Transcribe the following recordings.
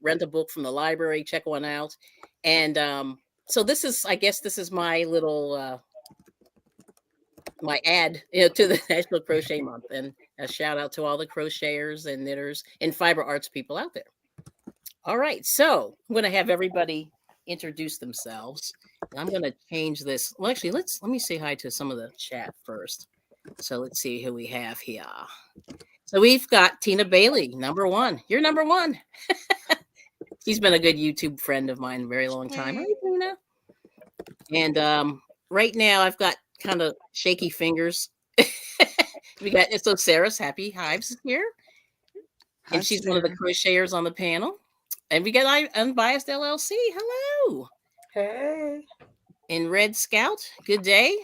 rent a book from the library, check one out. And so this is, I guess this is my little my ad, to the National Crochet Month, and a shout out to all the crocheters and knitters and fiber arts people out there. All right, so I'm going to have everybody introduce themselves. I'm going to change this. Well, actually, let me say hi to some of the chat first. So let's see who we have here. So we've got Tina Bailey, number one. You're number one. She's been a good YouTube friend of mine a very long time. Hi, Tina. And right now I've got kind of shaky fingers. We got, so Sarah's Happy Hives is here. And she's one of the crocheters on the panel. And we got Unbiased LLC. Hello. Hey. And Red Scout, good day.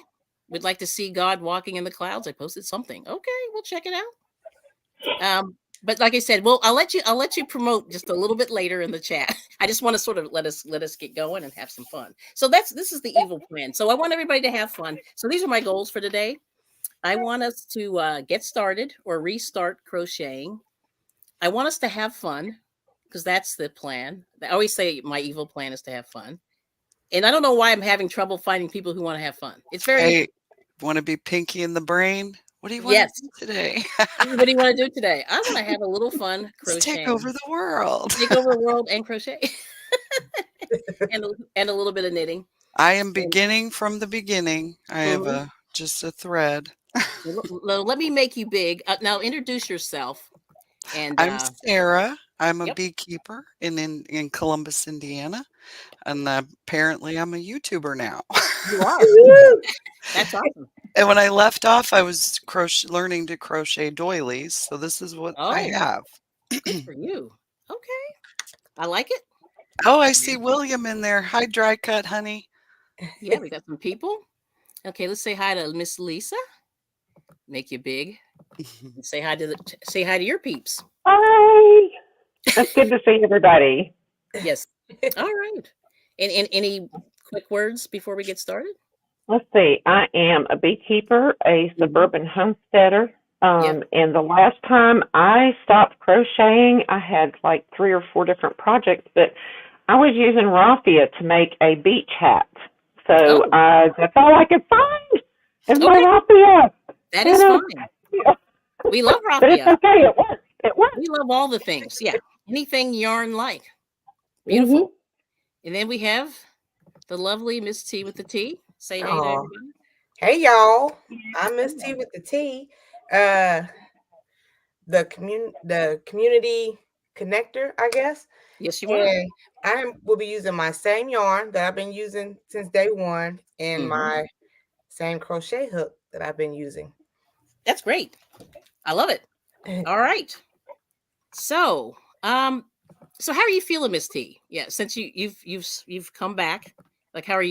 We'd like to see God walking in the clouds. I posted something. Okay, we'll check it out. But like I said, well, I'll let you promote just a little bit later in the chat. I just want to sort of let us get going and have some fun. So this is the evil plan. So I want everybody to have fun. So these are my goals for today. I want us to get started or restart crocheting. I want us to have fun, because that's the plan. I always say my evil plan is to have fun. And I don't know why I'm having trouble finding people who want to have fun. It's very... Hey, want to be Pinky in the brain? What do you want to do today? What do you want to do today? I want to have a little fun crocheting. Take over the world. Take over the world and crochet. and a little bit of knitting. I am beginning from the beginning. I have just a thread. Let me make you big. Now introduce yourself. And I'm Sarah. I'm a beekeeper in Columbus, Indiana. And apparently I'm a YouTuber now. You are. That's awesome. And when I left off, I was learning to crochet doilies. So this is what I have. Good for you. Okay. I like it. Oh, I see William in there. Hi, Dry Cut, honey. Yeah, we got some people. Okay, let's say hi to Miss Lisa. Make you big. Say hi to your peeps. Hi. That's good to see everybody. Yes. All right. And any quick words before we get started? Let's see. I am a beekeeper, a suburban homesteader. And the last time I stopped crocheting, I had like 3 or 4 different projects, but I was using raffia to make a beach hat. So that's all I could find is my raffia. That is fine. Yeah. We love raffia. But it's okay. It works. It works. We love all the things. Yeah. Anything yarn like. Beautiful. And then we have the lovely Miss T with the T. Say hey to everybody. Hey, y'all. I'm Miss T with the T. The community connector, I guess. Yes, you are. And I will be using my same yarn that I've been using since day one and my same crochet hook that I've been using. That's great. I love it. All right. So, so how are you feeling, Miss T? Yeah, since you've come back, like how are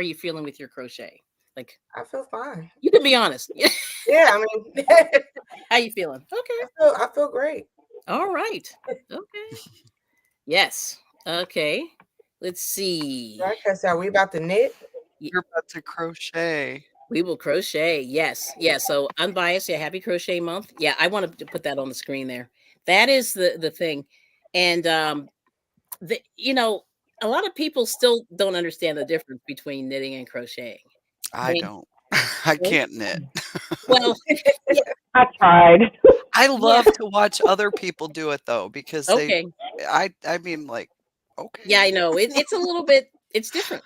you feeling with your crochet? Like, I feel fine. You can be honest. Yeah, I mean, how you feeling? Okay. I feel great. All right. Okay. Yes. Okay. Let's see. Okay, so are we about to knit? You're about to crochet. We will crochet. Yes. Yeah. So Unbiased. Yeah. Happy Crochet Month. Yeah. I wanted to put that on the screen there. That is the thing. And, a lot of people still don't understand the difference between knitting and crocheting. I don't. I can't knit. Well, I tried. I love to watch other people do it though, because I mean, like, okay. Yeah, I know. It's a little bit, it's different.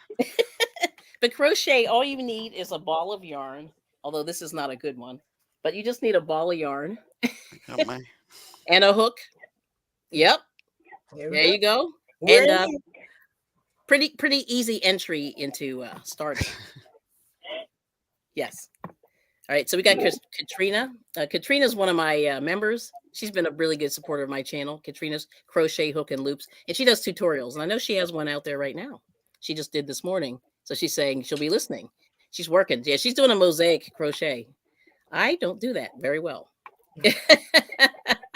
But crochet, all you need is a ball of yarn, although this is not a good one, but you just need a ball of yarn and a hook. Yep. There you go. And pretty easy entry into starting. Yes. All right. So we got Katrina. Katrina's one of my members. She's been a really good supporter of my channel. Katrina's Crochet Hook and Loops. And she does tutorials. And I know she has one out there right now. She just did this morning. So she's saying she'll be listening. She's working. Yeah, she's doing a mosaic crochet. I don't do that very well.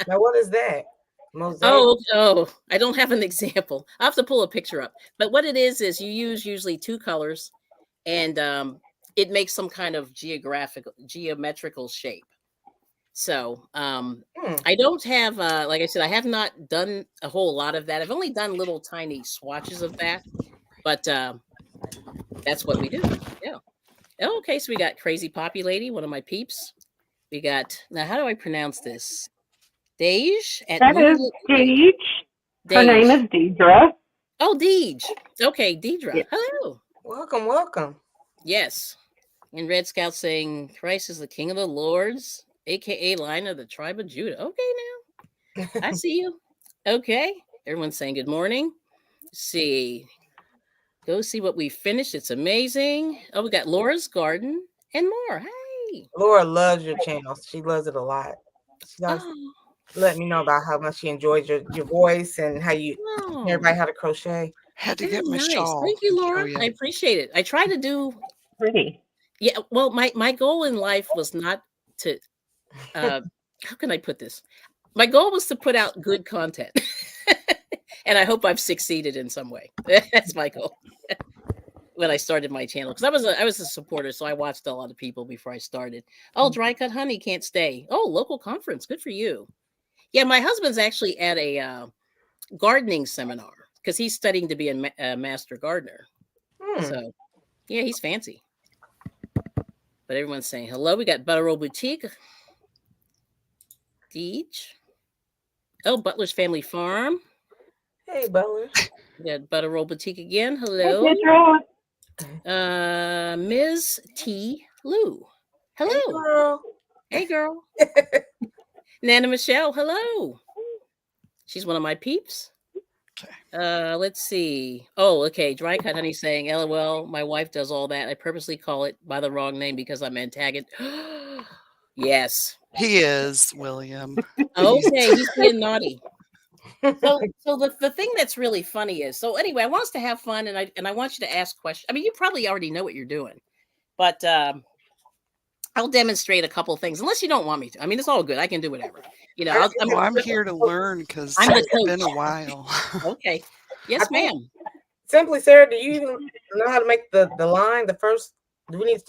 Now, what is that? Mosaic? Oh, I don't have an example. I'll have to pull a picture up. But what it is you use usually 2 colors, and it makes some kind of geometrical shape. So Hmm. I don't have, like I said, I have not done a whole lot of that. I've only done little tiny swatches of that, but that's what we do. Yeah. Oh, okay, so we got Crazy Poppy Lady, one of my peeps. We got, now how do I pronounce this? Dej at That is Moonlit Light. Deej. Her name Dej. is Deidre. Oh, Deej. Okay, Deidre. Yeah. Hello. Welcome, welcome. Yes. And Red Scout saying Christ is the King of the Lords, aka Lion of the Tribe of Judah. Okay, now I see you. Okay. Everyone's saying good morning. Let's see. Go see what we finished. It's amazing. Oh, we got Laura's Garden and more. Hey. Laura loves your channel. She loves it a lot. She always Oh, let me know about how much she enjoys your voice and how you teach oh. everybody how to crochet. Had to Very get my nice. shawl Thank you, and Laura. show you. I appreciate it. I try to do, Pretty. yeah. Well, my goal in life was not to, how can I put this? My goal was to put out good content. And I hope I've succeeded in some way. That's my goal. When I started my channel, because I was a supporter, so I watched a lot of people before I started. Oh, dry cut honey can't stay. Oh, local conference, good for you. Yeah, my husband's actually at a gardening seminar because he's studying to be a master gardener. Hmm. So yeah, he's fancy. But everyone's saying hello. We got Butterroll Boutique, Deej. Oh, Butler's Family Farm. Hey, Butler. We got Butterroll Boutique again. Hey, Hello. Deidre. Ms. T. Lou. Hey, Hello. girl. Hey, girl. Nana Michelle. Hello. She's one of my peeps. Okay. Let's see. Oh, okay. Dry cut honey saying, LOL, my wife does all that. I purposely call it by the wrong name because I'm antagonist. Yes. He is, William. Okay, he's being naughty. So the thing that's really funny is, so anyway, I want us to have fun and I want you to ask questions. I mean, you probably already know what you're doing, but I'll demonstrate a couple things unless you don't want me to. I mean, it's all good. I can do whatever. You know, I'm here to learn because I'm the it's been a coach. while. Okay. Yes, ma'am. Simply, Sarah, do you even know how to make the line? The first, do we need?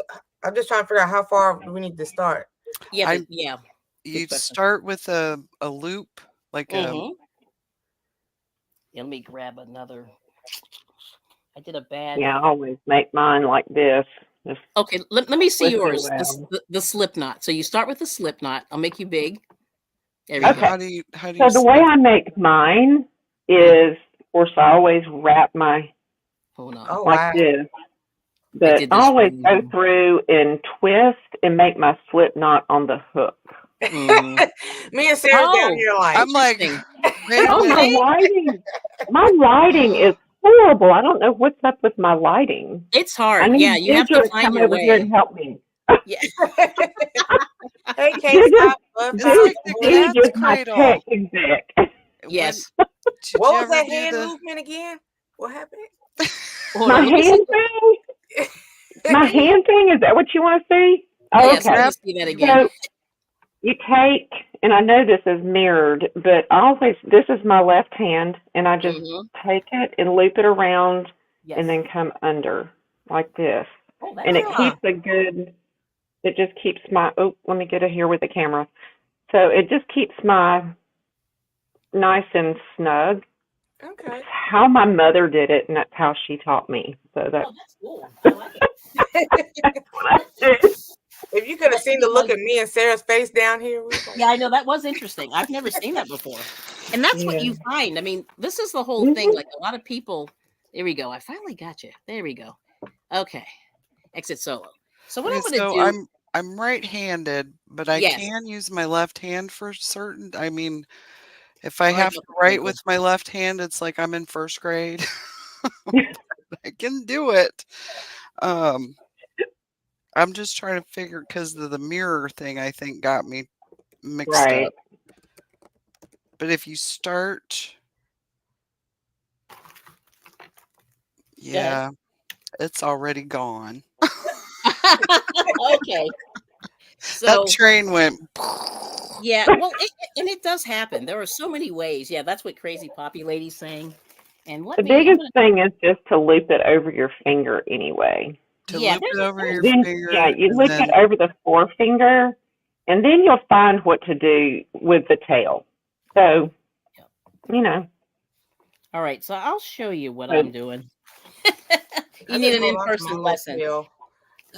I'm just trying to figure out how far do we need to start. Yeah, yeah. You question. start with a loop, like Yeah, let me grab another. I did a bad. Yeah, I always make mine like this. Just Okay, let me see twist it yours. around. The slip knot. So you start with the slip knot. I'll make you big. There we and go. how do you So the way slip? I make mine is, of course, I always wrap my Hold on. Oh, like wow. this. I But did I this always go wrong. through and twist and make my slip knot on the hook. Mm. Me and Sarah's down Oh, here like, I'm like, interesting. wait a Oh, minute. My lighting is horrible. I don't know what's up with my lighting. It's I hard. need Yeah, you have Deidre to to find come your over here way. and help me. Yeah. hey, Kate, Deidre, stop. It's like the Deidre cat's is my cradle. tech exec. Yes. Did What you was ever that do hand the? movement again? What happened? Hold My on. Let me see. hand thing? My hand thing? Is that what you want to see? Oh, Yes, let okay. me see that again. So you take, and I know this is mirrored, but this is my left hand, and I just take it and loop it around Yes. and then come under like this. Oh, that's And it Ah. it just keeps my, let me get it here with the camera. So it just keeps my nice and snug. Okay. It's how my mother did it, and that's how she taught me. So that's, that's cool. I like it. that's what I do. If you could have seen the look at me and Sarah's face down here, we was like, Yeah, I know that was interesting. I've never seen that before. And that's what you find. I mean, this is the whole thing. Like a lot of people, there we go. I finally got you. There we go. Okay. Exit solo. So what I'm going to do. I'm right-handed, but I Yes. can use my left hand for certain. I mean, if I I have know to the write fingers. with my left hand, it's like I'm in first grade. I can do it. I'm just trying to figure because the mirror thing I think got me mixed Right. up. But if you start, yeah, it's already gone. Okay. So That train went. yeah, well, and it does happen. There are so many ways. Yeah, that's what Crazy Poppy Lady's saying. And The biggest thing is just to loop it over your finger anyway. To Yeah, loop it over your Then, finger. yeah, you and loop then, it over the forefinger, and then you'll find what to do with the tail. So, you know. All right, so I'll show you what So- I'm doing. You need an in-person lesson.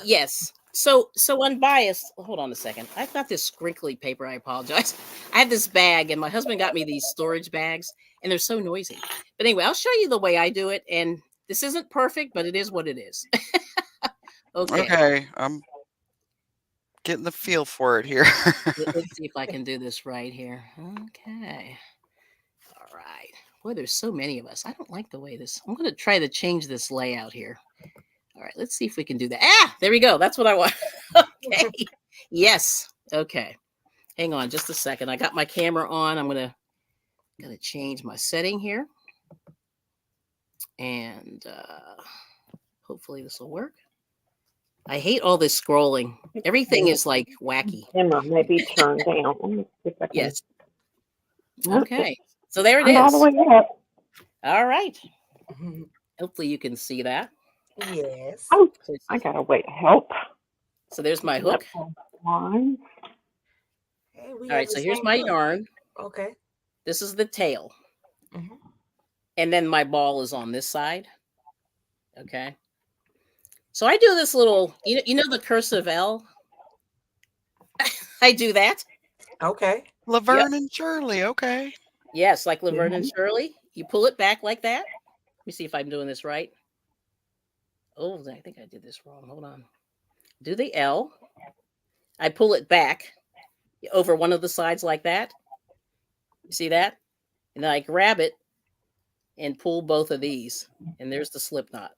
Yes. So unbiased. Hold on a second. I've got this scrinkly paper. I apologize. I have this bag, and my husband got me these storage bags, and they're so noisy. But anyway, I'll show you the way I do it, and this isn't perfect, but it is what it is. Okay. Okay, I'm getting the feel for it here. Let's see if I can do this right here. Okay. All right. Boy, there's so many of us. I don't like the way this. I'm going to try to change this layout here. All right, let's see if we can do that. Ah, there we go. That's what I want. Okay. Yes. Okay. Hang on just a second. I got my camera on. I'm gonna change my setting here. And hopefully this will work. I hate all this scrolling. Everything is like wacky. Camera maybe turn down. Let me see if I can. Yes. Nope, Okay. So there it I'm all the is. way up. All right. Hopefully you can see that. Yes. Oh, I got a way to help. So there's my hook. Line. Hey, All right, so here's my yarn. Okay. This is the tail. Mhm. And then my ball is on this side. Okay. So I do this little, you know the cursive L? I do that. Okay. Laverne and Shirley. Okay. Yes, like Laverne and Shirley. You pull it back like that. Let me see if I'm doing this right. Oh, I think I did this wrong. Hold on. Do the L. I pull it back over one of the sides like that. You see that? And then I grab it and pull both of these. And there's the slip knot.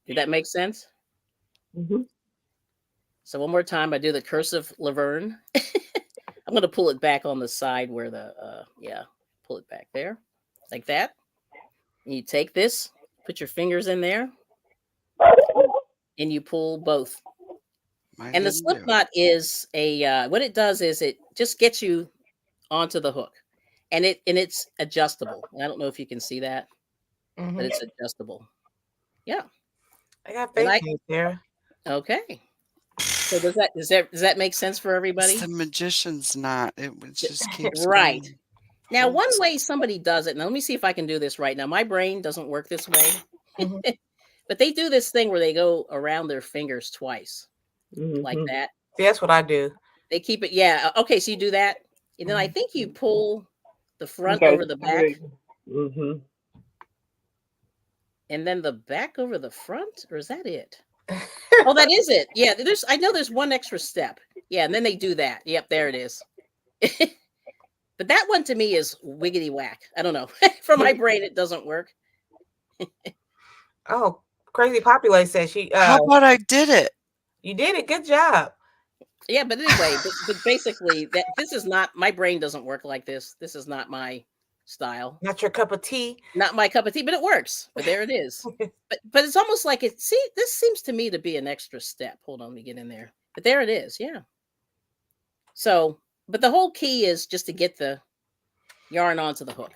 Did that make sense? Mm-hmm. So one more time, I do the cursive Laverne. I'm going to pull it back on the side where the, pull it back there like that. And you take this, put your fingers in there, and you pull both. And the slip knot is what it does is it just gets you onto the hook, and it's adjustable. I don't know if you can see that, but it's adjustable. Yeah, I got faith in you, Sarah. Okay. So does that make sense for everybody? It's the magician's knot. It just keeps right. going. Now, one way somebody does it. Now, let me see if I can do this right. Now, my brain doesn't work this way, but they do this thing where they go around their fingers twice, like that. See, that's what I do. They keep it. Yeah. Okay. So you do that, and then I think you pull the front over the back, and then the back over the front, or is that it? Oh, that is it. Yeah. I know there's one extra step. Yeah, and then they do that. Yep, there it is. But that one to me is wiggity whack. I don't know. For my brain, it doesn't work. Oh, Crazy Populate says she. How about I did it? You did it. Good job. Yeah, but anyway, but basically, this is not my brain. Doesn't work like this. This is not my style. Not your cup of tea. Not my cup of tea, but it works. But there it is. but it's almost like it. See, this seems to me to be an extra step. Hold on, let me get in there. But there it is. Yeah. So, but the whole key is just to get the yarn onto the hook.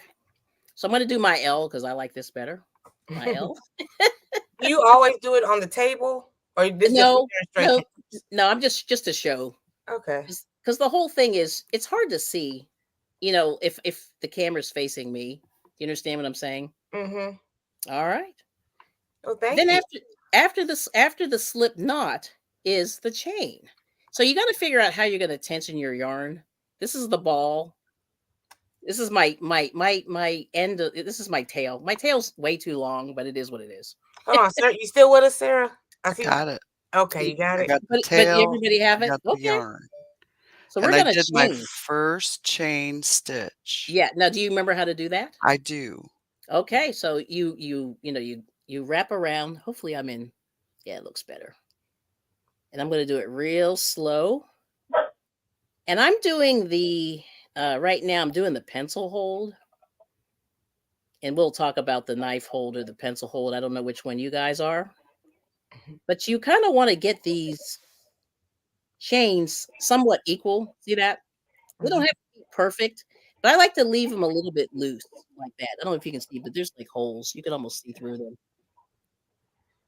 So I'm going to do my L because I like this better. My L. Do you always do it on the table, or this no, I'm just to show. Okay. Because the whole thing is, it's hard to see, if the camera's facing me. Do you understand what I'm saying? Mm-hmm. All right. Well, thank you. Then after the slip knot is the chain. So you got to figure out how you're going to tension your yarn. This is the ball. This is my end. This is my tail. My tail's way too long, but it is what it is. Hold on, sir. You still with us, Sarah? I got it. Okay, you got it. I got the but tail. everybody have it. I got the yarn. So we're gonna did my first chain stitch. Yeah. Now, do you remember how to do that? I do. Okay. So you wrap around. Hopefully, I'm in. Yeah, it looks better. And I'm going to do it real slow. And I'm doing the right now. I'm doing the pencil hold. And we'll talk about the knife hold or the pencil hold. I don't know which one you guys are. But you kind of want to get these chains somewhat equal. See that? They don't have to be perfect, but I like to leave them a little bit loose like that. I don't know if you can see, but there's like holes. You can almost see through them.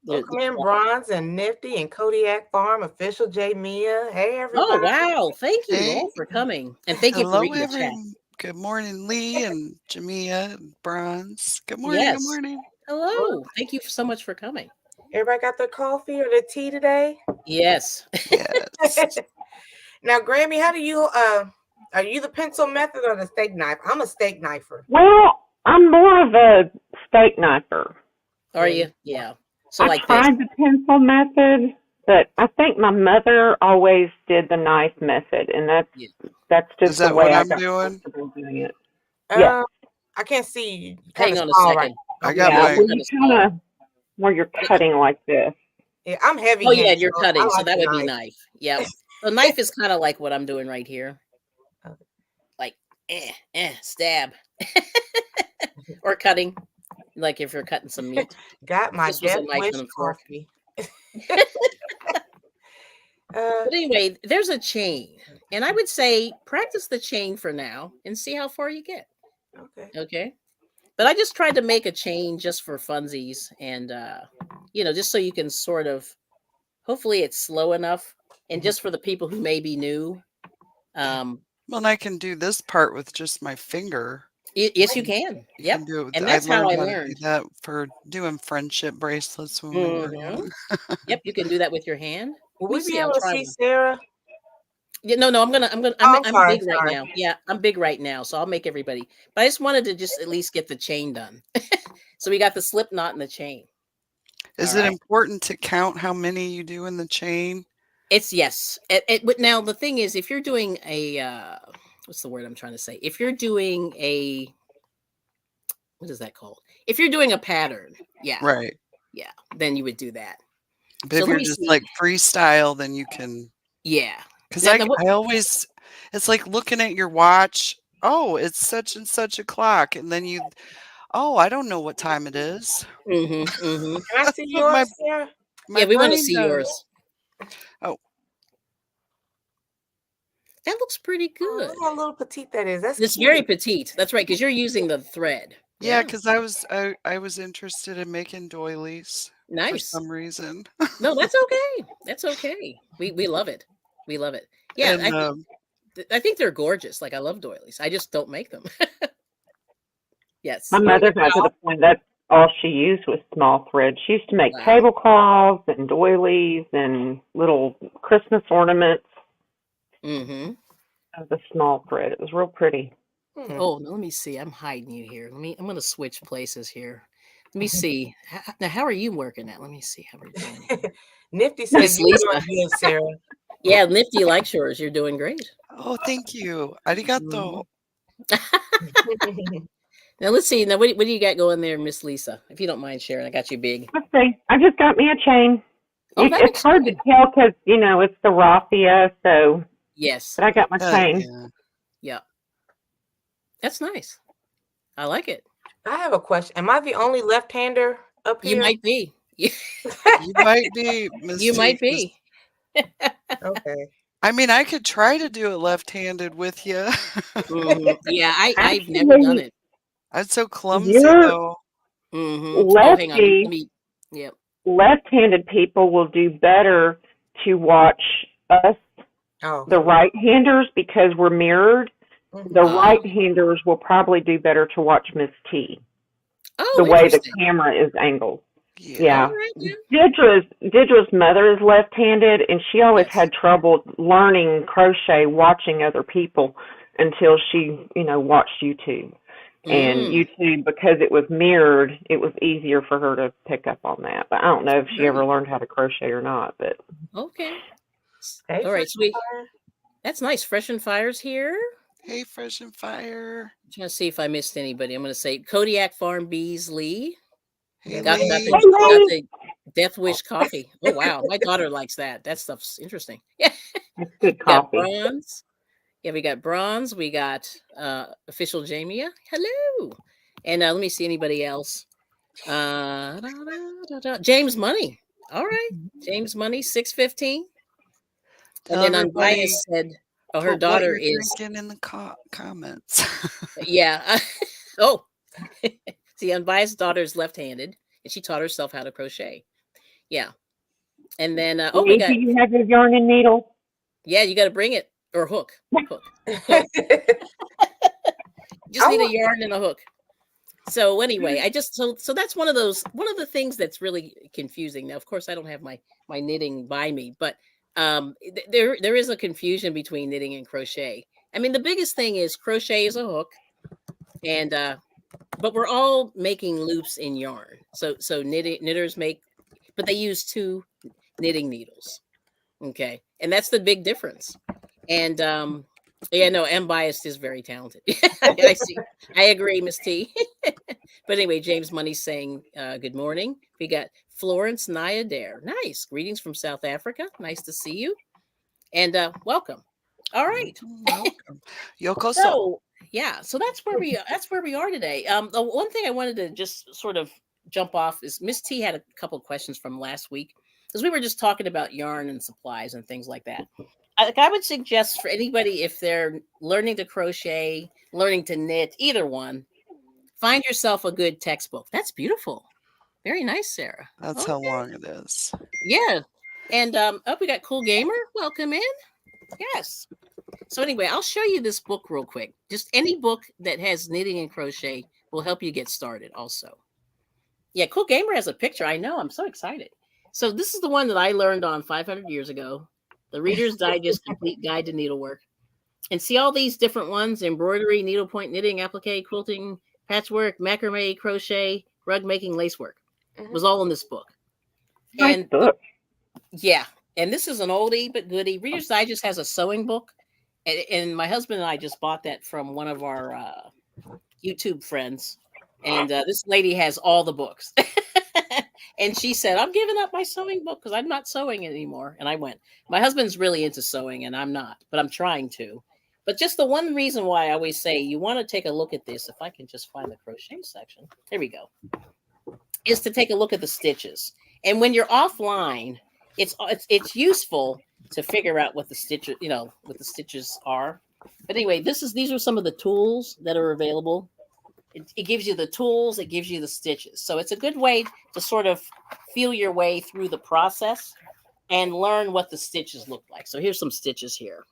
Welcome in Bronze and Nifty and Kodiak Farm, official Jamia. Hey, everybody. Oh, wow. Thank you Hey. all for coming. And thank you for Hello, reading the chat. everyone. Good morning, Lee and Jamia and Bronze. Good morning. Yes. Good morning. Hello. Thank you so much for coming. Everybody got their coffee or their tea today? Yes. Yes. Now, Grammy, how do you are you the pencil method or the steak knife? I'm a steak knifer. Well, I'm more of a steak knifer. Are you? Yeah. So I like this. tried the pencil method, but I think my mother always did the knife method, and that's just Is that the way what I I'm got doing? comfortable doing it. Yeah. I can't see you. Hang on a Small, second. I got Yeah, my. when you kind of where you're cutting like this. Yeah, I'm heavy. Oh, yeah, you're cutting. I So like that the would be knife. Yep. The knife is kind of like what I'm doing right here. Okay. Like, stab. Or cutting. Like if you're cutting some meat. Got my This was a Death knife Wish and a fork. coffee. But anyway, there's a chain. And I would say practice the chain for now and see how far you get. Okay. Okay. But I just tried to make a chain just for funsies and, just so you can sort of, hopefully it's slow enough. And just for the people who may be new. Well, and I can do this part with just my finger. Yes, you can. Yep. And that's how I to learned. do that for doing friendship bracelets when we were young. Yep, you can do that with your hand. Will Let me we be see, I'll able to try see one. Sarah? Yeah, no, I'm sorry, big right now. Yeah, I'm big right now, so I'll make everybody. But I just wanted to just at least get the chain done. So we got the slip knot and the chain. Is All it right. important to count how many you do in the chain? It's yes. But now the thing is, if you're doing a what's the word I'm trying to say? If you're doing a what is that called? If you're doing a pattern, yeah, Right. yeah, then you would do that. But So if let you're me just see. like freestyle, then you can. Yeah, Because Now- now what- I always, it's like looking at your watch. Oh, it's such and such o'clock. And then I don't know what time it is. mhm, mhm. Can I see That's what yours, Sarah? my Yeah, we want to brain see does. yours. Oh, That looks pretty Oh, good. look how little petite that is. That's It's cute. very petite. That's right, because you're using the thread. yeah, because I was interested in making doilies for Nice. some reason. No, that's okay. That's okay. We love it. We love it. Yeah, And I think they're gorgeous. Like I love doilies. I just don't make them. Yes. My mother got to the point that's all she used was small thread. She used to make Wow. tablecloths and doilies and little Christmas ornaments Mm-hmm. of the small thread. It was real pretty. Oh, no, let me see. I'm hiding you here. I'm gonna switch places here. Let me see. Now, how are you working at? Let me see how we're doing. Nifty says Miss you're Lisa. doing good, Sarah. Yeah, Nifty likes yours. You're doing great. oh, thank you. Arigato. Now let's see. Now what do you got going there, Miss Lisa? If you don't mind sharing, I got you big. Let's see. I just got me a chain. Oh, that It's looks hard to good. tell because, it's the raffia, so, Yes. but I got my chain. Yeah. Yeah. That's nice. I like it. I have a question. Am I the only left-hander up here? You might be. You might be, Miss You might T, 'cause- be. Okay. I mean, I could try to do it left-handed with you. Mhm. Yeah, I've never done Actually, it. I'm so clumsy, You're though. Mm-hmm. Oh, hang on. Let lefty. me. Yep. Left-handed people will do better to watch us, Oh. the right-handers, because we're mirrored. The Ah. right-handers will probably do better to watch Miss T, Oh, the way the interesting. camera is angled. Yeah. Yeah. All right. Yeah. Didra's mother is left-handed, and she always Yes. had trouble learning crochet watching other people until she, watched YouTube. And YouTube, because it was mirrored, it was easier for her to pick up on that. But I don't know if she ever learned how to crochet or not. But Okay. Hey, All right. Fresh So that's nice. Fresh and Fire's here. Hey, Fresh and Fire. I'm trying to see if I missed anybody. I'm going to say Kodiak Farm Bees Lee. Hey, Got Lee. the Death Wish coffee. Oh, wow. My daughter likes that. That stuff's interesting. Yeah. it's good We got coffee. Bronze. Yeah, we got Bronze. We got official Jamia. Hello. And let me see anybody else. James Money. All right. James Money, 615. Tell And then everybody Unbiased said, oh, her put what daughter you're is. drinking in the comments. Yeah. Oh. See, Unbiased daughter is left-handed, and she taught herself how to crochet. Yeah. And then, we Lee, got, do you have your yarn and needle? yeah, you got to bring it, or hook. Hook. Just need a yarn and a hook. So anyway, so that's one of the things that's really confusing. Now, of course, I don't have my knitting by me, but there is a confusion between knitting and crochet. I mean, the biggest thing is crochet is a hook, and but we're all making loops in yarn. So knitters make, but they use 2 knitting needles. Okay, and that's the big difference. And yeah, no, M Biased is very talented. I see. I agree, Miss T. But anyway, James Money's saying good morning. We got Florence Nyadair. Nice. Greetings from South Africa. Nice to see you. And welcome. All right. Welcome. Yokoso. So yeah, so that's where we are today. The one thing I wanted to just sort of jump off is Miss T had a couple of questions from last week, because we were just talking about yarn and supplies and things like that. I would suggest for anybody, if they're learning to crochet, learning to knit, either one, find yourself a good textbook. That's beautiful. Very nice, Sarah. That's how long it is. Yeah. And we got Cool Gamer. Welcome in. Yes. So anyway, I'll show you this book real quick. Just any book that has knitting and crochet will help you get started also. Yeah, Cool Gamer has a picture. I know. I'm so excited. So this is the one that I learned on 500 years ago. The Reader's Digest Complete Guide to Needlework. And see all these different ones: embroidery, needlepoint, knitting, applique, quilting, patchwork, macrame, crochet, rug making, lacework. It was all in this book. Nice book. Yeah. And this is an oldie but goodie. Reader's Digest has a sewing book. And my husband and I just bought that from one of our YouTube friends. And this lady has all the books. And she said, I'm giving up my sewing book because I'm not sewing anymore. And I went, my husband's really into sewing and I'm not, but I'm trying to. But just the one reason why I always say you want to take a look at this, if I can just find the crochet section, there we go, is to take a look at the stitches. And when you're offline, it's useful to figure out what the stitches, what the stitches are. But anyway, these are some of the tools that are available. It gives you the tools, it gives you the stitches. So it's a good way to sort of feel your way through the process and learn what the stitches look like. So here's some stitches here.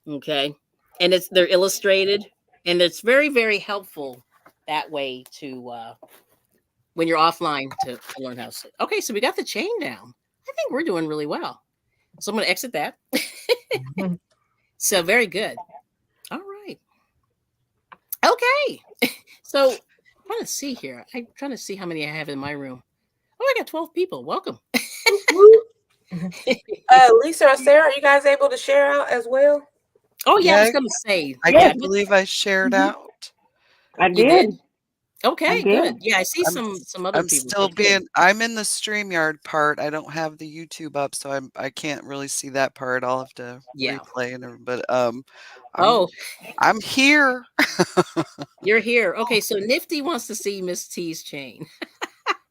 Okay. And they're illustrated, and it's very, very helpful that way to when you're offline to learn how to stitch. Okay, so we got the chain down. I think we're doing really well. So I'm going to exit that. So very good. All right. Okay. So I'm trying to see here. I'm trying to see how many I have in my room. Oh, I got 12 people. Welcome. Lisa or Sarah, are you guys able to share out as well? Oh, yeah, I was going to say. I can't believe I shared out. I did. Okay, good. Yeah, I see some other people. I'm in the StreamYard part. I don't have the YouTube up, so I can't really see that part. I'll have to replay it. But I'm here. You're here. Okay, so Nifty wants to see Miss T's chain.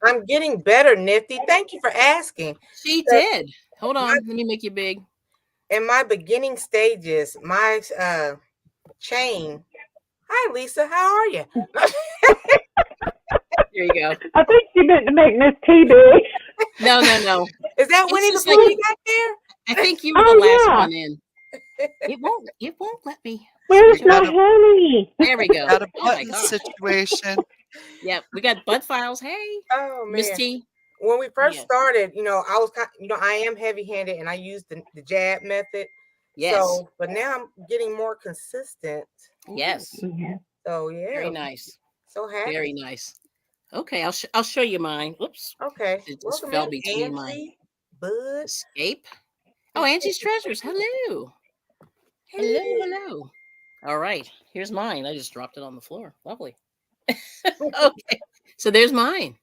I'm getting better, Nifty. Thank you for asking. She did. Hold on. Let me make you big. In my beginning stages, my chain. Hi, Lisa. How are you? There you go. I think you meant to make Miss T big. No. Is that Winnie the Pooh back there? I think you were the last one in. It won't let me. Where's my honey? There we go. Got a button situation. Yeah, we got butt files. Hey, oh man, Miss T. When we first started, I was I am heavy-handed and I use the jab method. Yes. So, but now I'm getting more consistent. Yes. So yeah. Very nice. So happy. Very nice. Okay, I'll show you mine. Oops. Okay. It just fell between mine. Bud. Escape. Oh, Angie's Treasures. Hello. Hello. All right. Here's mine. I just dropped it on the floor. Lovely. Okay. So there's mine.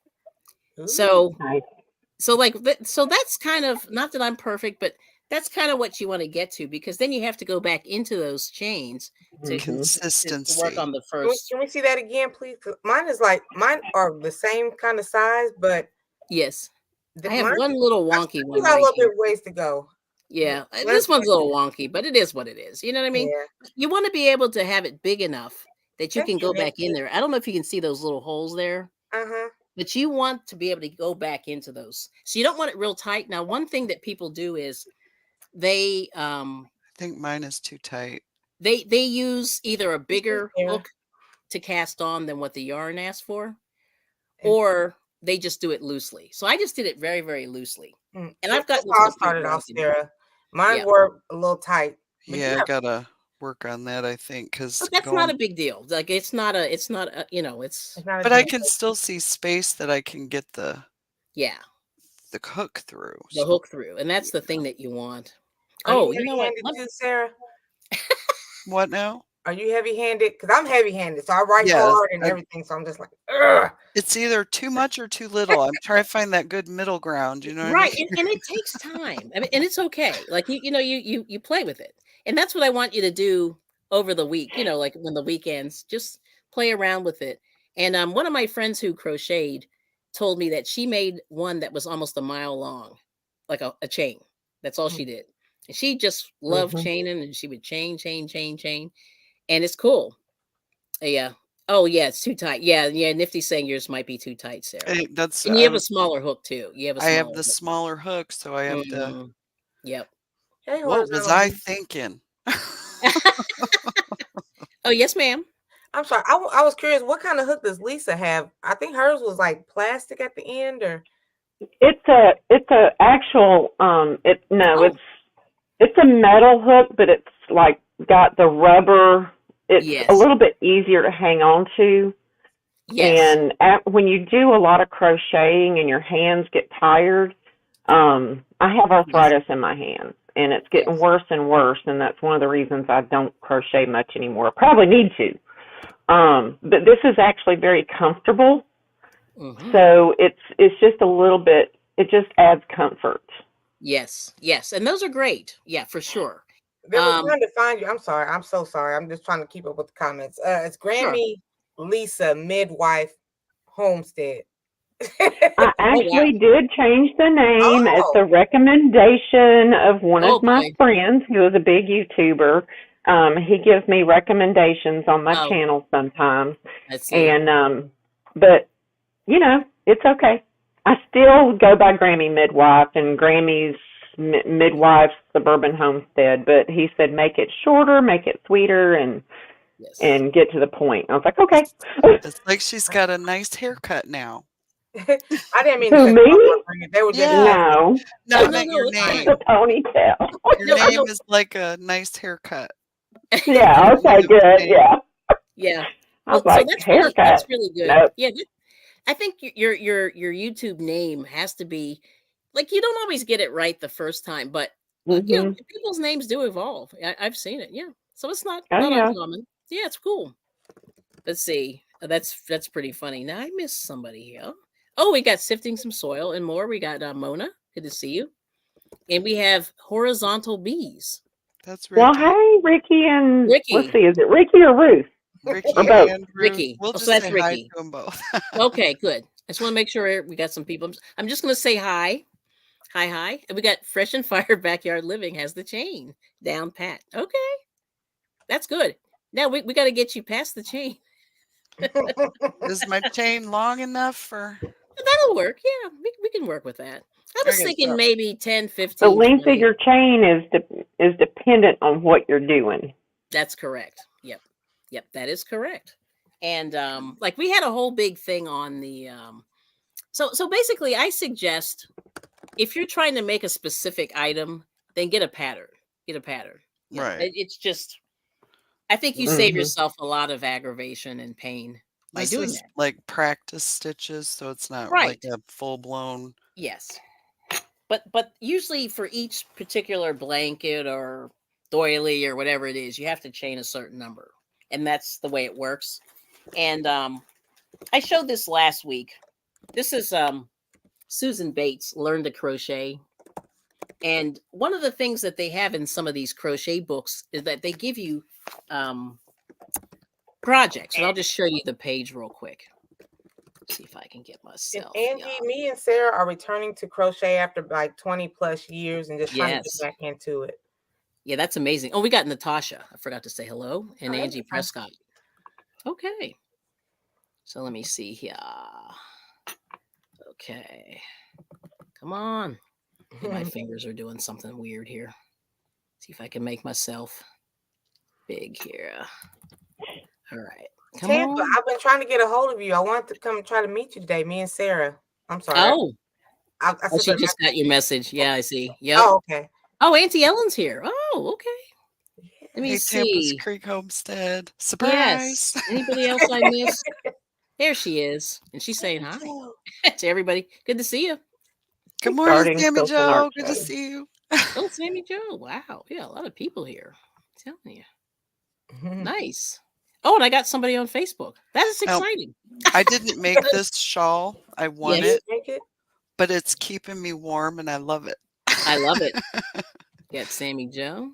Ooh. So that's kind of, not that I'm perfect, but that's kind of what you want to get to, because then you have to go back into those chains to consistency. To work on the first. Can we see that again, please? Mine are the same kind of size, but yes, I have one little wonky one. Got a little bit ways to go. Yeah, this one's a little wonky, but it is what it is. You know what I mean? Yeah. You want to be able to have it big enough that you can go back in there. I don't know if you can see those little holes there. Uh-huh. But you want to be able to go back into those. So you don't want it real tight. Now, one thing that people do is they I think mine is too tight. they use either a bigger Yeah. hook to cast on than what the yarn asks for, or they just do it loosely. So I just did it very, very loosely. And I've gotten how I to the point started where I off, can- Sarah. Mine Yeah. were a little tight. But Yeah, I gotta work on that, I think, because But that's not a big deal. Like it's not a, it's it's not a but I deal. can still see space that I can get the hook through. the So hook through. And that's the thing that you want. Are Oh, you you know what? heavy-handed too, Sarah? what now? Are you heavy-handed? Because I'm heavy-handed, so I write Yes, hard and everything. So I'm just like, ugh. It's either too much or too little. I'm trying to find that good middle ground. You know what I Right. mean? And it takes time. I mean, and it's okay. Like you play with it. And that's what I want you to do over the week, like when the weekends, just play around with it. And one of my friends who crocheted told me that she made one that was almost a mile long, like a chain. That's all she did. And she just loved chaining, and she would chain. And it's cool. Yeah. Oh yeah, it's too tight. Yeah. Nifty's saying yours might be too tight, Sarah. That's And you have a smaller hook too. You have a I have smaller the hook. smaller hook, so I have to. Yep. Hey, What was I thinking? Oh, yes, ma'am. I'm sorry. I was curious. What kind of hook does Lisa have? I think hers was like plastic at the end, or It's a actual it's a metal hook, but it's like got the rubber. It's a little bit easier to hang on to. Yes. And when you do a lot of crocheting and your hands get tired, I have arthritis in my hands, and it's getting worse and worse. And that's one of the reasons I don't crochet much anymore. I probably need to. But this is actually very comfortable. So it's just a little bit, it just adds comfort. Yes. And those are great. Yeah, for sure. They were trying to find you. I'm sorry. I'm so sorry. I'm just trying to keep up with the comments. It's Grammy Lisa Midwife Homestead. I actually did change the name at the recommendation of one of my friends who is a big YouTuber. He gives me recommendations on my channel sometimes. And but it's okay. I still go by Grammy Midwife and Grammy's Midwife Suburban Homestead, but he said make it shorter, make it sweeter, and get to the point. I was like, okay. It's like she's got a nice haircut now. I didn't mean to me. They were just no, I meant your name. The ponytail. Your name is like a nice haircut. Yeah. Okay. Good. Yeah. Yeah. I was like, haircut. That's really good. Nope. Yeah. I think your YouTube name has to be like, you don't always get it right the first time, but people's names do evolve. I've seen it. Yeah. So it's not uncommon. Yeah, it's cool. Let's see. That's pretty funny. Now I missed somebody here. Oh, we got Sifting Some Soil and more. We got Mona. Good to see you. And we have Horizontal Bees. That's Ricky. Well, hey, Ricky and let's see, is it Ricky or Ruth? Ricky or both? and Ruth. Ricky. We'll just so that's say Ricky. hi to them both. Okay, good. I just want to make sure we got some people. I'm just going to say hi. Hi. And we got Fresh and Fire Backyard Living has the chain down pat. Okay. That's good. Now we got to get you past the chain. Is my chain long enough for? That'll work. Yeah, we can work with that. I was thinking maybe 10, 15. The length of your chain is dependent on what you're doing. That's correct. Yep, that is correct. And like we had a whole big thing on the so basically I suggest if you're trying to make a specific item, then get a pattern. Right. It's just I think you save yourself a lot of aggravation and pain by doing that. Like practice stitches, so it's not like a full blown. Yes. But usually for each particular blanket or doily or whatever it is, you have to chain a certain number. And that's the way it works. And I showed this last week. This is Susan Bates, Learn to Crochet. And one of the things that they have in some of these crochet books is that they give you projects. And I'll just show you the page real quick. See if I can get myself. Angie, me and Sarah are returning to crochet after like 20 plus years and just trying to get back into it. Yeah, that's amazing. Oh, we got Natasha. I forgot to say hello. And Angie Prescott. Okay. So let me see here. Okay. Come on. And my fingers are doing something weird here. See if I can make myself big here. All right. Come Tampa, on. I've been trying to get a hold of you. I wanted to come and try to meet you today, me and Sarah. I'm sorry. Oh. I She just got your message. Yeah, I see. Yep. Oh, okay. Oh, Auntie Ellen's here. Oh, okay. Let me Hey, Tampa's see. Creek Homestead. Yes. Surprise. Anybody else I missed? There she is. And she's saying hi to everybody. Good to see you. Good morning, Starting Sammy Silk and Joe. Art Good to Show. see you. Oh, Sammy Joe. Wow. Yeah, a lot of people here. I'm telling you. Nice. Oh, and I got somebody on Facebook. That is exciting. I didn't make this shawl. I won Yes. it, but it's keeping me warm and I love it. I love it. Got Sammy Joe.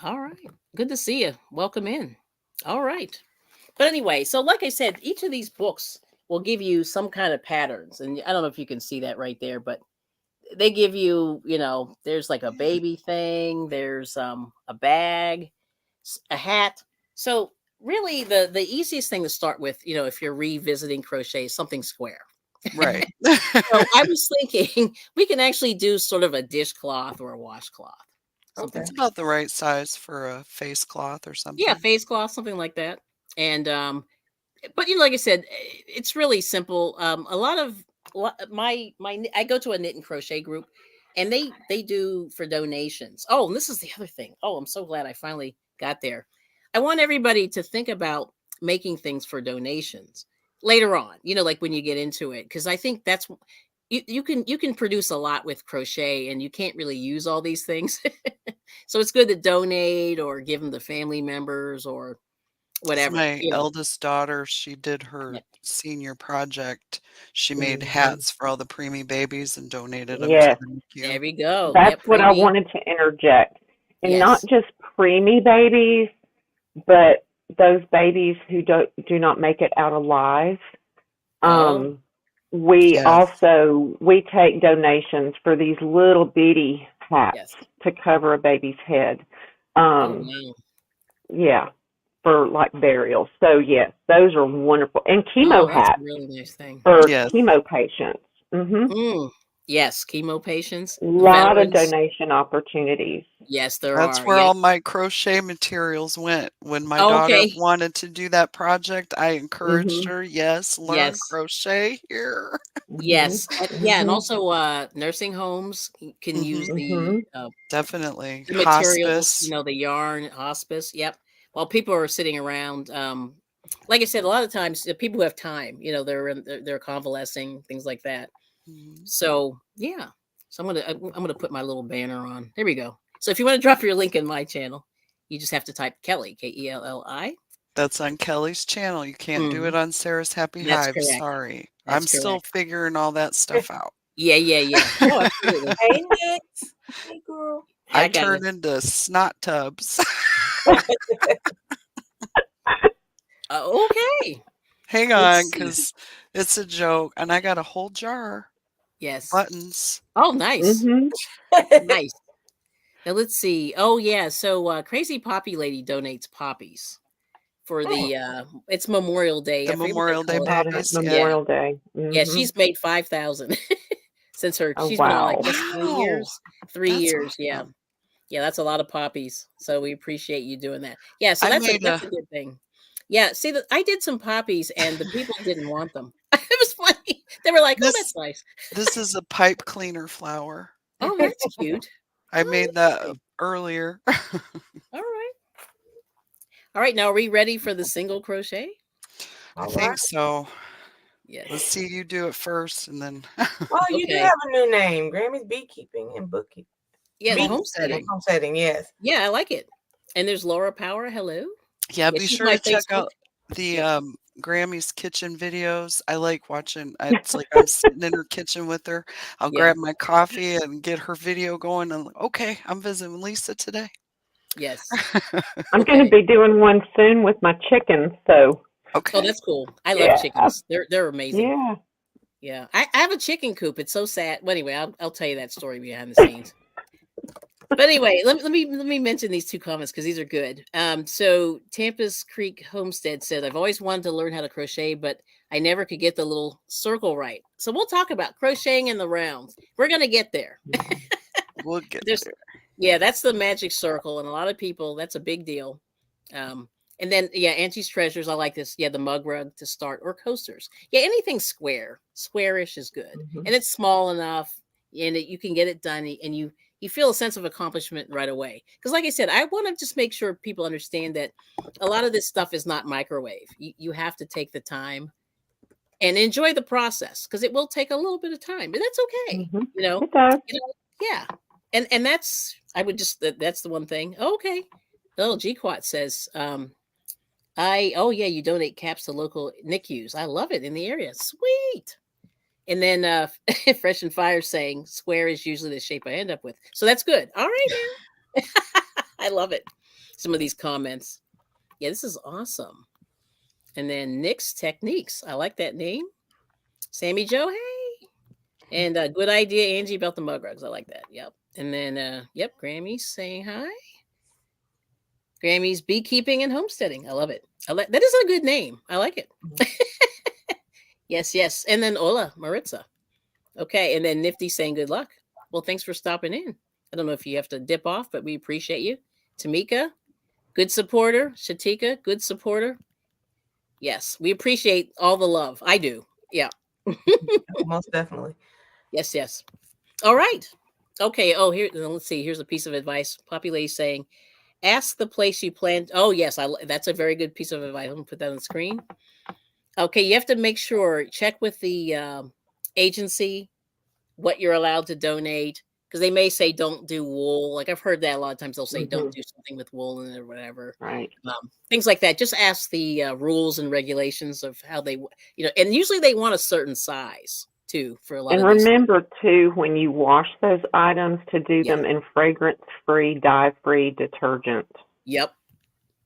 All right. Good to see you. Welcome in. All right. But anyway, so like I said, each of these books will give you some kind of patterns. And I don't know if you can see that right there, but they give you, there's like a baby thing, there's a bag, a hat. So really the easiest thing to start with, if you're revisiting crochet, is something square. Right. So I was thinking we can actually do sort of a dishcloth or a washcloth. Okay. It's about the right size for a face cloth or something. Yeah, face cloth, something like that. And but like I said, it's really simple. A lot of my I go to a knit and crochet group, and they do for donations. Oh, and this is the other thing. Oh, I'm so glad I finally got there. I want everybody to think about making things for donations later on. Like when you get into it, because I think that's you can produce a lot with crochet, and you can't really use all these things. So it's good to donate or give them to family members or whatever. My eldest daughter, she did her senior project. She made hats for all the preemie babies and donated them to the NICU. There we go. That's what I wanted to interject. And not just preemie babies, but those babies who do not make it out alive. We take donations for these little bitty hats to cover a baby's head. Yeah, for like burials. So yes, those are wonderful. And chemo hats, a really nice thing for chemo patients. Yes, chemo patients. A lot of donation opportunities. Yes, there That's are. where all my crochet materials went. When my daughter wanted to do that project, I encouraged her. Yes, learn crochet here. Yes, and also nursing homes can use the definitely the materials. The yarn, hospice. Yep. While people are sitting around, like I said, a lot of times the people who have time, they're convalescing, things like that. So yeah, so I'm gonna put my little banner on. There we go. So if you want to drop your link in my channel, you just have to type Kelly, Kelli. That's on Kelly's channel. You can't do it on Sarah's Happy Hive. Correct. Sorry, That's I'm still figuring all that stuff out. Yeah. Oh, absolutely. Hey, Nick. Hey, girl. I turn into snot tubs. Okay. Hang on, because it's a joke, and I got a whole jar. Yes. Buttons. Oh, nice. Nice. Now let's see. Oh yeah. So Crazy Poppy Lady donates poppies for the it's Memorial Day. The Memorial Day poppies. Memorial Day. Yeah, she's made 5,000 since she's been on like just 3 years. 3 years. Awesome. Yeah. Yeah, that's a lot of poppies. So we appreciate you doing that. Yeah, so that's a good thing. Yeah, see, I did some poppies and the people didn't want them. It was funny. They were like, "Oh, that's nice." This is a pipe cleaner flower. Oh, that's cute. I made that earlier. All right. Now, are we ready for the single crochet? I think so. Yes. Let's see you do it first, and then. Oh, you do have a new name, Grammy's Beekeeping and Bookkeeping. Yeah, homesteading. Homesteading, yes. Yeah, I like it. And there's Laura Power. Hello. Yeah, be sure to check out the Grammy's kitchen videos. I like watching. It's like I'm sitting in her kitchen with her. I'll grab my coffee and get her video going. And okay, I'm visiting Lisa today. Yes. I'm going to be doing one soon with my chickens. So. Okay. Oh, that's cool. I love chickens. They're amazing. Yeah. Yeah. I have a chicken coop. It's so sad. Well, anyway, I'll tell you that story behind the scenes. But anyway, let me mention these two comments because these are good. So Tampa's Creek Homestead said, "I've always wanted to learn how to crochet, but I never could get the little circle right. So we'll talk about crocheting in the rounds. We're gonna get there. We'll get There's, there. yeah, that's the magic circle, and a lot of people, that's a big deal. And then yeah, Angie's Treasures. I like this. Yeah, the mug rug to start or coasters. Yeah, anything squarish is good, and it's small enough, and you can get it done, and you feel a sense of accomplishment right away. Because, like I said, I want to just make sure people understand that a lot of this stuff is not microwave. You have to take the time and enjoy the process because it will take a little bit of time, but that's okay. It does. Yeah. And that's, I would just, that's the one thing. Okay. Oh, GQuat says, oh yeah, you donate caps to local NICUs. I love it in the area. Sweet. And then Fresh and Fire saying square is usually the shape I end up with. So that's good. All right now. I love it. Some of these comments. Yeah, this is awesome. And then Nick's Techniques. I like that name. Sammy Joe, hey. And good idea, Angie, about the mug rugs. I like that. Yep. And then, yep, Grammy's saying hi. Grammy's Beekeeping and Homesteading. I love it. That is a good name. I like it. Yes. And then Ola Maritza. Okay. And then Nifty saying good luck. Well, thanks for stopping in. I don't know if you have to dip off, but we appreciate you. Tamika, good supporter. Shatika, good supporter. Yes, we appreciate all the love. I do. Yeah. Most definitely. Yes. All right. Okay. Oh, here, let's see. Here's a piece of advice. Poppy Lady saying, ask the place you plan. Oh, yes. That's a very good piece of advice. I'm going to put that on the screen. Okay. You have to make sure, check with the agency what you're allowed to donate. Because they may say don't do wool. Like I've heard that a lot of times. They'll say don't do something with wool in it or whatever. Right. Things like that. Just ask the rules and regulations of how they, and usually they want a certain size too for a lot and of these. Remember too, when you wash those items, to do them in fragrance-free, dye-free detergent. Yep.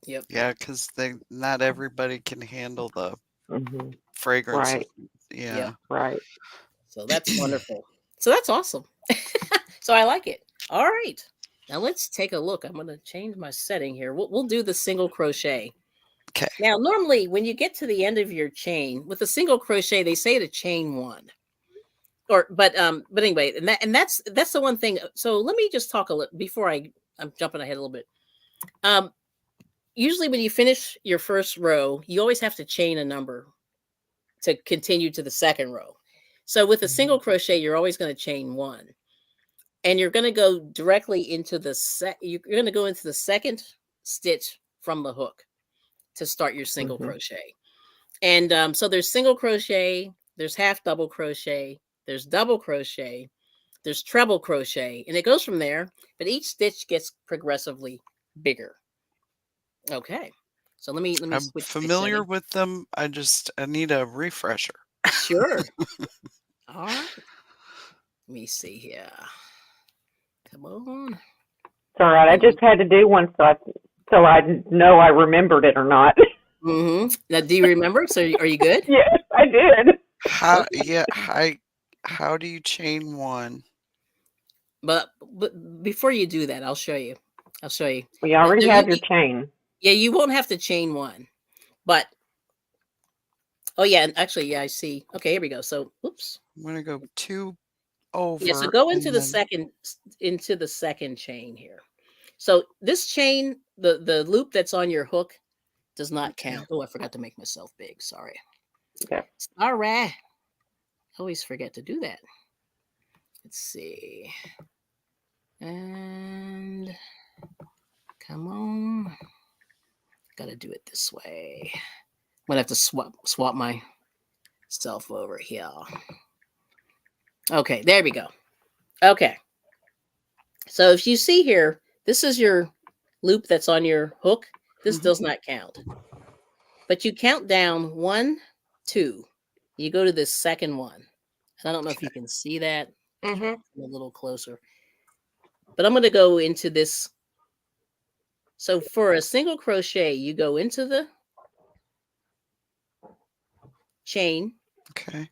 Yeah, because not everybody can handle the fragrance. Right. Yeah. Yep. Right. So that's wonderful. So that's awesome. So I like it. All right. Now let's take a look. I'm going to change my setting here. We'll do the single crochet. Okay. Now, normally when you get to the end of your chain with a single crochet, they say to chain one. But anyway, and that's the one thing. So let me just talk a little before I'm jumping ahead a little bit. Usually when you finish your first row, you always have to chain a number to continue to the second row. So with a single crochet, you're always going to chain one, and you're going to go directly into you're going to go into the second stitch from the hook to start your single crochet. And so there's single crochet, there's half double crochet, there's double crochet, there's treble crochet, and it goes from there, but each stitch gets progressively bigger. Okay. So let me I'm switch familiar with them. I need a refresher. Sure. All right. Let me see here. Come on. It's all right. I just had to do one so I know I remembered it or not. Now, do you remember? So are you good? Yes, I did. How do you chain one? But before you do that, I'll show you. Well, you already have your chain. Yeah, you won't have to chain one. But oh yeah, and actually, yeah, I see. Okay, here we go. So oops. I'm gonna go 2 over. Yeah, so go into the second chain here. So this chain, the loop that's on your hook does not count. Oh, I forgot to make myself big. Sorry. Okay. All right. Always forget to do that. Let's see. And come on. Gotta do it this way. I'm gonna have to swap myself over here. Okay, there we go. Okay. So if you see here, this is your loop that's on your hook. This does not count. But you count down 1, 2. You go to this second one. And I don't know if you can see that. A little closer. But I'm going to go into this. So for a single crochet, you go into the chain. Okay.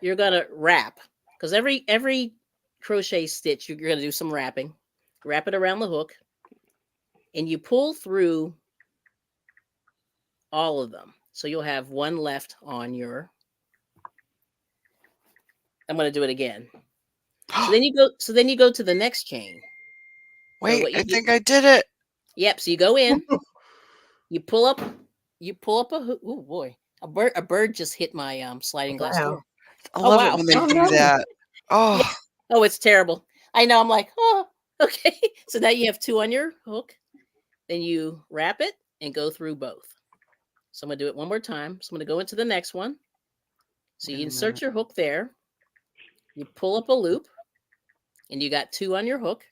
You're going to wrap. Because every crochet stitch, you're going to do some wrapping. wrap it around the hook, and you pull through all of them. So you'll have one left on your, I'm going to do it again. So then you go to the next chain. Wait, what you I do, think I did it. Yep. So you go in, you pull up a hook. Oh boy, a bird just hit my sliding glass door. I love it when they do that. Oh, yeah. Oh, it's terrible. I know. I'm like, oh, okay. So now you have 2 on your hook. Then you wrap it and go through both. So I'm gonna do it one more time. So I'm gonna go into the next one. So you insert your hook there. You pull up a loop, and you got 2 on your hook,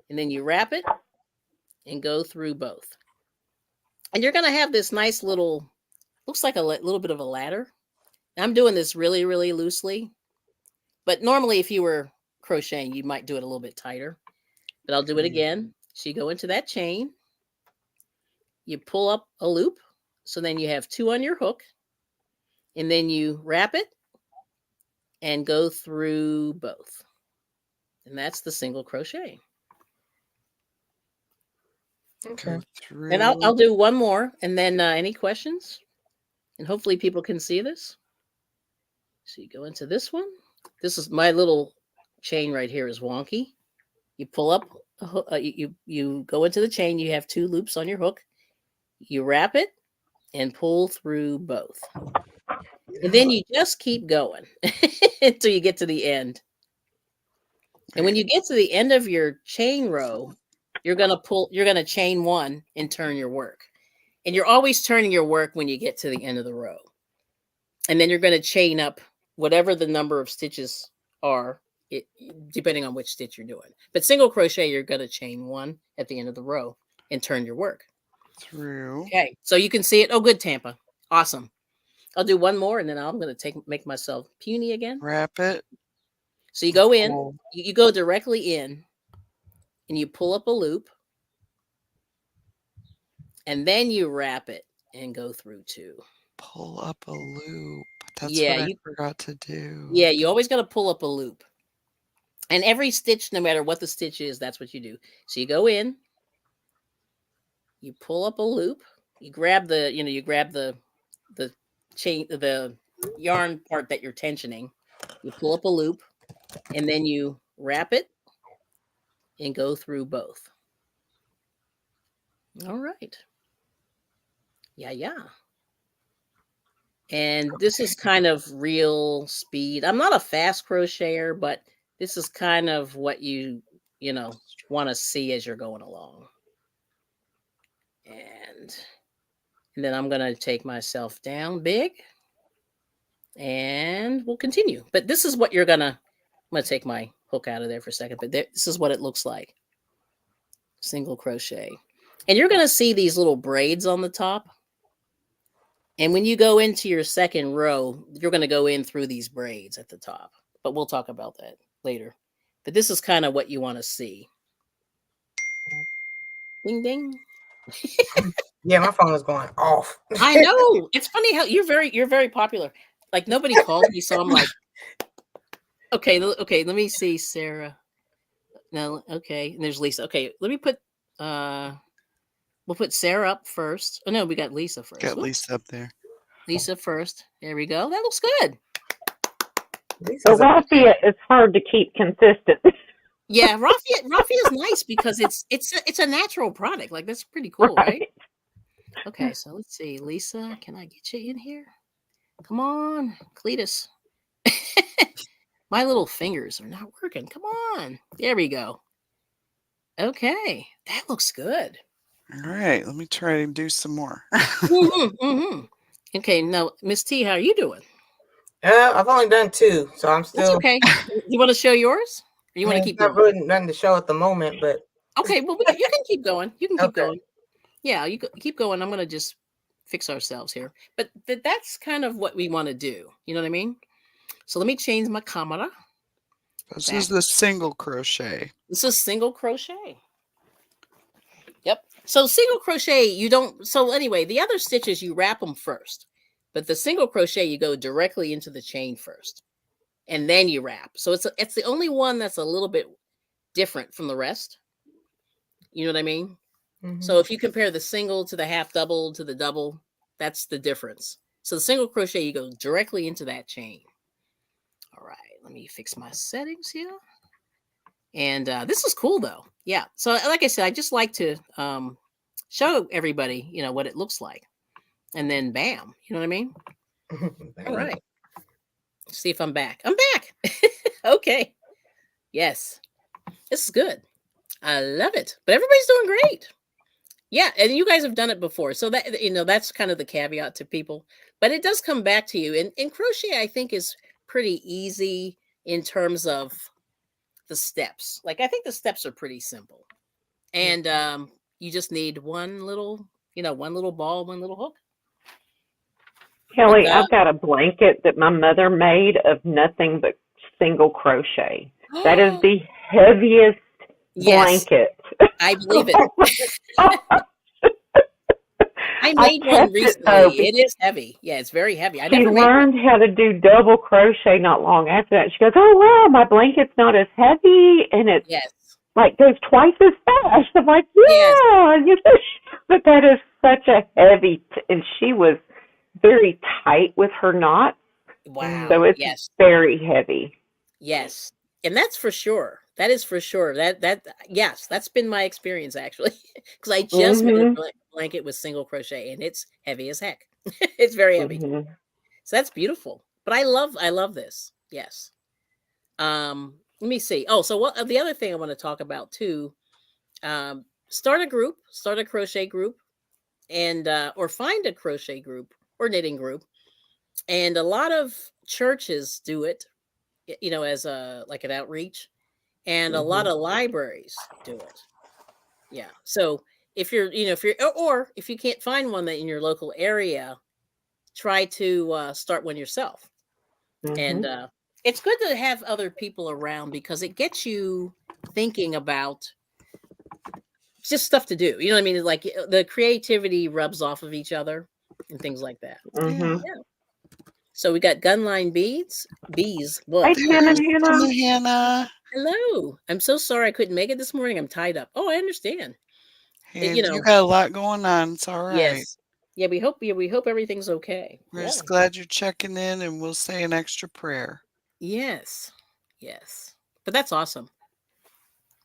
and then you wrap it and go through both. And you're gonna have this nice little, looks like a little bit of a ladder. I'm doing this really, really loosely, but normally if you were crocheting, you might do it a little bit tighter. But I'll do it again. So you go into that chain, you pull up a loop, so then you have 2 on your hook, and then you wrap it and go through both. And that's the single crochet. Okay. And I'll do one more, and then any questions? And hopefully people can see this. So you go into this one. This is my little chain right here is wonky. You pull up, you go into the chain. You have 2 loops on your hook. You wrap it and pull through both. And then you just keep going until you get to the end. And when you get to the end of your chain row, you're going to chain 1 and turn your work. And you're always turning your work when you get to the end of the row. And then you're going to chain up whatever the number of stitches are, depending on which stitch you're doing. But single crochet, you're going to chain 1 at the end of the row and turn your work through. Okay, so you can see it. Oh, good, Tampa. Awesome. I'll do one more, and then I'm going to make myself puny again. Wrap it. So you go in, you go directly in, and you pull up a loop, and then you wrap it and go through 2. Pull up a loop. That's what I forgot to do. Yeah, you always got to pull up a loop. And every stitch, no matter what the stitch is, that's what you do. So you go in, you pull up a loop, you grab the chain, the yarn part that you're tensioning, you pull up a loop, and then you wrap it and go through both. All right. Yeah. And this is kind of real speed. I'm not a fast crocheter, but this is kind of what you want to see as you're going along. And then I'm going to take myself down big, and we'll continue. But this is what I'm going to take my hook out of there for a second, but this is what it looks like. Single crochet. And you're going to see these little braids on the top. And when you go into your second row, you're going to go in through these braids at the top. But we'll talk about that later. But this is kind of what you want to see. Ding, ding. Yeah, my phone is going off. I know. It's funny how you're very popular. Like nobody calls me, so I'm like, okay. Let me see, Sarah. No, okay. And there's Lisa. Okay, let me put. We'll put Sarah up first. Oh no, we got Lisa first. Got Lisa up there. Lisa first. There we go. That looks good. So raffia is hard to keep consistent. Yeah, raffia is nice because it's a natural product. Like that's pretty cool, right? Okay, so let's see, Lisa. Can I get you in here? Come on, Cletus. My little fingers are not working. Come on. There we go. Okay, that looks good. All right, let me try and do some more. Okay, now, Miss T, how are you doing? I've only done 2, so I'm still. That's okay. You want to show yours? Or you want to keep going? Not really nothing to show at the moment, but. Okay, well, you can keep going. You can keep going. Yeah, you keep going. I'm going to just fix ourselves here. But that's kind of what we want to do. You know what I mean? So let me change my camera. This is the single crochet. This is single crochet. Yep. So single crochet, so anyway, the other stitches, you wrap them first. But the single crochet, you go directly into the chain first. And then you wrap. So it's the only one that's a little bit different from the rest. You know what I mean? Mhm. So if you compare the single to the half double to the double, that's the difference. So the single crochet, you go directly into that chain. All right, let me fix my settings here. And this is cool though. Yeah. So like I said, I just like to show everybody, what it looks like. And then bam, you know what I mean? All right. Let's see if I'm back. I'm back. Okay. Yes. This is good. I love it. But everybody's doing great. Yeah, and you guys have done it before. So that that's kind of the caveat to people. But it does come back to you. And crochet, I think, is pretty easy in terms of the steps. Like I think the steps are pretty simple. And you just need one little ball, one little hook. Kelly, I've got a blanket that my mother made of nothing but single crochet. That is the heaviest blanket. I believe it. I made one recently. It is heavy. Yeah, it's very heavy. She learned how to do double crochet not long after that. She goes, "Oh wow, my blanket's not as heavy, and it's like goes twice as fast." I'm like, "Yeah," but that is such a heavy, and she was very tight with her knots. Wow. So it's very heavy. Yes. And that's for sure. That is for sure. Yes, that's been my experience actually. Because I just made a blanket with single crochet and it's heavy as heck. It's very heavy. So that's beautiful. But I love this. Yes. Let me see. Oh, so the other thing I want to talk about too, start a crochet group and or find a crochet group or knitting group. And a lot of churches do it, as like an outreach, and a lot of libraries do it. Yeah. So if you're, or if you can't find one that in your local area, try to start one yourself. And it's good to have other people around because it gets you thinking about just stuff to do. You know what I mean? Like the creativity rubs off of each other and things like that. Yeah. So we got gunline bees. Hi, Hannah. Hello. I'm so sorry I couldn't make it this morning. I'm tied up. Oh, I understand. Hey, you got a lot going on. It's all right. Yes. Yeah, we hope everything's okay. We're just glad you're checking in, and we'll say an extra prayer. Yes. Yes. But that's awesome.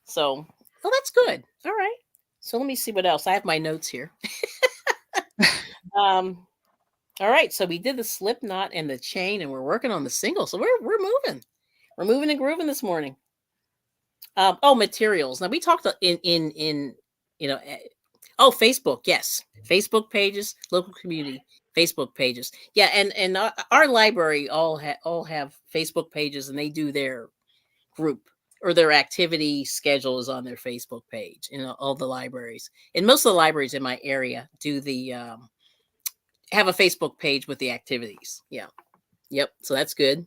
So, well, that's good. All right. So let me see what else. I have my notes here. All right. So we did the slip knot and the chain, and we're working on the single. So we're moving. We're moving and grooving this morning. Materials. Now we talked in Facebook. Yes, Facebook pages, local community Facebook pages. Yeah, and our library all have Facebook pages, and they do their group or their activity schedule is on their Facebook page. All the libraries, and most of the libraries in my area do the have a Facebook page with the activities. Yeah, yep. So that's good.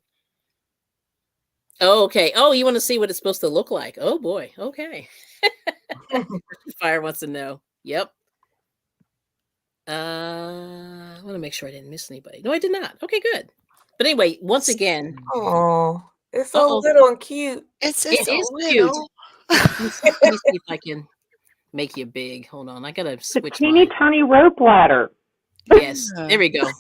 Oh, okay. Oh, you want to see what it's supposed to look like? Oh boy. Okay. Fire wants to know. Yep. I want to make sure I didn't miss anybody. No, I did not. Okay, good. But anyway, once again. Oh, it's so little and cute. It is cute. Let me see if I can make you big. Hold on. I gotta switch. It's a teeny tiny rope ladder. Yes. There we go.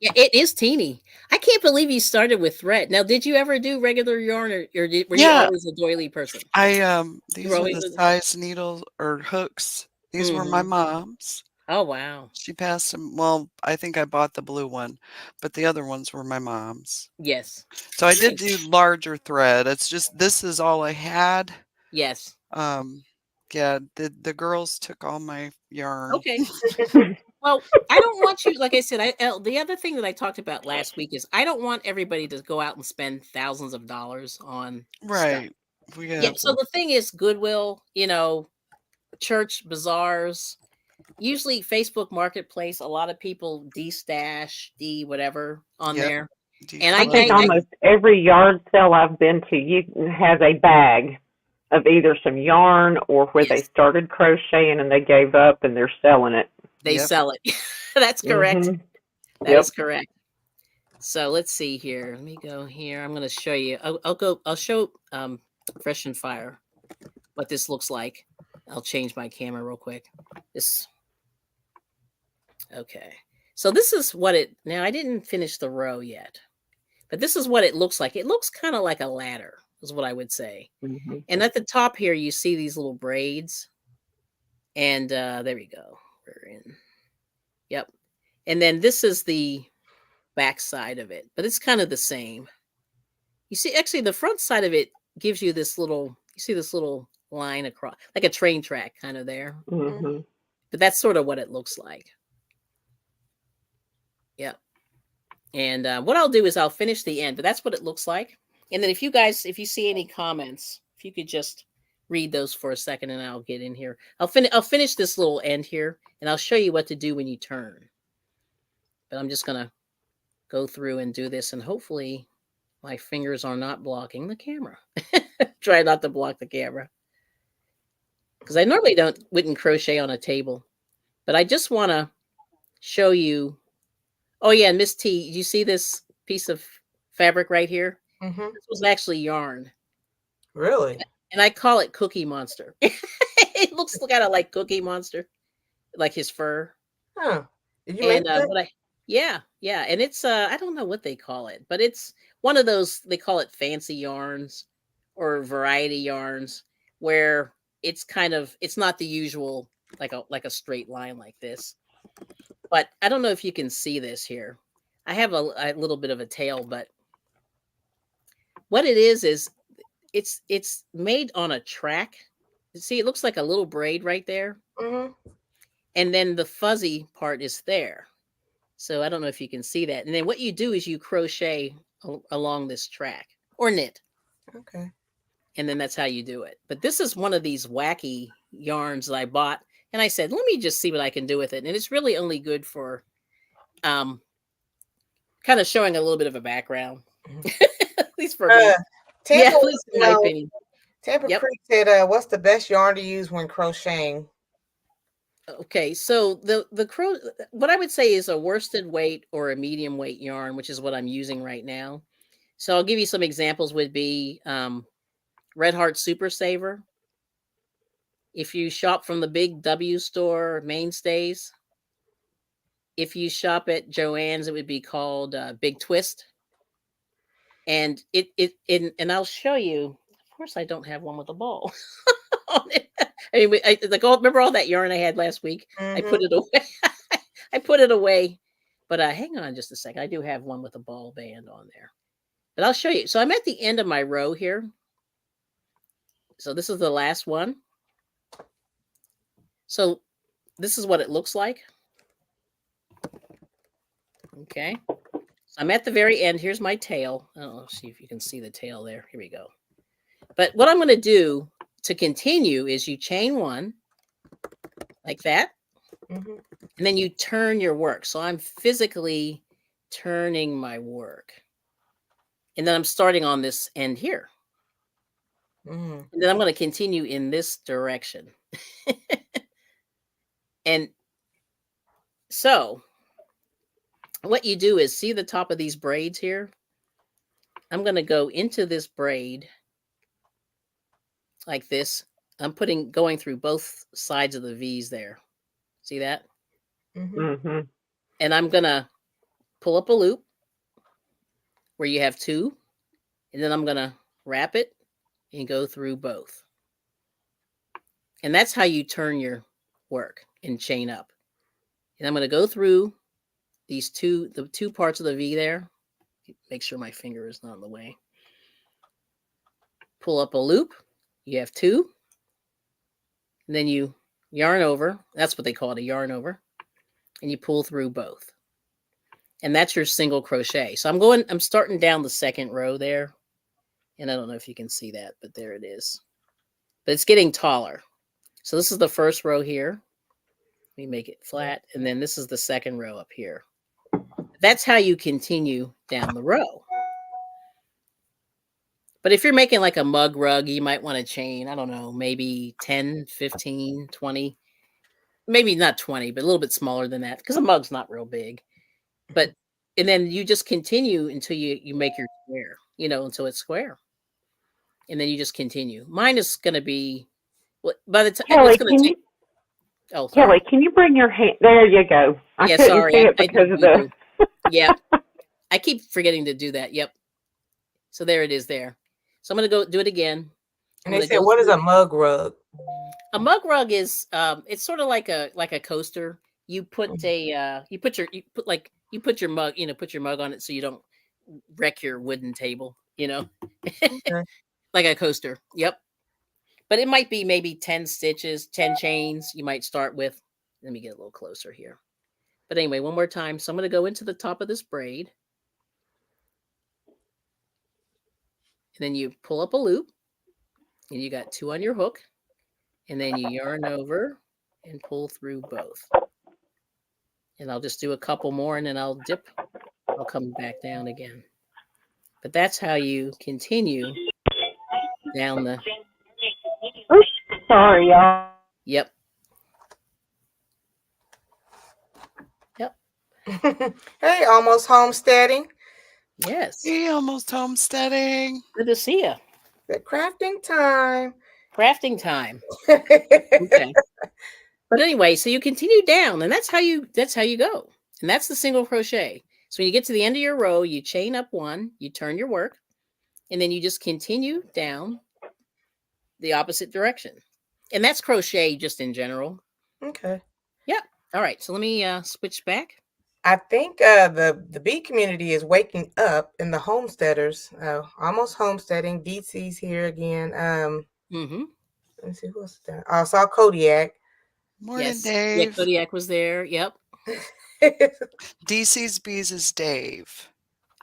Yeah, it is teeny. I can't believe you started with thread. Now, did you ever do regular yarn, or were you always a doily person? These were the size needles or hooks. These were my mom's. Oh wow! She passed them. Well, I think I bought the blue one, but the other ones were my mom's. Yes. So I did do larger thread. It's just this is all I had. Yes. Yeah. The girls took all my yarn. Okay. Well, I don't want you, like I said, the other thing that I talked about last week is I don't want everybody to go out and spend thousands of dollars on stuff. So the thing is Goodwill, church bazaars, usually Facebook Marketplace, a lot of people de-stash, whatever on there. And I think almost every yard sale I've been to has a bag of either some yarn or where they started crocheting and they gave up and they're selling it. They sell it. That's correct. That is correct. So let's see here. Let me go here. I'm going to show you. I'll show Fresh and Fire what this looks like. I'll change my camera real quick. Okay. So this is what now I didn't finish the row yet, but this is what it looks like. It looks kind of like a ladder is what I would say. Mm-hmm. And at the top here, you see these little braids. And there we go. We're in. Yep. And then this is the back side of it, but it's kind of the same. You see, actually, the front side of it gives you this little, you see this little line across, like a train track kind of there. Mm-hmm. But that's sort of what it looks like. Yep. And what I'll do is I'll finish the end, but that's what it looks like. And then if you see any comments, if you could just read those for a second and I'll get in here. I'll finish this little end here and I'll show you what to do when you turn. But I'm just going to go through and do this and hopefully my fingers are not blocking the camera. Try not to block the camera. Because I normally wouldn't crochet on a table. But I just want to show you. Oh yeah, Miss T, you see this piece of fabric right here? Mm-hmm. This was actually yarn. Really? And I call it Cookie Monster. It looks kind of like Cookie Monster, like his fur. Huh. Did you make that? Yeah. And it's I don't know what they call it, but it's one of those, they call it fancy yarns or variety yarns where it's not the usual like a straight line like this. But I don't know if you can see this here. I have a little bit of a tail, but what it is it's made on a track. See, it looks like a little braid right there. Mm-hmm. And then the fuzzy part is there. So I don't know if you can see that. And then what you do is you crochet along this track or knit. Okay. And then that's how you do it. But this is one of these wacky yarns that I bought. And I said, let me just see what I can do with it. And it's really only good for kind of showing a little bit of a background. At least for me. Tampa, at least in my opinion. Tampa Creek said, what's the best yarn to use when crocheting? Okay, so what I would say is a worsted weight or a medium weight yarn, which is what I'm using right now. So I'll give you some examples. Would be Red Heart Super Saver. If you shop from the Big W store, Mainstays. If you shop at Joann's, it would be called Big Twist. And and I'll show you. Of course, I don't have one with a ball on it. I mean, remember all that yarn I had last week? Mm-hmm. I put it away. I put it away. But hang on just a second. I do have one with a ball band on there. But I'll show you. So I'm at the end of my row here. So this is the last one. So this is what it looks like. Okay. So I'm at the very end. Here's my tail. Oh, see if you can see the tail there. Here we go. But what I'm going to do to continue is you chain one like that. Mm-hmm. And then you turn your work. So I'm physically turning my work. And then I'm starting on this end here. Mm-hmm. And then I'm going to continue in this direction. And so what you do is see the top of these braids here. I'm going to go into this braid like this. I'm going through both sides of the V's there. See that? Mm-hmm. Mm-hmm. And I'm going to pull up a loop where you have two. And then I'm going to wrap it and go through both. And that's how you turn your work and chain up. And I'm going to go through the two parts of the V there. Make sure my finger is not in the way. Pull up a loop. You have two. And then you yarn over. That's what they call it, a yarn over. And you pull through both. And that's your single crochet. So I'm starting down the second row there. And I don't know if you can see that, but there it is. But it's getting taller. So this is the first row here. We make it flat. And then this is the second row up here. That's how you continue down the row. But if you're making like a mug rug, you might want to chain, I don't know, maybe 10, 15, 20. Maybe not 20, but a little bit smaller than that because a mug's not real big. And then you just continue until you make your square, until it's square. And then you just continue. Mine is going to be Well, by the time Kelly, it's going to take. Oh, sorry. Kelly, can you bring your hand? There you go. I Yeah, couldn't sorry. see it I because did of the. Yep. I keep forgetting to do that. Yep. So there it is there. So I'm going to go do it again. And they said, what is a mug rug? A mug rug is it's sort of like a coaster. You put you put your mug, put your mug on it so you don't wreck your wooden table, Okay. like a coaster. Yep. But it might be maybe 10 stitches, 10 chains you might start with. Let me get a little closer here. But anyway, one more time. So I'm going to go into the top of this braid. And then you pull up a loop. And you got 2 on your hook. And then you yarn over and pull through both. And I'll just do a couple more and then I'll dip. I'll come back down again. But that's how you continue down the. Oops, sorry, y'all. Yep. Hey, almost homesteading. Yes. Hey, almost homesteading. Good to see you. The crafting time. Crafting time. Okay. But anyway, so you continue down, and that's how you go. And that's the single crochet. So when you get to the end of your row, you chain up 1, you turn your work, and then you just continue down the opposite direction. And that's crochet just in general. Okay. Yep. All right. So let me switch back. I think the bee community is waking up, and the homesteaders, almost homesteading. DC's here again. Let me see who's that. I saw Kodiak. Morning, Yes. Dave. Yeah, Kodiak was there. Yep. DC's Bees is Dave.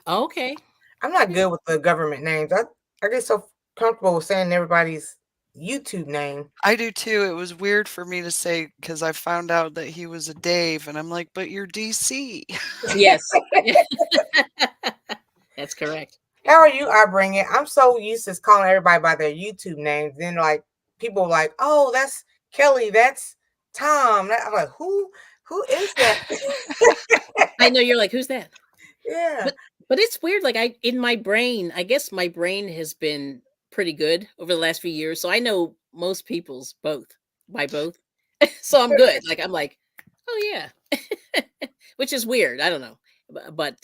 Okay. I'm not good with the government names. I get so comfortable with saying everybody's YouTube name. I do too. It was weird for me to say because I found out that he was a Dave, and I'm like, but you're DC. Yes. That's correct. How are you? I bring it. I'm so used to calling everybody by their YouTube names. Then like people like, oh, that's Kelly. That's Tom. I'm like, who is that? I know you're like, who's that? Yeah. But it's weird. Like in my brain, I guess my brain has been pretty good over the last few years. So I know most people's by both. So I'm good. Like, I'm like, oh yeah, which is weird. I don't know. But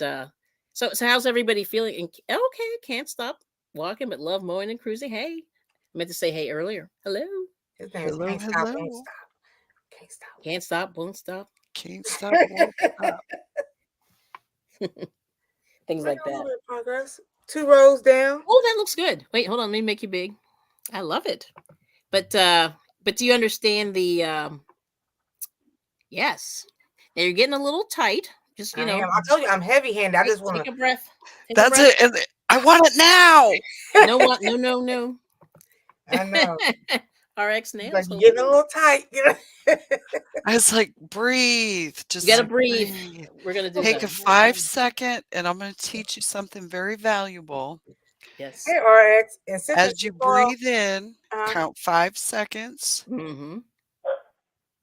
so how's everybody feeling? Okay. Can't stop walking, but love mowing and cruising. Hey, I meant to say hey earlier. Hello. His name is Hello, Can't Stop, hello. Won't Stop. Can't Stop. Can't stop, won't stop. Can't stop, won't stop. Things like that. Progress. 2 rows down. Oh, that looks good. Wait, hold on. Let me make you big. I love it. But do you understand the yes. Now you're getting a little tight. Just I told you I'm heavy-handed. I just want take to a breath. That's it. And I want it now. No. I know. RX nails. Like you're getting a little tight. I was like, breathe. Just You gotta breathe. We're gonna do take that. a 5-second, and I'm going to teach you something very valuable. Yes. Hey, RX. And since As you breathe in, count 5 seconds. Mm-hmm.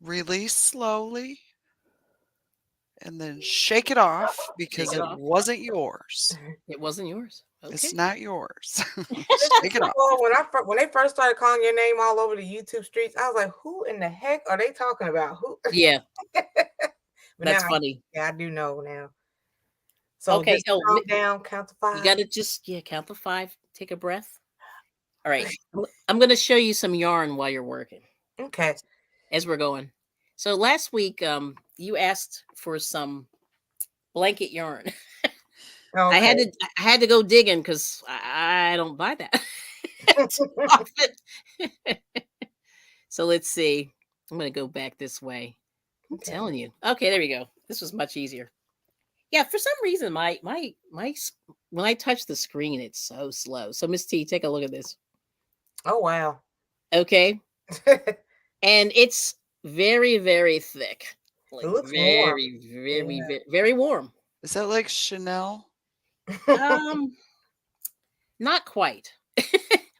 Release slowly, and then shake it off because it wasn't yours. It wasn't yours. Okay. It's not yours. Shake it off. When they first started calling your name all over the YouTube streets, I was like, "Who in the heck are they talking about?" Who? Yeah. That's funny. I do know now. So okay. just count down, count to 5. You got to just count to 5. Take a breath. All right. I'm going to show you some yarn while you're working. Okay. As we're going. So last week, you asked for some blanket yarn. Okay. I had to go digging because I don't buy that too often. So let's see. I'm going to go back this way. I'm telling you. Okay, there we go. This was much easier. Yeah, for some reason, my when I touch the screen, it's so slow. So Miss T, take a look at this. Oh wow. Okay. And it's very, very thick. Like it looks very, warm. very, very warm. Is that like Chanel? Not quite.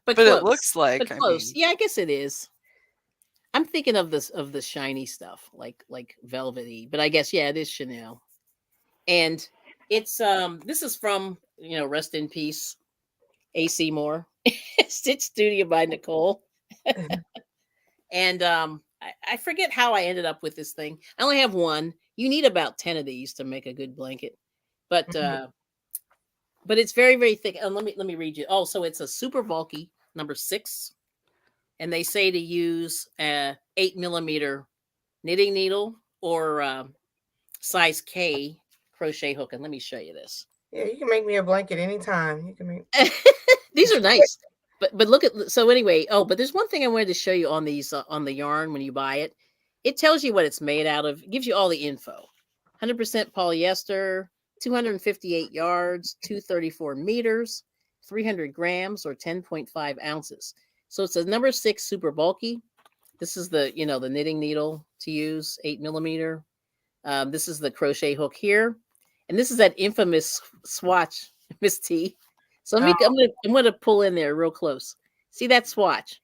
but it looks like. But close. Yeah, I guess it is. I'm thinking of the shiny stuff, like velvety. But I guess it is Chanel. And it's this is from rest in peace, AC Moore. Stitch Studio by Nicole. And I forget how I ended up with this thing. I only have one. You need about 10 of these to make a good blanket. But it's very, very thick. And let me read you. Oh, so it's a super bulky number 6. And they say to use a 8mm knitting needle or size K crochet hook. And let me show you this. Yeah, you can make me a blanket anytime. You can make these are nice. But look at, so anyway, but there's one thing I wanted to show you on these on the yarn when you buy it. It tells you what it's made out of. It gives you all the info. 100% polyester, 258 yards, 234 meters, 300 grams or 10.5 ounces. So it's a number 6 super bulky. This is the, the knitting needle to use, 8mm. This is the crochet hook here. And this is that infamous swatch, Miss T. So I'm gonna pull in there real close. See that swatch?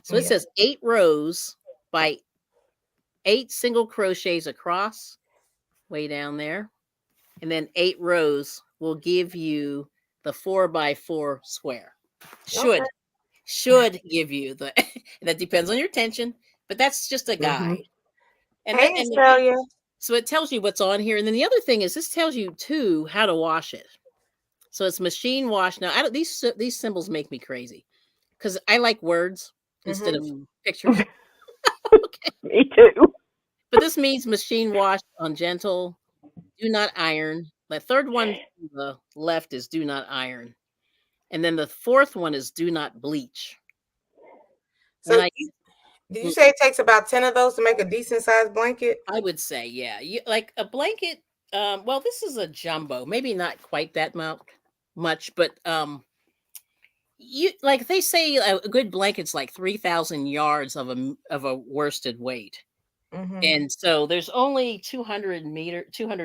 So it says 8 rows by 8 single crochets across, way down there, and then 8 rows will give you the 4x4 square. Should give you the. That depends on your tension, but that's just a guide. And hey, Australia. So it tells you what's on here, and then the other thing is this tells you too how to wash it. So it's machine wash. Now, these symbols make me crazy because I like words instead of pictures. Okay. Me too. But this means machine wash on gentle. Do not iron. The third one to the left is do not iron. And then the fourth one is do not bleach. So did you say it takes about 10 of those to make a decent sized blanket? I would say, yeah. Like a blanket, well, this is a jumbo. Maybe not quite that much, but you like they say a good blanket's like 3,000 yards of a worsted weight. And so there's only 200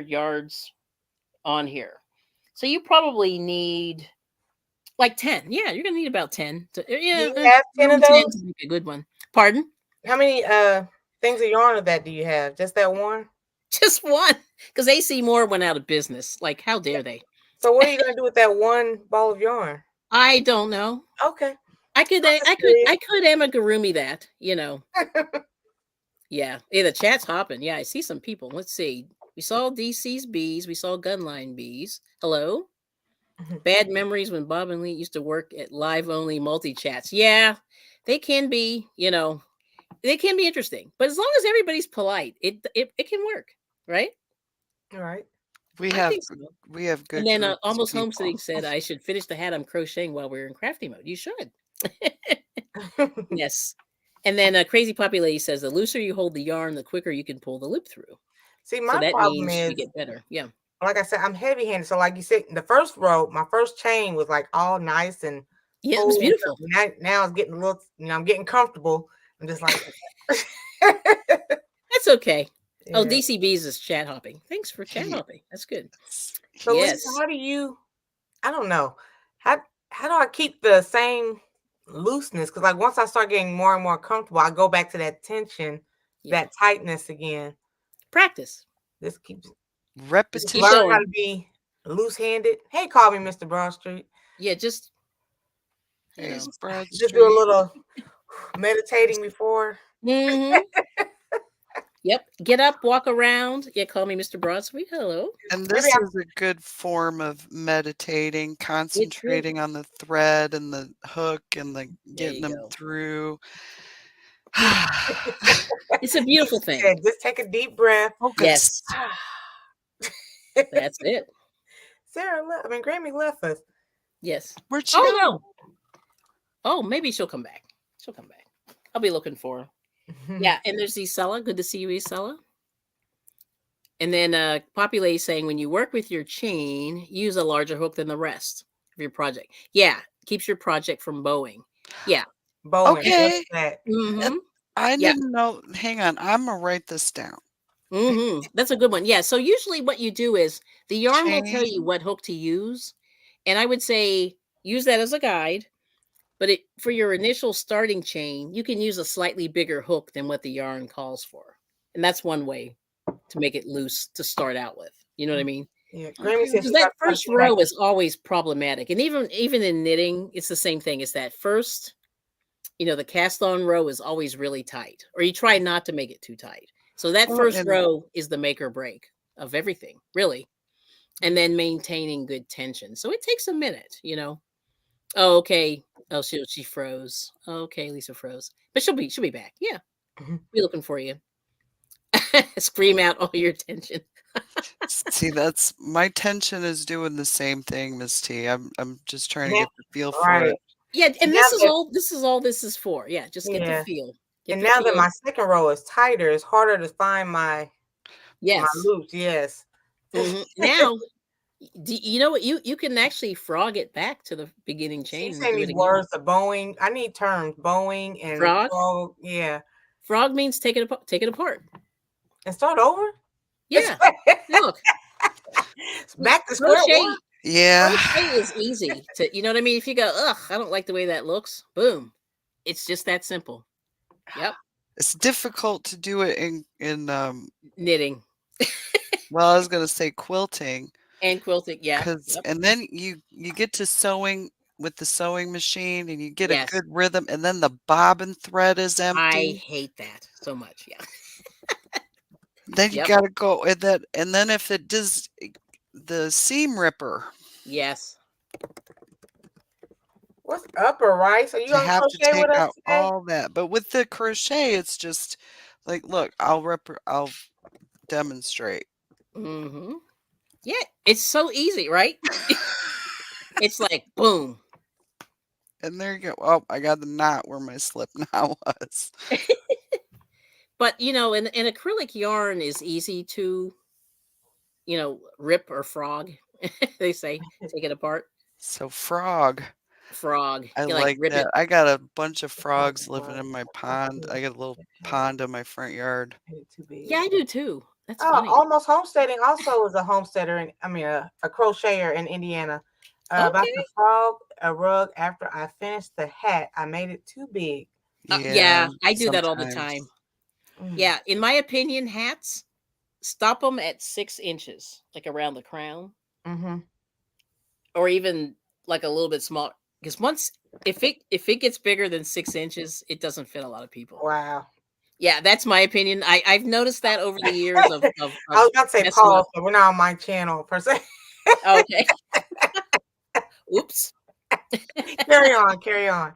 yards on here. So you probably need like 10. Yeah, you're gonna need about 10 to Do you have 10 of those to make a good one. Pardon? How many things of yarn of that do you have? Just that one? Just one. Because AC Moore went out of business. Like, how dare they? So what are you gonna do with that one ball of yarn? I don't know. Okay. I could amigurumi that, Yeah. The chat's hopping. Yeah, I see some people. Let's see. We saw DC's bees. We saw Gunline bees. Hello. Bad memories when Bob and Lee used to work at live only multi chats. Yeah, they can be, they can be interesting. But as long as everybody's polite, it can work, right? All right. We have good. And then Almost Homesteading said I should finish the hat I'm crocheting while we're in crafty mode. You should. Yes. And then Crazy Poppy Lady says the looser you hold the yarn, the quicker you can pull the loop through. See, my problem is you get better. Yeah. Like I said, I'm heavy handed. So like you said, the first row, my first chain was like all nice and it was beautiful. Now it's getting a little, I'm getting comfortable. I'm just like that's okay. Yeah. Oh, DCB's is chat hopping. Thanks for chat hopping. That's good. So yes. Lisa, how do you? I don't know. How do I keep the same looseness? Because like once I start getting more and more comfortable, I go back to that tension, that tightness again. Practice. This keeps repetition. Learn how to be loose-handed. Hey, call me Mr. Broadstreet. Yeah, just just do a little meditating before. Yep. Get up, walk around. Yeah, call me Mr. Broadstreet. Hello. And this is a good form of meditating, concentrating on the thread and the hook and getting them through. It's a beautiful thing. Just take a deep breath. Yes. That's it. Grammy left us. Yes. Where'd she go? No. Oh, maybe she'll come back. I'll be looking for her. Yeah, and there's Isella. Good to see you, Isella. And then Poppy Lady saying when you work with your chain, use a larger hook than the rest of your project. Yeah, keeps your project from bowing. Yeah. Bowing. Okay. I didn't know. Hang on. I'm going to write this down. That's a good one. Yeah. So usually what you do is the yarn will tell you what hook to use. And I would say use that as a guide. But for your initial starting chain, you can use a slightly bigger hook than what the yarn calls for. And that's one way to make it loose to start out with. You know what I mean? Yeah. Because that first row is always problematic. And even in knitting, it's the same thing. It's that first the cast on row is always really tight, or you try not to make it too tight. So that Well, first and row is the make or break of everything, really. And then maintaining good tension. So it takes a minute, Oh, okay. Oh, she froze. Okay, Lisa froze. But she'll be back. Yeah. Be looking for you. Scream out all your tension. see, that's my tension is doing the same thing, Miss T. I'm just trying to Now, get the feel for right. it. Yeah, and Now this is that all this is for. Yeah, just get the yeah, feel. Get and the now that feel. my second row is tighter, it's harder to find my Yes. loops. Yes. Now, you know what? You can actually frog it back to the beginning chain She's and saying do it these again. words, the bowing. I need terms, bowing and Frog? frog. Yeah. Frog means take it apart. And start over? Yeah. Look. Back to square one. Yeah. Crochet is easy to, you know what I mean? If you go, ugh, I don't like the way that looks, boom. It's just that simple. Yep. It's difficult to do it in Knitting well, I was gonna say quilting. and quilting. Yeah. Cause Yep. and then you get to sewing with the sewing machine and you get a Yes. good rhythm and then the bobbin thread is I empty. hate that so much. Yeah. Then you Yep. gotta go and then if it does the seam ripper. Yes. What's upper, right? So you To gonna have to crochet with take us out today? all that. But with the crochet, it's just like, look, I'll demonstrate. Mm-hmm. Yeah. It's so easy, right? It's like boom. And there you go. Oh, I got the knot where my slip knot was. But an acrylic yarn is easy to, rip or frog. They say take it apart. So frog. Frog. I You like like rip it. that. I got a bunch of frogs living in my pond. I got a little pond in my front yard. Too big. Yeah, I do too. That's Oh, funny. almost homesteading also is a homesteader, a crocheter in Indiana. About the frog, a rug. After I finished the hat, I made it too big. Yeah, I do that all the sometimes. time. Yeah, in my opinion, hats, stop them at 6 inches, like around the crown, or even like a little bit smaller. Because if it gets bigger than 6 inches, it doesn't fit a lot of people. Wow. Yeah, that's my opinion. I've noticed that over the years of I was about to say messing pause, up. but we're not on my channel per se. Okay. Oops. Carry on. Carry on.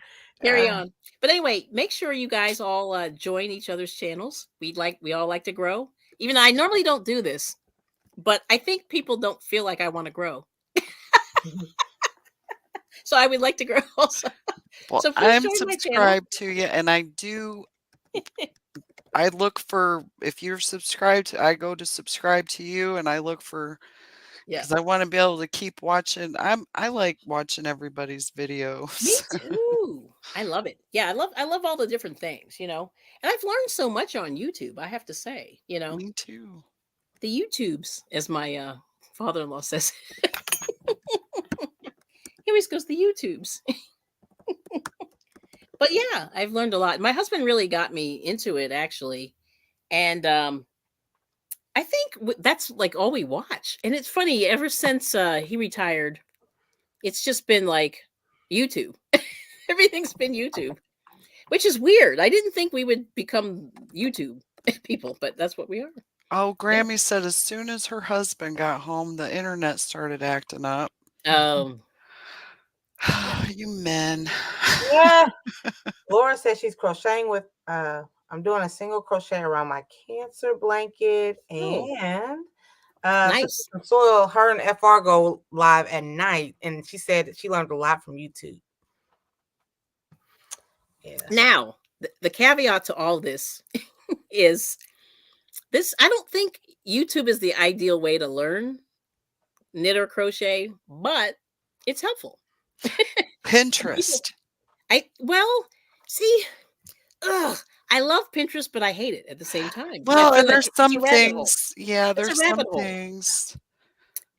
But anyway, make sure you guys all join each other's channels. We all like to grow. Even though I normally don't do this, but I think people don't feel like I want to grow. So I would like to grow also. Well, So please I'm join my channel. subscribed to you, and I do. I look for if you're subscribed. I go to subscribe to you, and I look for because I want to be able to keep watching. I like watching everybody's videos. Me too. I love it. Yeah, I love all the different things, And I've learned so much on YouTube, I have to say, Me too. The YouTubes, as my father-in-law says. He always goes the YouTubes. But yeah, I've learned a lot. My husband really got me into it actually. And I think that's like all we watch. And it's funny, ever since he retired, it's just been like YouTube. Everything's been YouTube, which is weird. I didn't think we would become YouTube people, but that's what we are. Oh, Grammy said as soon as her husband got home, the internet started acting up. You men. Yeah. Laura says she's crocheting with I'm doing a single crochet around my cancer blanket and nice. Soil, her and FR go live at night, and she said that she learned a lot from YouTube. Yes. Now, the caveat to all this is this. I don't think YouTube is the ideal way to learn knit or crochet, but it's helpful. Pinterest. I love Pinterest, but I hate it at the same time. Well, and there's some things. Yeah, there's some things.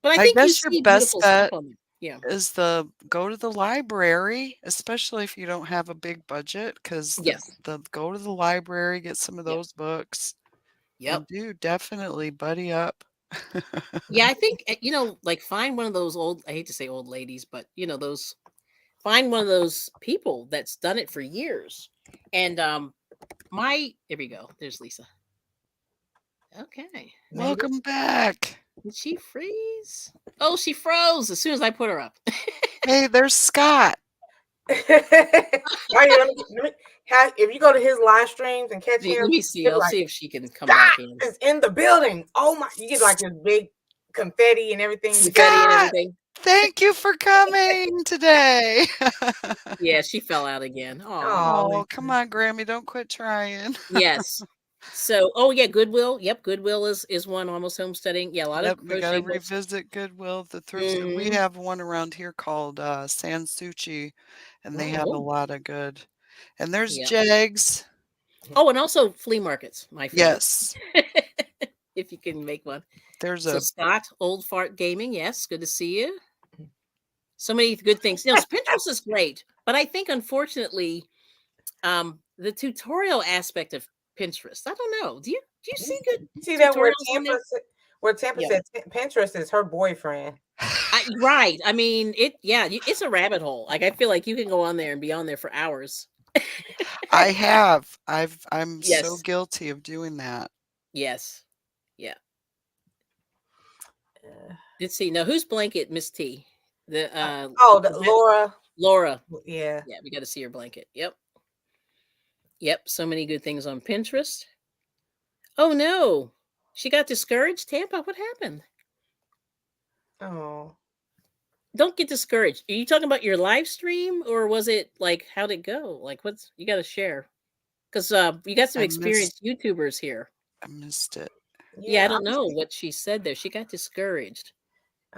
But I think guess your best bet Yeah. is go to the library, especially if you don't have a big budget, because the go to the library, get some of those books. Yep. And definitely buddy up. Yeah, I think like find one of those old, I hate to say old ladies, but find one of those people that's done it for years. And there we go. There's Lisa. Okay. Welcome back. Did she freeze? Oh, she froze as soon as I put her up. Hey, there's Scott. If you go to his live streams and catch him, let me see. I'll see if she can come back in. Is in the building. Oh my! You get like this big confetti and everything. Scott, thank you for coming today. Yeah, she fell out again. Oh, come on, Grammy, don't quit trying. Yes. So, Goodwill. Yep, Goodwill is one, almost homesteading. Yeah, a lot of we gotta revisit Goodwill. The thrift store. We have one around here called Sansuchi, and they have a lot of good. And there's Jags. Oh, and also flea markets. My favorite. Yes. If you can make one. There's Scott, Old Fart Gaming. Yes, good to see you. So many good things. Pinterest is great, but I think unfortunately, the tutorial aspect of Pinterest. I don't know. Do you see good? See that where Tampa said Pinterest is her boyfriend. Right. I mean, it's a rabbit hole. Like I feel like you can go on there and be on there for hours. I have. I'm so guilty of doing that. Yes. Yeah. Let's see. Now, whose blanket, Miss T? Laura. Laura. Yeah. Yeah, we got to see her blanket. Yep. So many good things on Pinterest. Oh no, she got discouraged. Tampa, what happened? Oh. Don't get discouraged. Are you talking about your live stream, or was it like how'd it go? Like you got to share? Because you got some experienced YouTubers here. I missed it. Yeah, I don't know what she said there. She got discouraged.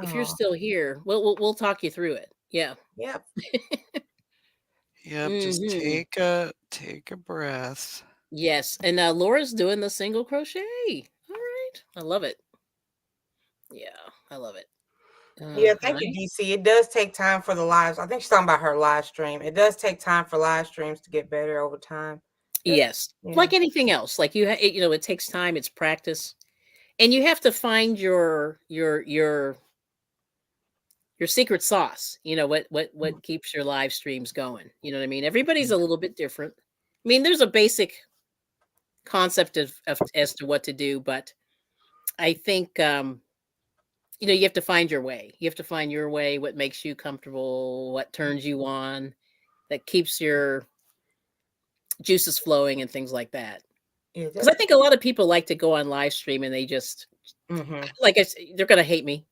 If you're still here, we'll talk you through it. Yeah. Yep. Yep. Just take a breath. Yes, and Laura's doing the single crochet. All right, I love it. Yeah, I love it. Yeah, thank you, DC. It does take time for the lives. I think she's talking about her live stream. It does take time for live streams to get better over time. Yes, like anything else. Like it takes time. It's practice, and you have to find your secret sauce. What keeps your live streams going. You know what I mean? Everybody's a little bit different. I mean, there's a basic concept of as to what to do, but I think you have to find your way. You have to find your way, what makes you comfortable, what turns you on, that keeps your juices flowing and things like that. Because I think a lot of people like to go on live stream and they just like they're gonna hate me.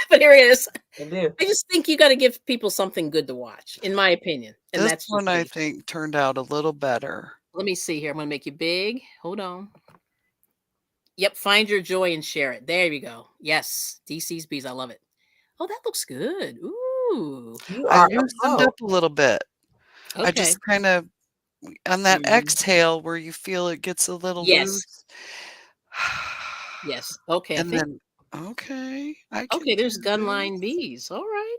But here it is. I just think you got to give people something good to watch, in my opinion. And this one I think turned out a little better. Let me see here. I'm gonna make you big. Hold on. Yep, find your joy and share it. There you go. Yes, DC's Bees. I love it. Oh, that looks good. Ooh. I loosened up a little bit. Okay. I just kind of, on that exhale where you feel it gets a little loose. Yes. Okay. And then, okay. There's Gunline Bees. All right.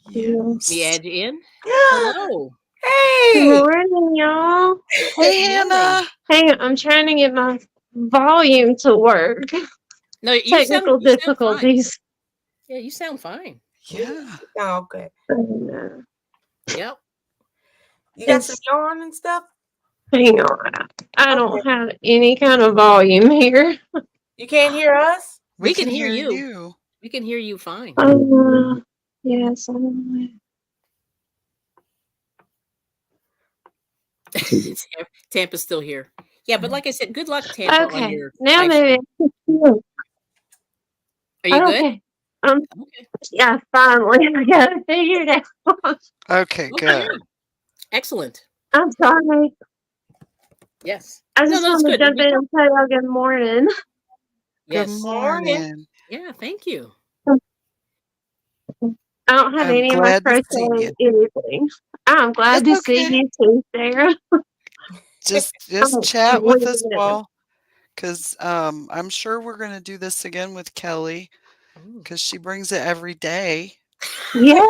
Yes. Me add you in. Hello. Hey. Good morning, y'all. Hey, Hannah. Hang on, I'm trying to get my volume to work. No, technical difficulties. Yeah, you sound fine. Yeah. Oh, okay. Yep. You got some yarn and stuff? Hang on. I don't have any kind of volume here. You can't hear us? We can hear you. We can hear you fine. Yes. Tampa's still here. Yeah, but like I said, good luck, Tampa. Okay. On your now maybe. Are you good? Okay. Yeah, finally. I got it figured out. Okay, good. Excellent. I'm sorry. Yes. I just want to jump in and say good morning. Yes. Good morning. Yeah, thank you. I don't have any of my crochet anything. I'm glad to see you too, Sarah. Just chat with us because I'm sure we're going to do this again with Kelly because she brings it every day. Yeah.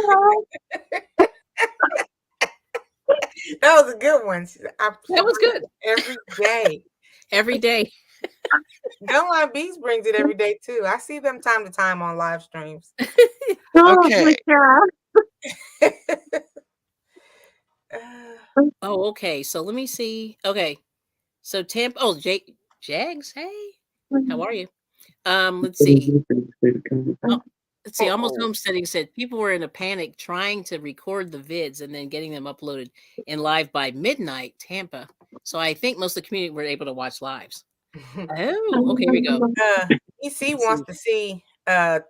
That was a good one. That was good. Every day. Every day. Gunline Bees brings it every day too. I see them time to time on live streams. Okay. Oh, okay. So let me see. Okay. So oh, Jags, hey, how are you? Let's see. Oh, let's see. Almost Homesteading said people were in a panic trying to record the vids and then getting them uploaded and live by midnight, Tampa. So I think most of the community were able to watch lives. Oh, okay, here we go. EC wants to see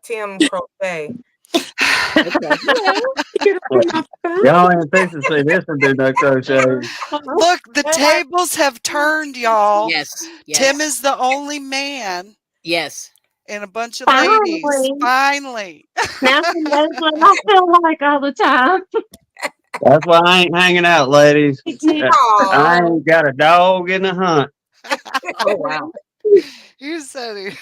Tim crochet. Okay. Y'all ain't fixing to see this one do no crochet. Look, the tables have turned, y'all. Yes. Tim is the only man. Yes. And a bunch of ladies. Finally. Now he knows what I feel like all the time. That's why I ain't hanging out, ladies. I ain't got a dog in the hunt. Oh, wow. You said it.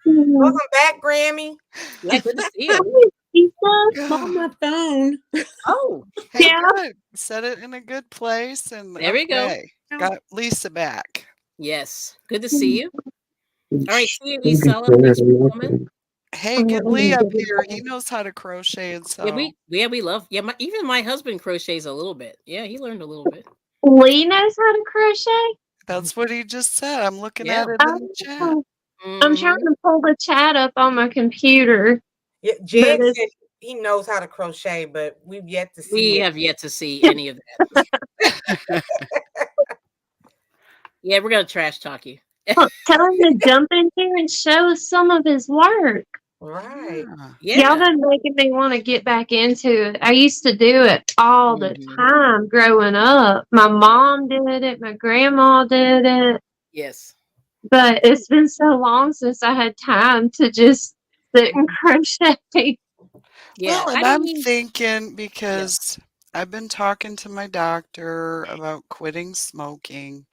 Welcome back, Grammy. Yeah, good to see you. He's on my phone. Oh, hey, yeah. Good. Set it in a good place. And there we go. Got Lisa back. Yes. Good to see you. All right, see Solid. Thanks for coming. Hey, get Lee up here. He knows how to crochet and sew. Yeah, we love. Yeah, even my husband crochets a little bit. Yeah, he learned a little bit. Lee knows how to crochet. That's what he just said. I'm looking at it in the chat. I'm trying to pull the chat up on my computer. Yeah, Jag said he knows how to crochet, but we've yet to see. We have yet to see any of that. Yeah, we're gonna trash talk you. Tell him to jump in here and show us some of his work. Right. Yeah. Y'all been making me want to get back into it. I used to do it all the time growing up. My mom did it. My grandma did it. Yes. But it's been so long since I had time to just sit and crochet. Yeah. Well, and I'm thinking because I've been talking to my doctor about quitting smoking.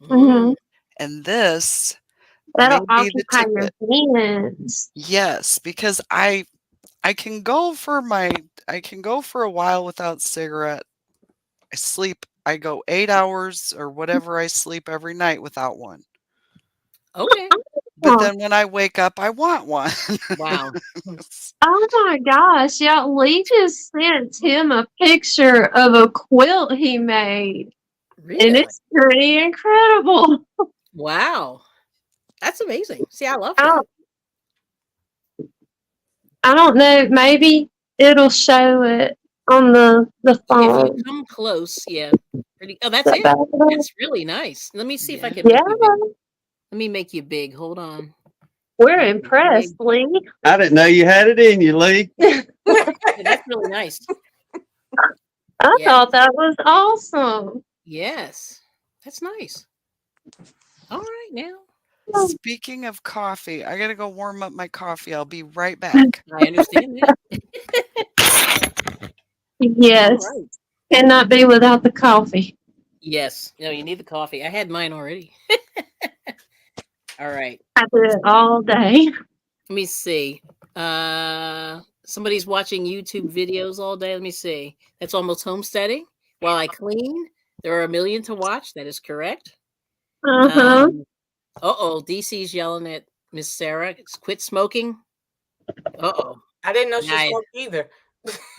Mm-hmm. And this that'll may be the occupy your ticket. hands. Yes, because I can go for a while without cigarette. I sleep. I go 8 hours or whatever I sleep every night without one. Okay. But then when I wake up, I want one. Wow. Oh my gosh. Yeah, Lee just sent him a picture of a quilt he made. Really? And it's pretty incredible. Wow. That's amazing. See, I love that. I don't know. Maybe it'll show it on the phone. If you come close, yeah. Pretty. Oh, that's it. That's really nice. Let me see if I can. Yeah. Let me make you big. Hold on. We're impressed, Lee. I didn't know you had it in you, Lee. That's really nice. I thought that was awesome. Yes. That's nice. All right, now. Speaking of coffee, I got to go warm up my coffee. I'll be right back. I understand that. Yes. Right. Cannot be without the coffee. Yes. No, you need the coffee. I had mine already. All right. I do it all day. Let me see. Somebody's watching YouTube videos all day. Let me see. That's almost homesteading. While I clean, there are a million to watch. That is correct. Uh-huh. DC's yelling at Miss Sarah. Quit smoking. I didn't know she smoked either.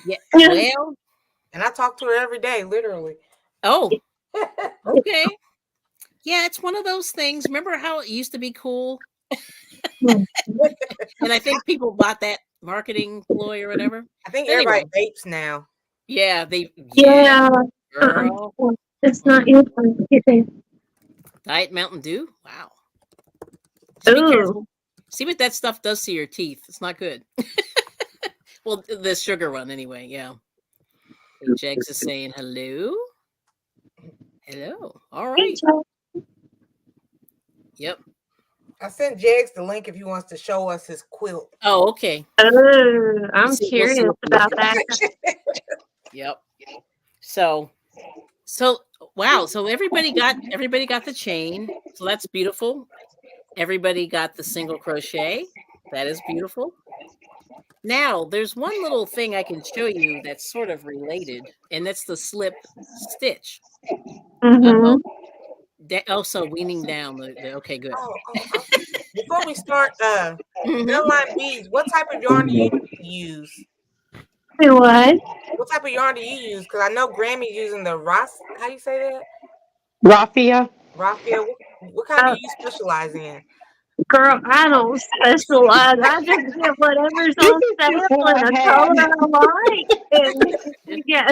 Yeah. Well, and I talk to her every day, literally. Oh. Okay. Yeah, it's one of those things. Remember how it used to be cool? And I think people bought that marketing ploy or whatever. I think everybody vapes now. Yeah, Yeah. Girl. It's not your thing. Diet Mountain Dew? Wow. Just be careful. See what that stuff does to your teeth. It's not good. Well, the sugar one anyway, yeah. Jags is saying hello. Hello. All right. Yep. I sent Jags the link if he wants to show us his quilt. Oh, okay. Oh, I'm curious about that. Yep. So wow. So everybody got the chain. So that's beautiful. Everybody got the single crochet. That is beautiful. Now there's one little thing I can show you that's sort of related, and that's the slip stitch. Mm-hmm. So weaning down okay, good. Before we start, Line Beads, what type of yarn do you use? Do what? What type of yarn do you use? Because I know Grammy's using the how you say that? Raffia. Raffia. What kind do you specialize in? Girl, I don't specialize. I just get whatever's This on is sale just what and I a had. color I like. And yeah,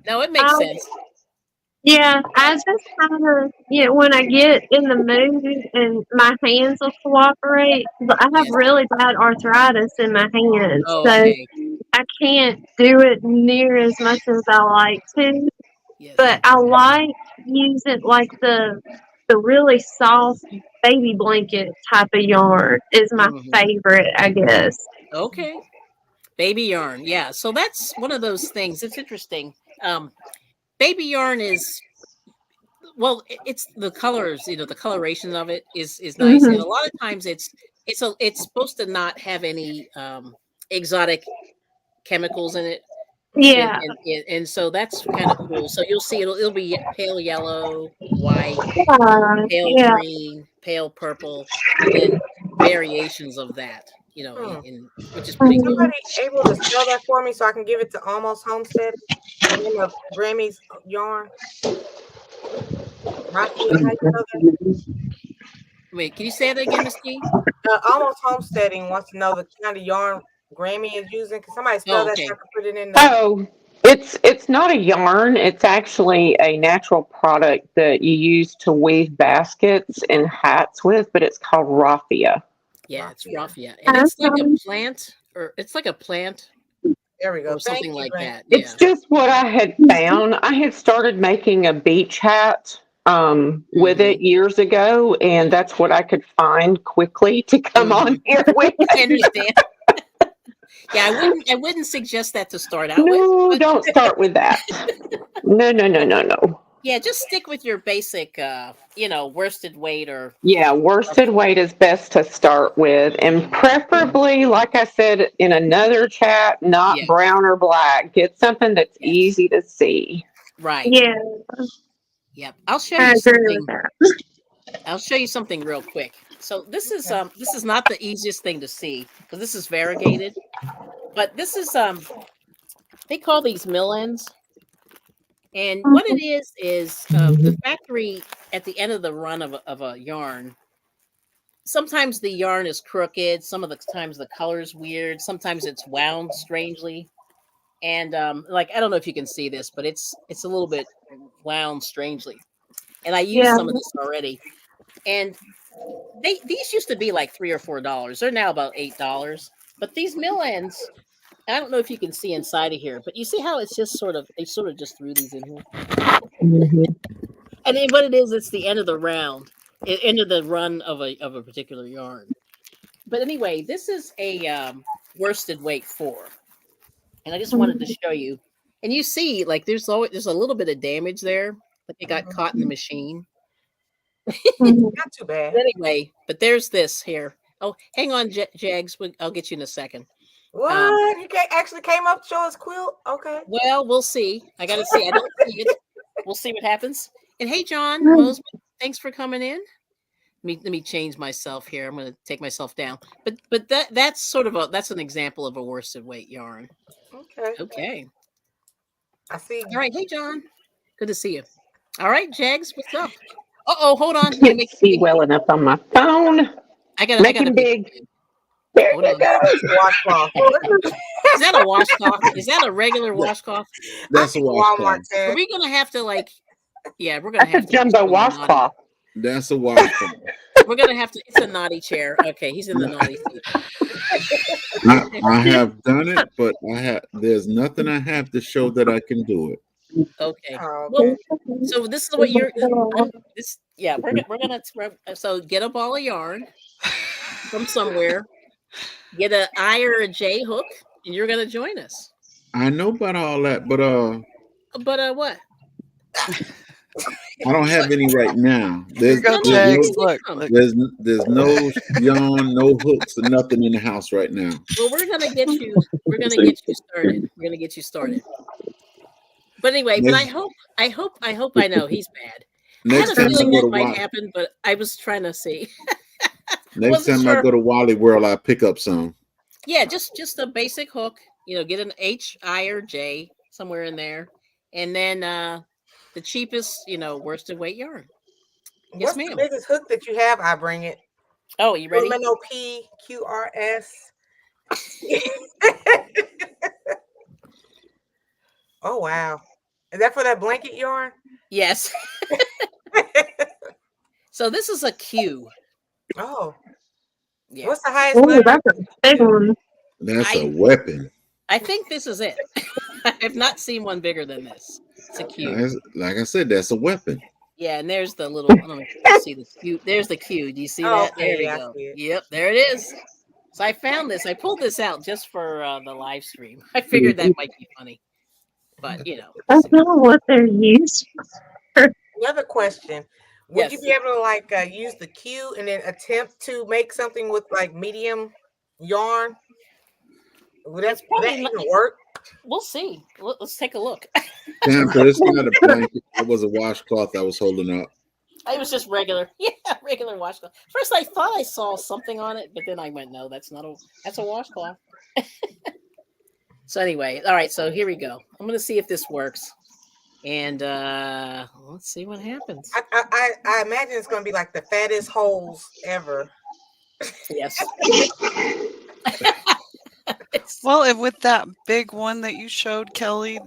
No, it makes sense. yeah, I just kind of, when I get in the mood and my hands will cooperate, I have Yes. really bad arthritis in my hands, Oh, so okay. I can't do it near as much as I like to. Yes. But I like using like the really soft baby blanket type of yarn is my favorite, I guess. Okay. Baby yarn. Yeah. So that's one of those things. It's interesting. Baby yarn is, well, it's the colors, the coloration of it is nice. And a lot of times it's supposed to not have any exotic chemicals in it. Yeah. And so that's kind of cool. So you'll see it'll be pale yellow, white, pale Yeah. green, pale purple, and then variations of that, which is pretty Is cool. somebody able to spell that for me so I can give it to Almost Homestead? The name of Grammy's yarn. Raffia, how you spell that? Wait, can you say that again, Miss T? Almost Homesteading wants to know the kind of yarn Grammy is using. Can somebody spell that so I can put it in the? Oh, it's not a yarn. It's actually a natural product that you use to weave baskets and hats with, but it's called raffia. Yeah, it's raffia, and it's like a plant, or it's like a plant. There we go. Or something like that. It's just what I had found. I had started making a beach hat with it years ago, and that's what I could find quickly to come on here with. I understand. Yeah, I wouldn't suggest that to start out with. No, don't start with that. No. Yeah, just stick with your basic worsted weight or worsted weight is best to start with, and preferably, like I said in another chat, not brown or black. Get something that's easy to see. Right. Yeah. Yep. I'll show you something. I'll show you something real quick. So this is not the easiest thing to see because this is variegated, but this is they call these mill ends. And what it is the factory at the end of the run of a yarn. Sometimes the yarn is crooked. Some of the times the color is weird. Sometimes it's wound strangely. And I don't know if you can see this, but it's a little bit wound strangely. And I used some of this already. And these used to be like $3 or $4. They're now about $8. But these mill ends, I don't know if you can see inside of here, but you see how it's just they sort of just threw these in here. And then what it is, it's the end of the round, end of the run of a particular yarn. But anyway, this is a worsted weight 4, and I just wanted to show you. And you see, there's a little bit of damage there, like it got caught in the machine. Not too bad. But anyway, but there's this here. Oh, hang on, Jags. I'll get you in a second. What? You actually came up to show us quilt? Okay. Well, we'll see. I got to see. I don't see it. We'll see what happens. And hey, John Mosman, thanks for coming in. Let me change myself here. I'm going to take myself down. But that's that's an example of a worsted weight yarn. Okay. I see. All right. Hey, John. Good to see you. All right, Jags, what's up? Hold on. I can't see well enough on my phone. I gotta big. Hold on. Washcloth. Is that a washcloth? Is that a regular washcloth? That's a washcloth. Are we gonna have to we're gonna have to jumbo washcloth. That's a washcloth. We're gonna have to. It's a naughty chair. Okay, he's in the naughty seat. I have done it, but there's nothing I have to show that I can do it. Okay. Well, so this is what you're. We're gonna. So get a ball of yarn from somewhere. Get an I or a J hook, and you're gonna join us. I know about all that, but what? I don't have any right now. There's no yarn, no hooks, or nothing in the house right now. Well, we're gonna get you. We're gonna get you started. We're gonna get you started. But anyway, but I hope I know he's bad. Next I had a time feeling I go that to might happen, but I was trying to see. Next time I go to Wally World, I pick up some. Yeah, just a basic hook, get an H, I, or J somewhere in there, and then the cheapest, worsted weight yarn. Yes, What's the ma'am. biggest hook that you have? I bring it. Oh, you ready? PQRS. Oh wow. Is that for that blanket yarn? Yes. So this is a Q. Oh. Yeah. What's the highest Oh, letter? that's a big one. That's a weapon. I think this is it. I have not seen one bigger than this. It's a Q. Like I said, that's a weapon. Yeah, and there's the little, I don't know if you can see the Q. There's the Q. Do you see that? Okay, There we yeah, go. I see it. Yep, there it is. So I found this. I pulled this out just for the live stream. I figured that might be funny. But, I don't know what they're used for. Another question. Would you Yes. be able to use the Q and then attempt to make something with like medium yarn? Would that even work? We'll see. Let's take a look. Tamper, it's not a blanket. It was a washcloth I was holding up. It was just regular. Yeah, regular washcloth. First I thought I saw something on it, but then I went, no, that's a washcloth. So anyway, all right, so here we go. I'm gonna see if this works. And let's see what happens. I imagine it's gonna be like the fattest holes ever. Yes. Well, and with that big one that you showed, Kelly,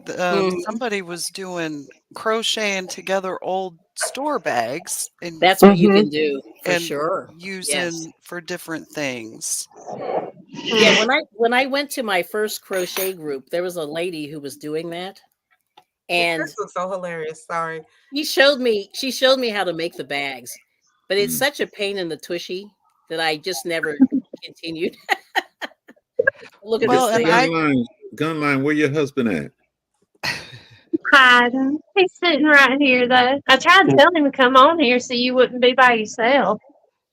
somebody was doing crocheting together old store bags, and that's what you can do for sure. Using for different things. Yeah, when I went to my first crochet group, there was a lady who was doing that, and this was so hilarious. Sorry, she showed me how to make the bags, but it's such a pain in the tushy that I just never continued. Look at Well, this and Gunline, where your husband at? Hiding. He's sitting right here, though. I tried to tell him to come on here so you wouldn't be by yourself.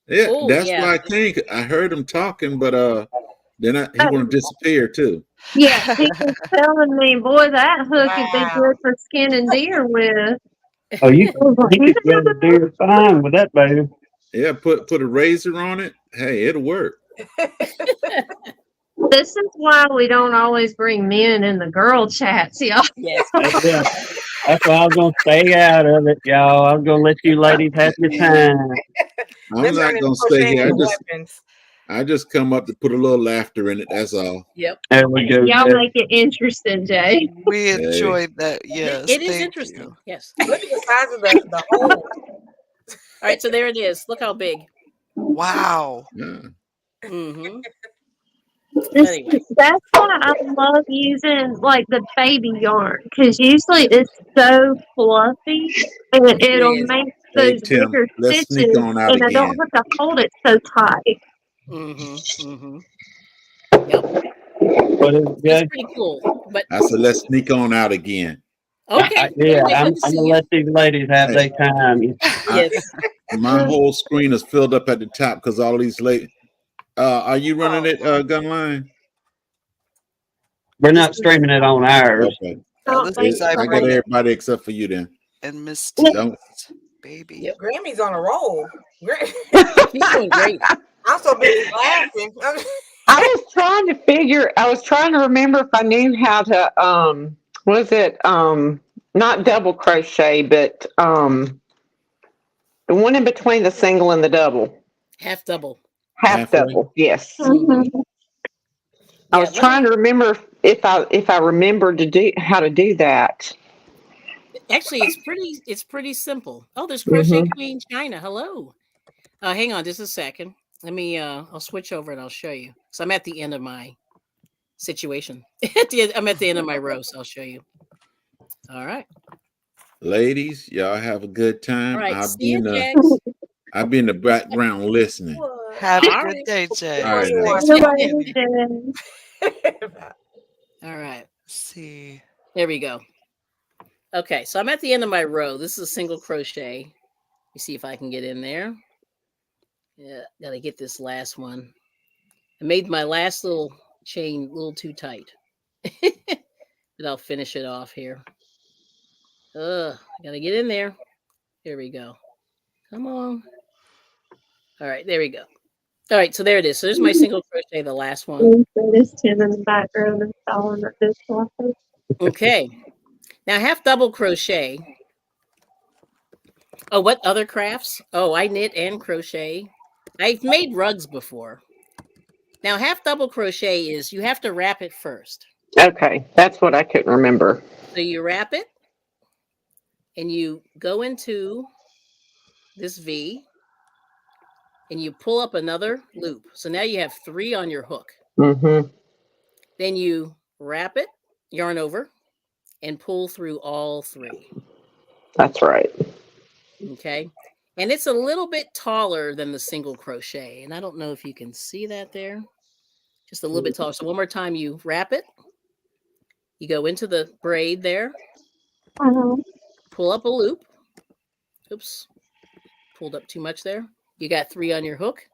Yeah, that's why I think I heard him talking, but then he want to disappear too. Yeah, he was telling me, boy, that hook would be good for skinning deer with. Oh, you could get a deer fine with that, baby. Yeah, put a razor on it. Hey, it'll work. This is why we don't always bring men in the girl chats, y'all. Yes. That's why I was gonna stay out of it, y'all. I was gonna let you ladies have your time. I'm not gonna stay here. I just come up to put a little laughter in it. That's all. Yep. There we go. Y'all make it interesting, Jay. We enjoyed that. Yes, it is interesting. You. Yes. Look at the size of the hole. All right, so there it is. Look how big. Wow. Yeah. Mm-hmm. Anyway. That's why I love using like the baby yarn, because usually it's so fluffy and it'll make those bigger stitches, and I don't have to hold it so tight. Mm-hmm. Mm-hmm. Yep. That's pretty cool. But I said, let's sneak on out again. Okay. Yeah, I'm gonna let these ladies have their time. Yes. My whole screen is filled up at the top because all these ladies. Are you running it, Gunline? We're not streaming it on ours. Okay. I got everybody except for you then. And Miss baby. Yep. Grammy's on a roll. She's doing great. I'm so busy laughing. I was trying to remember if I knew how to not double crochet, but the one in between the single and the double. Half double. Half double, yes. Mm-hmm. I was trying to remember if I remembered how to do that. Actually, it's pretty simple. Oh, there's Crochet Queen China. Hello. Hang on just a second. Let me I'll switch over and I'll show you. So I'm at the end of my situation. I'm at the end of my row, so I'll show you. All right. Ladies, y'all have a good time. All right. I'll be in the background listening. Have a good day, Jay. All right. All right. Let's see. There we go. Okay, so I'm at the end of my row. This is a single crochet. Let me see if I can get in there. Yeah, gotta get this last one. I made my last little chain a little too tight. But I'll finish it off here. I gotta get in there. Here we go. Come on. All right, there we go. All right, so there it is. So there's my single crochet, the last one. There's Tim in the background installing the dishwasher. Okay. Now half double crochet. Oh, what other crafts? Oh, I knit and crochet. I've made rugs before. Now half double crochet is you have to wrap it first. Okay, that's what I couldn't remember. So you wrap it and you go into this V and you pull up another loop. So now you have 3 on your hook. Mm-hmm. Then you wrap it, yarn over, and pull through all 3. That's right. Okay. And it's a little bit taller than the single crochet. And I don't know if you can see that there. Just a little bit taller. So one more time, you wrap it. You go into the braid there. Pull up a loop. Oops. Pulled up too much there. You got 3 on your hook.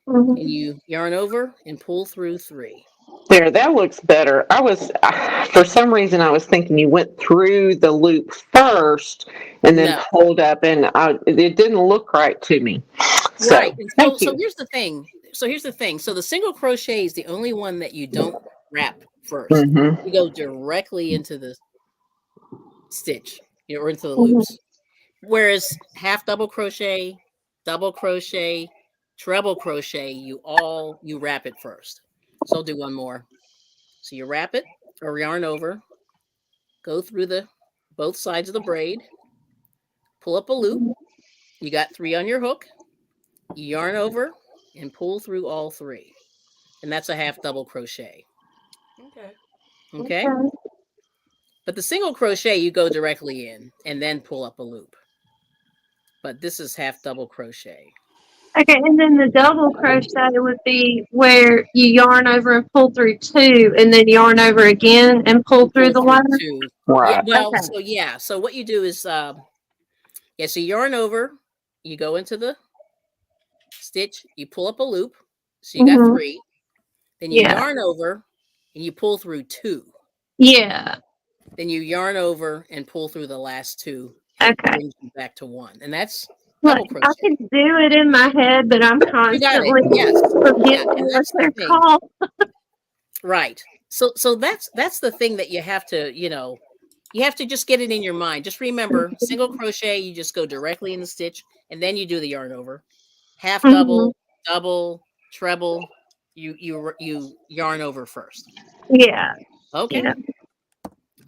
And you yarn over and pull through 3. There, that looks better. For some reason, I was thinking you went through the loop first and then pulled up, and it didn't look right to me. So, right. So here's the thing. So the single crochet is the only one that you don't wrap first. Mm-hmm. You go directly into the stitch, or into the loops. Whereas half double crochet, double crochet, treble crochet, you wrap it first. So I'll do one more. So you wrap it or yarn over, go through both sides of the braid, pull up a loop. You got 3 on your hook. You yarn over and pull through all 3. And that's a half double crochet. Okay. But the single crochet, you go directly in and then pull up a loop. But this is half double crochet. Okay, and then the double crochet would be where you yarn over and pull through 2, and then yarn over again and pull through the ladder. 2. Right. Yeah, well, so what you do is, so you yarn over, you go into the stitch, you pull up a loop, so you got 3. Then you yarn over and you pull through 2. Yeah. Then you yarn over and pull through the last 2. Okay. Brings you back to 1, and that's Look, double crochet. I can do it in my head, but I'm constantly forgetting what they're called. Right. So that's the thing that you have to, you have to just get it in your mind. Just remember, single crochet, you just go directly in the stitch, and then you do the yarn over. Half double, double, treble, you yarn over first. Yeah. Okay. Yeah.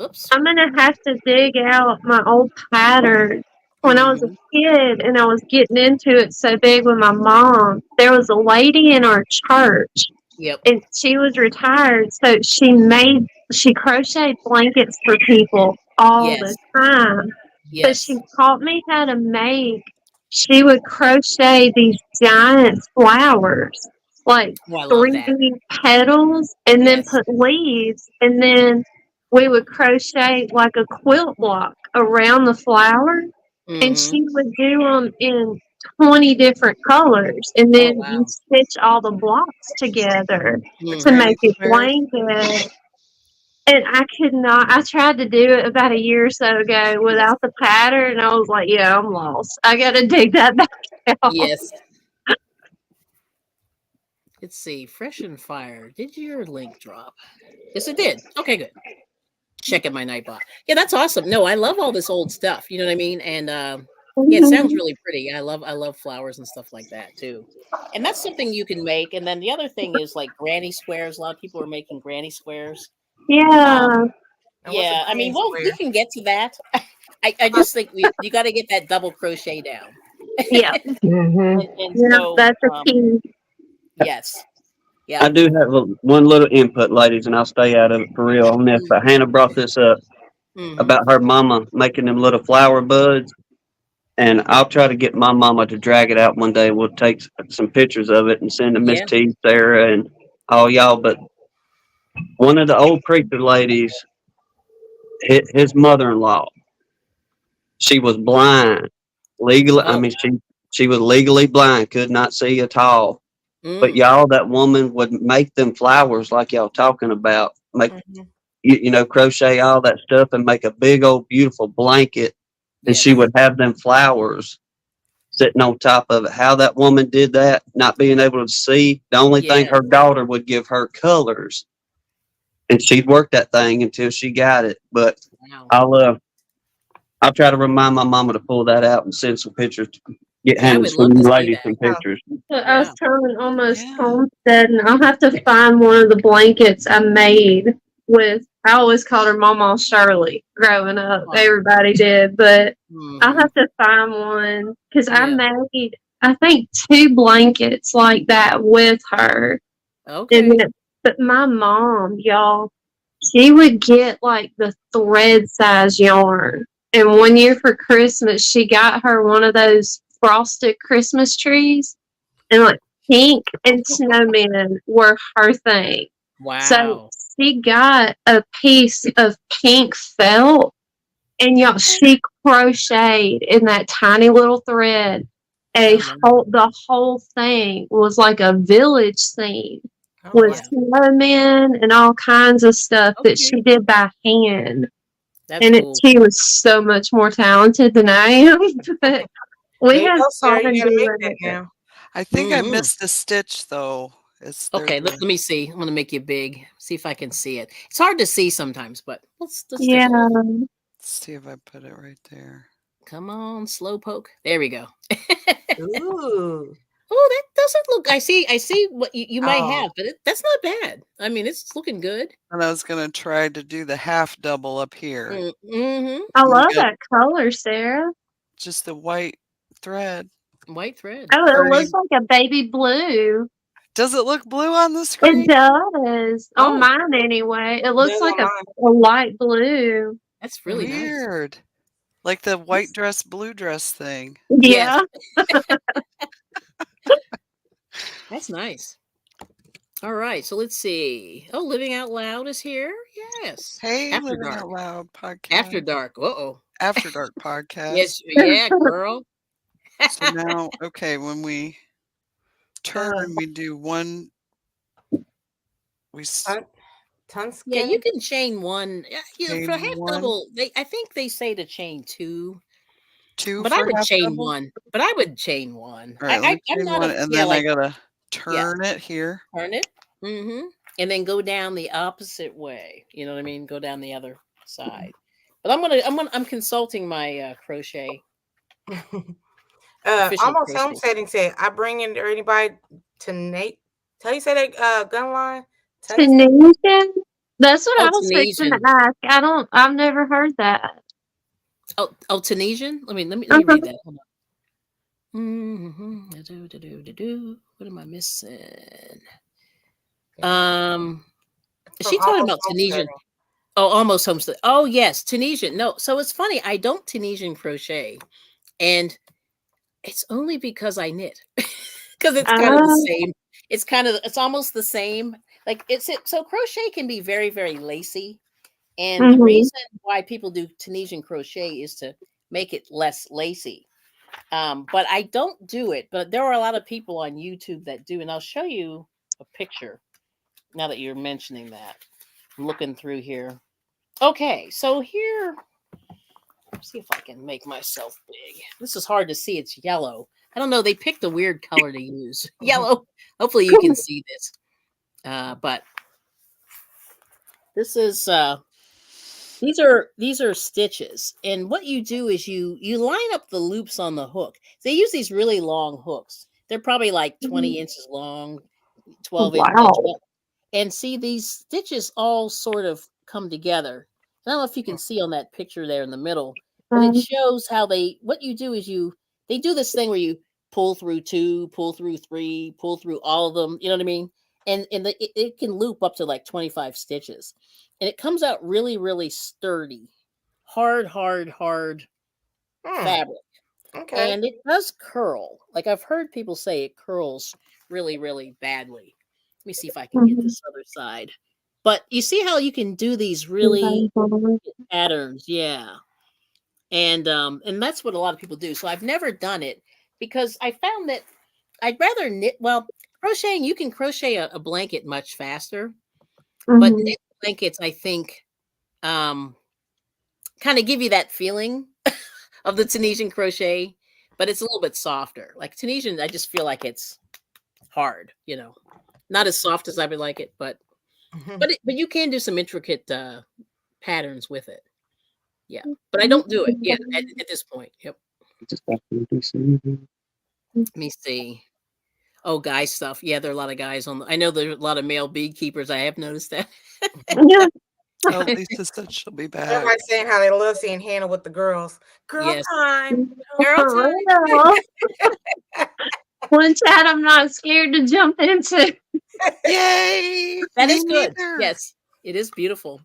Oops. I'm gonna have to dig out my old pattern. When I was a kid and I was getting into it so big with my mom, there was a lady in our church. Yep. And she was retired, so she crocheted blankets for people all the time. Yes. So she taught me how to make. She would crochet these giant flowers, like 3D petals, and then put leaves, and then we would crochet like a quilt block around the flower. And she would do them in 20 different colors, and then you stitch all the blocks together to make a blanket. And I could not. I tried to do it about a year or so ago without the pattern, and I was like, "Yeah, I'm lost. I got to dig that back out." Yes. Let's see. Fresh and Fire. Did your link drop? Yes, it did. Okay, good. Checking my Nightbot. Yeah, that's awesome. No, I love all this old stuff. You know what I mean? And yeah, it sounds really pretty. I love flowers and stuff like that too. And that's something you can make. And then the other thing is like granny squares. A lot of people are making granny squares. Yeah. Yeah. I mean, well, we can get to that. I just think you got to get that double crochet down. Yeah. and so, that's a key. Yes. Yeah. I do have one little input, ladies, and I'll stay out of it for real on this. But Hannah brought this up about her mama making them little flower buds. And I'll try to get my mama to drag it out one day. We'll take some pictures of it and send to Miss T, Sarah, and all y'all. But one of the old preacher ladies, his mother-in-law, she was blind. Legally, I mean, she was legally blind, could not see at all. But y'all, that woman would make them flowers like y'all talking about. Make crochet all that stuff and make a big old beautiful blanket. And she would have them flowers sitting on top of it. How that woman did that, not being able to see, the only thing her daughter would give her colors, and she'd work that thing until she got it. But I'll try to remind my mama to pull that out and send some pictures. Get handed some ladies some pictures. I was trying almost homestead, and I'll have to find one of the blankets I made with. I always called her Mama Shirley growing up. Everybody did, but I'll have to find one because I made, I think, 2 blankets like that with her. Okay. But my mom, y'all, she would get like the thread size yarn. And one year for Christmas, she got her one of those frosted Christmas trees, and like pink and snowmen were her thing. Wow. So she got a piece of pink felt, and y'all, she crocheted in that tiny little thread. The whole thing was like a village scene with snowmen and all kinds of stuff that she did by hand. She was so much more talented than I am. But we have fun doing it now. I think I missed the stitch though. Okay, let me see. I'm gonna make you big. See if I can see it. It's hard to see sometimes, but let's Let's see if I put it right there. Come on, slow poke. There we go. Ooh. Oh, that doesn't look. I see what you might have, but that's not bad. I mean, it's looking good. And I was gonna try to do the half double up here. I love that color, Sarah. Just the white thread. White thread. Oh, it looks like a baby blue. Does it look blue on the screen? It does. On mine, anyway. It looks like a light blue. That's really weird. Nice. Like the white dress, blue dress thing. Yeah. That's nice. All right, so let's see. Oh, Living Out Loud is here. Yes. Hey, After Living Dark. Out Loud podcast. After Dark. After Dark podcast. Yes, yeah, girl. So now, okay, when we turn, we do one. Yeah, you can chain one. For half double, I think they say to chain two. But I would chain one. But I would chain one. All right, I'm not one, and then I gotta turn it here. Turn it. And then go down the opposite way. You know what I mean? Go down the other side. But I'm consulting my crochet. Almost homesteading said, I bring in anybody to Nate. How you say that gun line? Tunisian? That's what I was fixing to ask. I've never heard that. Oh, Tunisian? Let me read that. Hold on. What am I missing? Is she talking about Tunisian? Oh, almost homestead. Oh, yes, Tunisian. No, so it's funny. I don't Tunisian crochet, and it's only because I knit. Because it's kind of the same. It's almost the same. Like so crochet can be very, very lacy. And the reason why people do Tunisian crochet is to make it less lacy. But I don't do it. But there are a lot of people on YouTube that do. And I'll show you a picture now that you're mentioning that. I'm looking through here. Okay, so here, let's see if I can make myself big. This is hard to see. It's yellow. I don't know. They picked a weird color to use. Yellow. Hopefully you can see this. But this is these are stitches, and what you do is you line up the loops on the hook. They use these really long hooks. They're probably like 20 inches long, 12 inches. And see, these stitches all sort of come together. I don't know if you can see on that picture there in the middle, but it shows how what you do is they do this thing where you pull through 2, pull through 3, pull through all of them. You know what I mean? And it can loop up to like 25 stitches. And it comes out really, really sturdy. Hard fabric. Okay. And it does curl. Like I've heard people say it curls really, really badly. Let me see if I can get this other side. But you see how you can do these really patterns, yeah. And that's what a lot of people do. So I've never done it because I found that I'd rather knit. Well, crocheting, you can crochet a blanket much faster, but knit blankets, I think, kind of give you that feeling of the Tunisian crochet. but it's a little bit softer. Like Tunisian, I just feel like it's hard, not as soft as I would like it, but you can do some intricate patterns with it. Yeah, but I don't do it yet at this point. Yep. Let me see. Oh, guy stuff. Yeah, there are a lot of guys I know there's a lot of male beekeepers. I have noticed that. Yeah. Oh, Lisa said she'll be back. Everybody's saying how they love seeing Hannah with the girls. Girl time. Girl For time. real. One chat I'm not scared to jump into. Yay! That Me is good. neither. Yes, it is beautiful.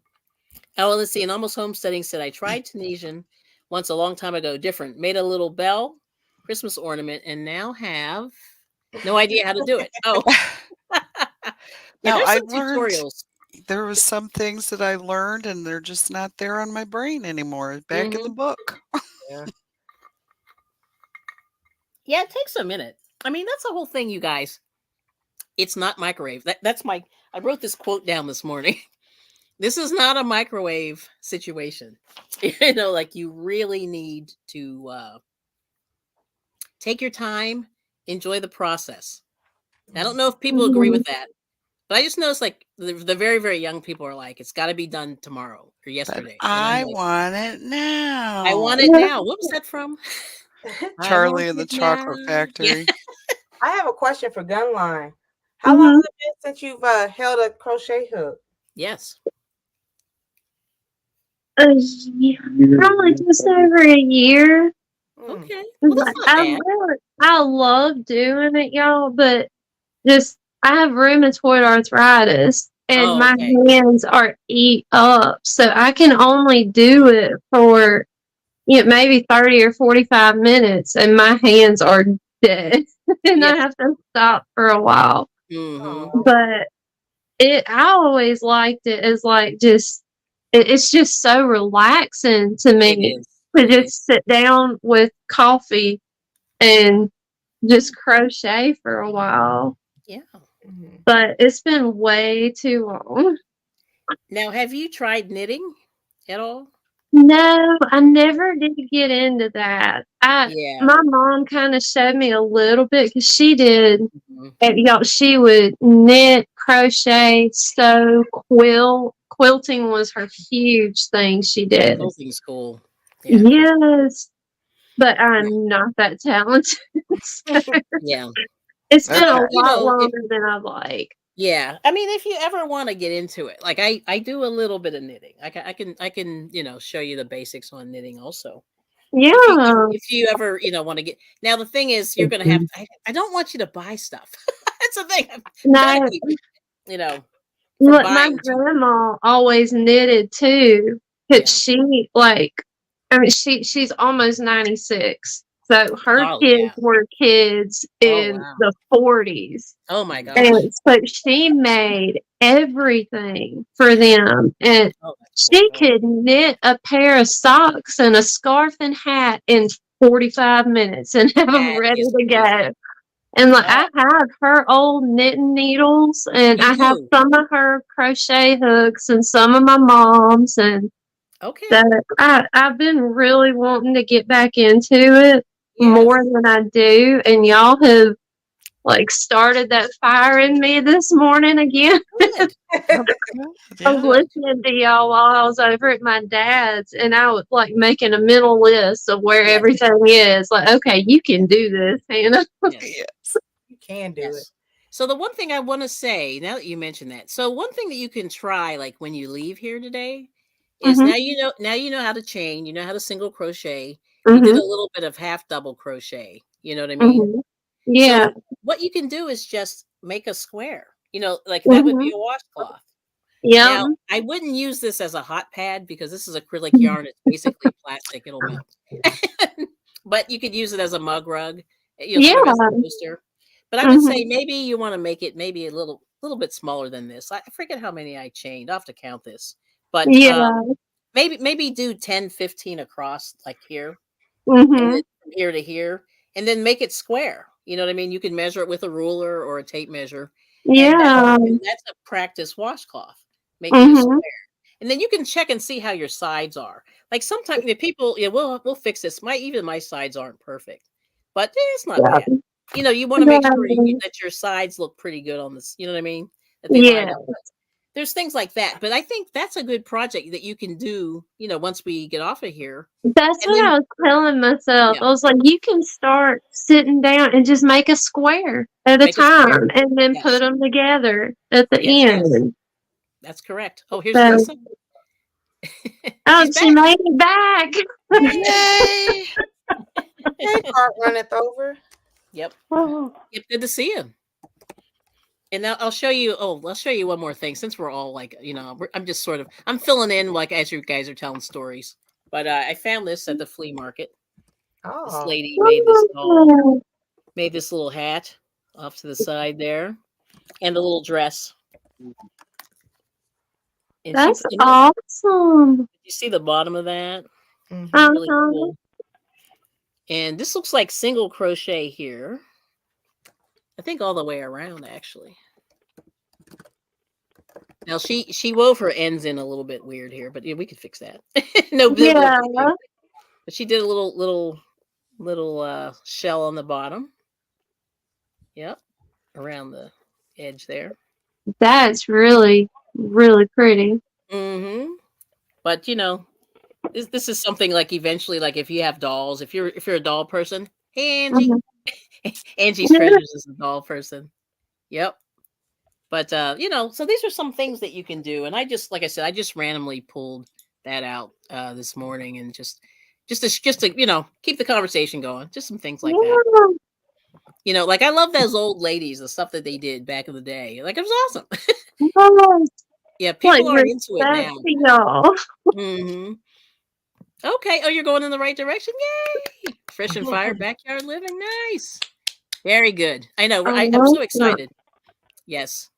Oh, let's see. And Almost Homesteading said, I tried Tunisian once a long time ago. Different. Made a little bell, Christmas ornament, and now have no idea how to do it. Oh. Now, there's I some learned tutorials. there was some things that I learned and they're just not there on my brain anymore. Back in the book. Yeah, it takes a minute. I mean, that's the whole thing, you guys. It's not microwave. That's I wrote this quote down this morning. This is not a microwave situation. Like you really need to take your time, enjoy the process. I don't know if people agree with that, but I just noticed like the very, very young people are like, it's got to be done tomorrow or yesterday. But I want it now. I want it now. What was that from? Charlie and the Chocolate Factory. I have a question for Gunline. How long has it been since you've held a crochet hook? Yes. Probably just over a year. Okay. Well, that's not bad. I love doing it, y'all, but just I have rheumatoid arthritis and my hands are eat up. So I can only do it for maybe 30 or 45 minutes and my hands are dead. And I have to stop for a while. But I always liked it as like just it's just so relaxing to me to just sit down with coffee and just crochet for a while. Yeah. But it's been way too long. Now, have you tried knitting at all? No, I never did get into that. My mom kind of showed me a little bit because she did. She would knit, crochet, sew, quilt. Quilting was her huge thing she did. Quilting's cool. Yeah. Yes, but I'm not that talented. Yeah, it's been a lot longer than I like. Yeah, I mean, if you ever want to get into it, like I do a little bit of knitting. I can show you the basics on knitting also. Yeah. If you ever want to get now, the thing is you're gonna have. I don't want you to buy stuff. That's the thing. No. Look, my grandma always knitted too, because she's almost 96. So her kids were kids in the 40s. Oh my gosh. And so she made everything for them. And she could knit a pair of socks and a scarf and hat in 45 minutes and have them ready to go. And I have her old knitting needles and I have some of her crochet hooks and some of my mom's. And so I've been really wanting to get back into it more than I do. And y'all have started that fire in me this morning again. I was listening to y'all while I was over at my dad's and I was making a mental list of where everything is. Okay, you can do this, Hannah. You can do it. So the one thing I want to say, now that you mentioned that, so one thing that you can try when you leave here today is now you know how to chain, you know how to single crochet. You did a little bit of half double crochet. You know what I mean? Yeah. So what you can do is just make a square. That would be a washcloth. Yeah. Now, I wouldn't use this as a hot pad because this is acrylic yarn. It's basically plastic. It'll melt. But you could use it as a mug rug. Sort of as a coaster. But I would say maybe you want to make it maybe a little bit smaller than this. I forget how many I chained. I'll have to count this. But maybe do 10, 15 across here. And then from here to here. And then make it square. You know what I mean? You can measure it with a ruler or a tape measure. And that's a practice washcloth. Making a square. And then you can check and see how your sides are. Sometimes people, we'll fix this. Even my sides aren't perfect. but it's not bad. You know, you want to make sure that your sides look pretty good on this. You know what I mean? That they line up. There's things like that, but I think that's a good project that you can do, you know, once we get off of here. That's what I was telling myself. I was like, you can start sitting down and just make a square at a time and then put them together at the end. That's correct. Oh, here's Lisa. Oh, she made it back. Yay! Hey, cart runneth over. Yep. Yep. Good to see you. And now I'll show you. Oh, I'll show you one more thing. Since we're all like, you know, I'm just sort of, I'm filling in like as you guys are telling stories. But I found this at the flea market. Oh. This lady made this little hat off to the side there, and a little dress. And that's awesome. Did you see the bottom of that? Really cool. And this looks like single crochet here. I think all the way around, actually. Now she wove her ends in a little bit weird here, but yeah, we could fix that. No, but she did a little shell on the bottom. Yep, around the edge there. That's really pretty. Mm-hmm. But you know, this is something like eventually, like if you have dolls, if you're a doll person, hey Angie. Angie's Treasures is a doll person. Yep. But you know, so these are some things that you can do. And I just, like I said, I just randomly pulled that out this morning and just to, you know, keep the conversation going. Just some things like that. You know, like I love those old ladies, the stuff that they did back in the day. Like it was awesome. Yeah, people are into it now. Mm-hmm. Okay. Oh, you're going in the right direction. Yay! Fresh and Fire backyard living. Nice. Very good. I know. I'm so excited. Yes.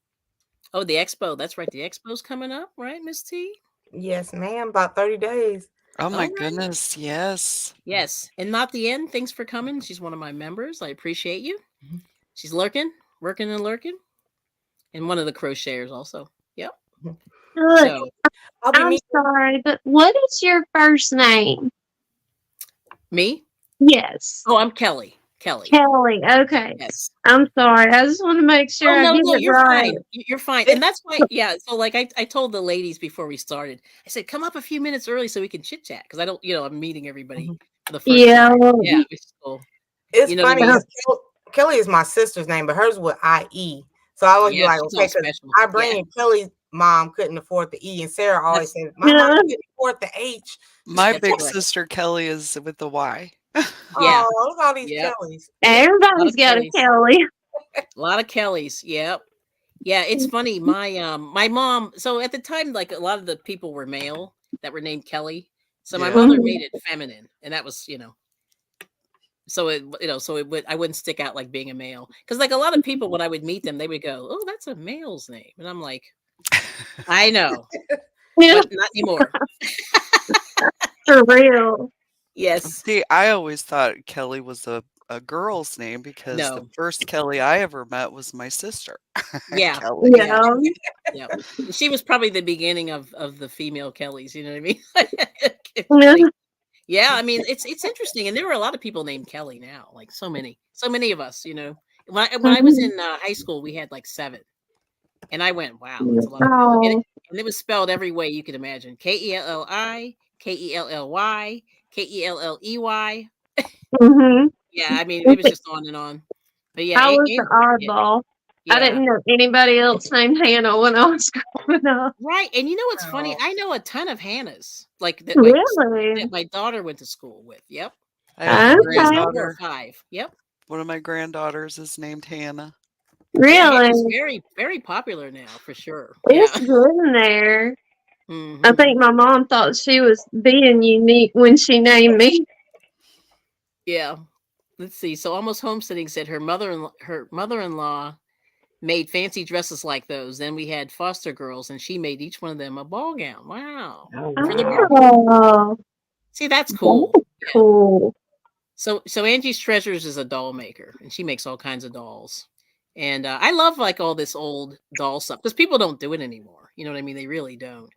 Oh, the expo. That's right. The expo's coming up, right, Miss T? Yes, ma'am. About 30 days. Oh my goodness. Yes. Yes. And Not the End. Thanks for coming. She's one of my members. I appreciate you. She's working and lurking. And one of the crocheters also. Yep. So, I'm sorry, but what is your first name? Me? Yes. Oh, I'm Kelly. Kelly. Okay. Yes. I'm sorry. I just want to make sure I get it you're right. Fine. You're fine. And that's why, yeah. So like I told the ladies before we started, I said, come up a few minutes early so we can chit chat. Cause I don't, you know, I'm meeting everybody for the first time. Yeah. Which is cool. It's funny. Kelly is my sister's name, but hers with IE. So I always be like, okay, because I bring Kelly's mom couldn't afford the E, and Sarah always said, my mom couldn't afford the H. My big sister Kelly is with the Y. Yeah. Oh, look at all these Kellys. Everybody's got a Kelly. A lot of Kellys. Yep. Yeah, it's funny. My my mom. So at the time, like a lot of the people were male that were named Kelly. So my mother made it feminine, and that was, you know. So it, you know, so it would, I wouldn't stick out like being a male, because like a lot of people when I would meet them, they would go, "Oh, that's a male's name," and I'm like, I know, but not anymore. For real. Yes. See, I always thought Kelly was a girl's name because the first Kelly I ever met was my sister. Yeah. Kelly. Yeah. She was probably the beginning of the female Kellys. You know what I mean? Yeah, I mean it's interesting, and there were a lot of people named Kelly now, like so many of us. You know, when I was in high school, we had like 7, and I went, wow, that's a lot of people. And it was spelled every way you could imagine: Kelli, Kelly, Kelley. Yeah, I mean it was just on and on. But yeah, I was the oddball. Yeah. I didn't know anybody else named Hannah when I was growing up. Right, and you know what's funny? I know a ton of Hannahs, like that. Really? That my daughter went to school with. Yep. I have a granddaughter. 4 or 5. Yep. One of my granddaughters is named Hannah. Really? Yeah, it's very, very popular now, for sure. It's good in there. I think my mom thought she was being unique when she named me. Yeah. Let's see. So Almost Homesteading said her mother-in-law made fancy dresses like those. Then we had foster girls, and she made each one of them a ball gown. Wow. See, that's cool. That's cool. So Angie's Treasures is a doll maker, and she makes all kinds of dolls. And I love like all this old doll stuff because people don't do it anymore. You know what I mean? They really don't.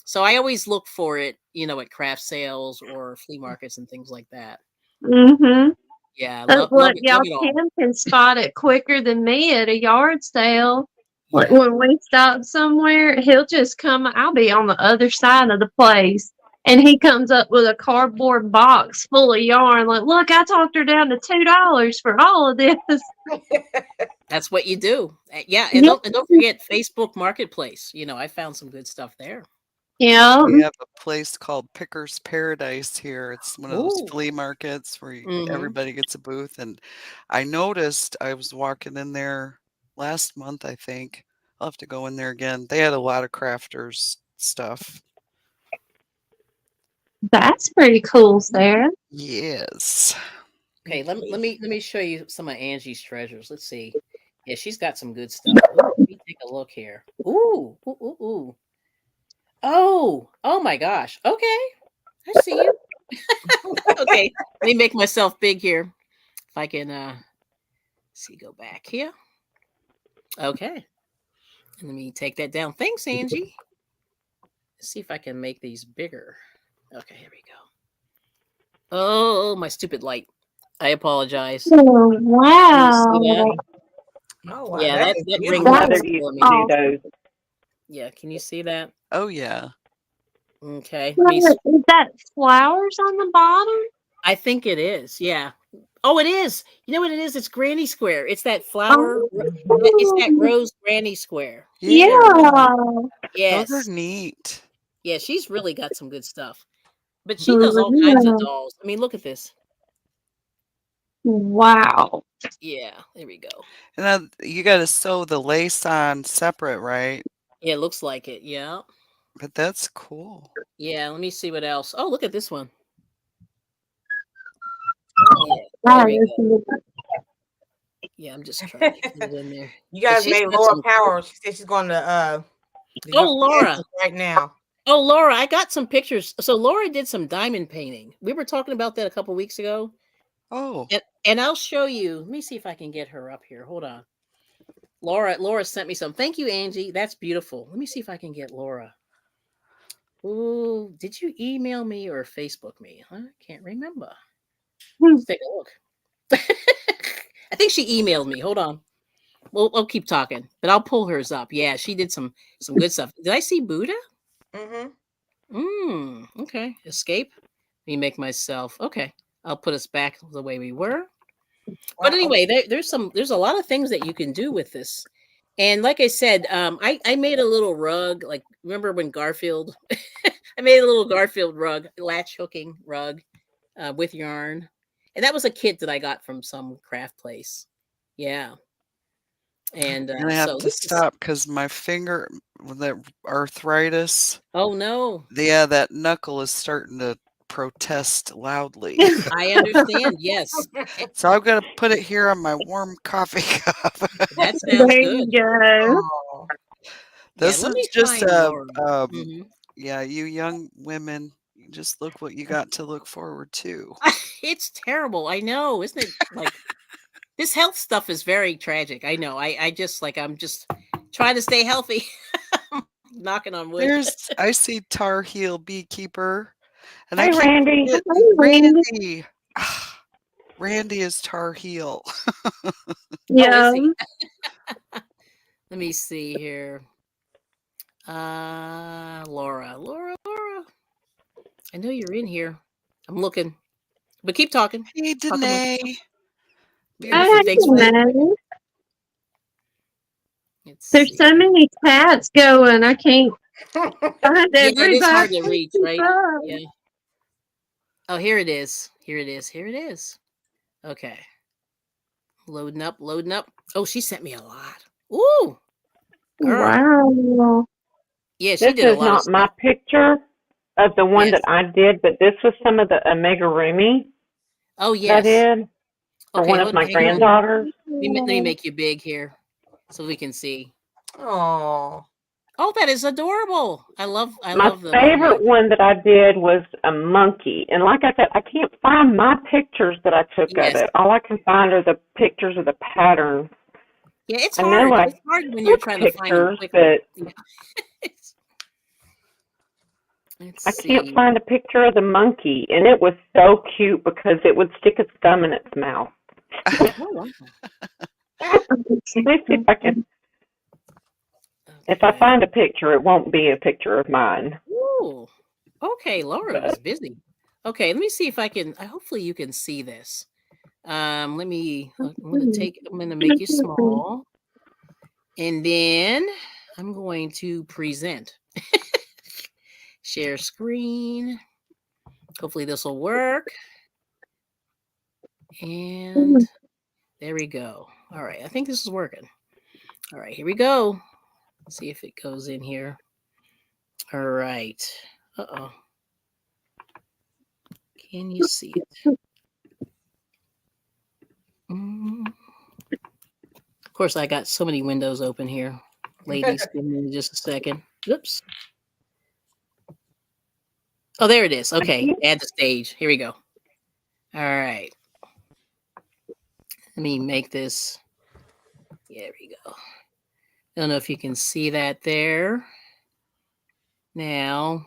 So I always look for it, you know, at craft sales or flea markets and things like that. Yeah, Look, love it, love y'all, it all. Tim can spot it quicker than me at a yard sale. Like Yeah. when we stop somewhere, he'll just come. I'll be on the other side of the place, and he comes up with a cardboard box full of yarn. Like, look, I talked her down to $2 for all of this. That's what you do. Yeah, and Yeah. don't forget Facebook Marketplace. You know, I found some good stuff there. Yeah. We have a place called Picker's Paradise here. It's one of those Ooh. flea markets where Mhm. everybody gets a booth. And I noticed I was walking in there last month, I think. I'll have to go in there again. They had a lot of crafters stuff. That's pretty cool, Sarah. Yes. Okay, let me show you some of Angie's treasures. Let's see. Yeah, she's got some good stuff. Ooh, let me take a look here. Ooh, ooh, ooh, ooh. Oh my gosh. Okay, I see you. Okay, let me make myself big here. If I can see, go back here. Okay. And let me take that down. Thanks, Angie. Let's see if I can make these bigger. Okay, here we go. Oh, my stupid light. I apologize. Oh, Can you see wow. that? Oh wow, Yeah, that that is ring beautiful. light Mother is used killing to me. do those. Yeah, can you see that? Oh, yeah. Okay. Is that flowers on the bottom? I think it is. Yeah. Oh, it is. You know what it is? It's Granny Square. It's that flower. It's that Oh, rose Granny Square. Yeah. yeah. Yes. Those are neat. Yeah, she's really got some good stuff. But she does all kinds of dolls. I mean, look at this. Wow. Yeah, there we go. And then you got to sew the lace on separate, right? Yeah, it looks like it. Yeah. But that's cool. Yeah, let me see what else. Oh, look at this one. Yeah, there we go. Yeah, I'm just trying to get it in there. You guys She's made got Laura some Power. She said she's going to do her Oh, Laura. business right now. Oh, Laura, I got some pictures. So Laura did some diamond painting. We were talking about that a couple weeks ago. Oh. And I'll show you. Let me see if I can get her up here. Hold on. Laura sent me some. Thank you, Angie. That's beautiful. Let me see if I can get Laura. Ooh, did you email me or Facebook me? I can't remember. Let's take a look. I think she emailed me. Hold on. We'll keep talking, but I'll pull hers up. Yeah, she did some good stuff. Did I see Buddha? Mm-hmm. Okay. Escape. Let me make myself. Okay. I'll put us back the way we were. But anyway, there's a lot of things that you can do with this. And like I said, I made a little rug. Like, remember when Garfield? I made a little Garfield rug, latch hooking rug, with yarn, and that was a kit that I got from some craft place. Yeah. And I have to stop because my finger, with that arthritis. Oh no! Yeah, that knuckle is starting to protest loudly. I understand. Yes. So I'm gonna put it here on my warm coffee cup. That sounds there good. you go. This let is me just find Laura. yeah, you young women, just look what you got to look forward to. It's terrible. I know, isn't it? Like, this health stuff is very tragic. I know. I just I'm just trying to stay healthy. Knocking on wood. I see Tar Heel Beekeeper. And Hey, Randy. Hey, Randy. Randy is Tar Heel. Yeah. Let me see here. Laura. I know you're in here. I'm looking. But keep talking. Hey, Danae. Beautiful. Thanks for that. There's so many tabs going. I can't find Yeah, it is hard everybody. to reach, right? Yeah. Oh, here it is. Here it is. Okay. Loading up. Oh, she sent me a lot. Ooh. Girl. Wow. Yeah, she did a lot of stuff. This is not my picture of the one that I did, but this was some of the amigurumi. Oh, yes. I did for one of my granddaughters. Let me make you big here so we can see. Oh, that is adorable. I love my the favorite one that I did was a monkey. And like I said, I can't find my pictures that I took of it. All I can find are the pictures of the pattern. Yeah, it's hard. It's hard when you're trying to find them quickly. But I can't find a picture of the monkey, and it was so cute because it would stick its thumb in its mouth. Oh, wow. Let me see if I can. If I find a picture, it won't be a picture of mine. Ooh. Okay, Laura was busy. Okay, let me see if I can. Hopefully, you can see this. I'm gonna make you small, and then I'm going to present. Share screen. Hopefully, this will work. And there we go. All right, I think this is working. All right, here we go. Let's see if it goes in here. All right. Uh-oh. Can you see it? Of course, I got so many windows open here. Ladies, give me just a second. Oops. Oh, there it is. Okay, add the stage. Here we go. All right. Let me make this. There we go. I don't know if you can see that there. Now,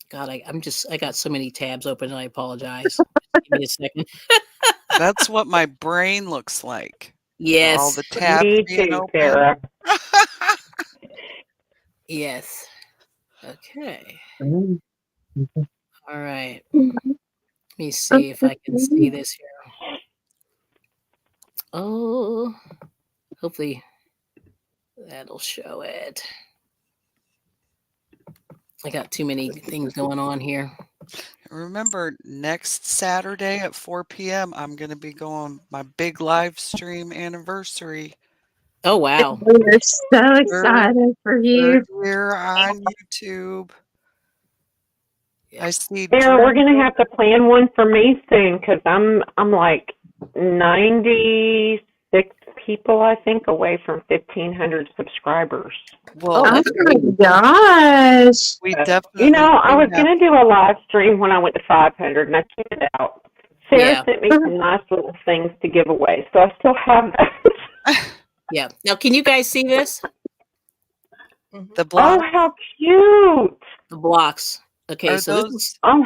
God, I got so many tabs open and I apologize. Give me a second. That's what my brain looks like. Yes. All the tabs Me being too, open. Sarah. Yes. Okay. Mhm. All right. Let me see if I can see this here. Oh, hopefully that'll show it. I got too many things going on here. Remember, next Saturday at 4 p.m., I'm going to be going my big live stream anniversary. Oh, wow. We're so excited for you. Third year on YouTube. I see. Sarah, we're going to have to plan one for me soon because I'm like 96 people, I think, away from 1,500 subscribers. Well, Oh my gosh. we definitely. You know, I was going to do a live stream when I went to 500, and I took it out. Sarah sent me some nice little things to give away, so I still have those. Yeah. Now, can you guys see this? The blocks. Oh, how cute! The blocks. Okay, Are so those, this is. Oh.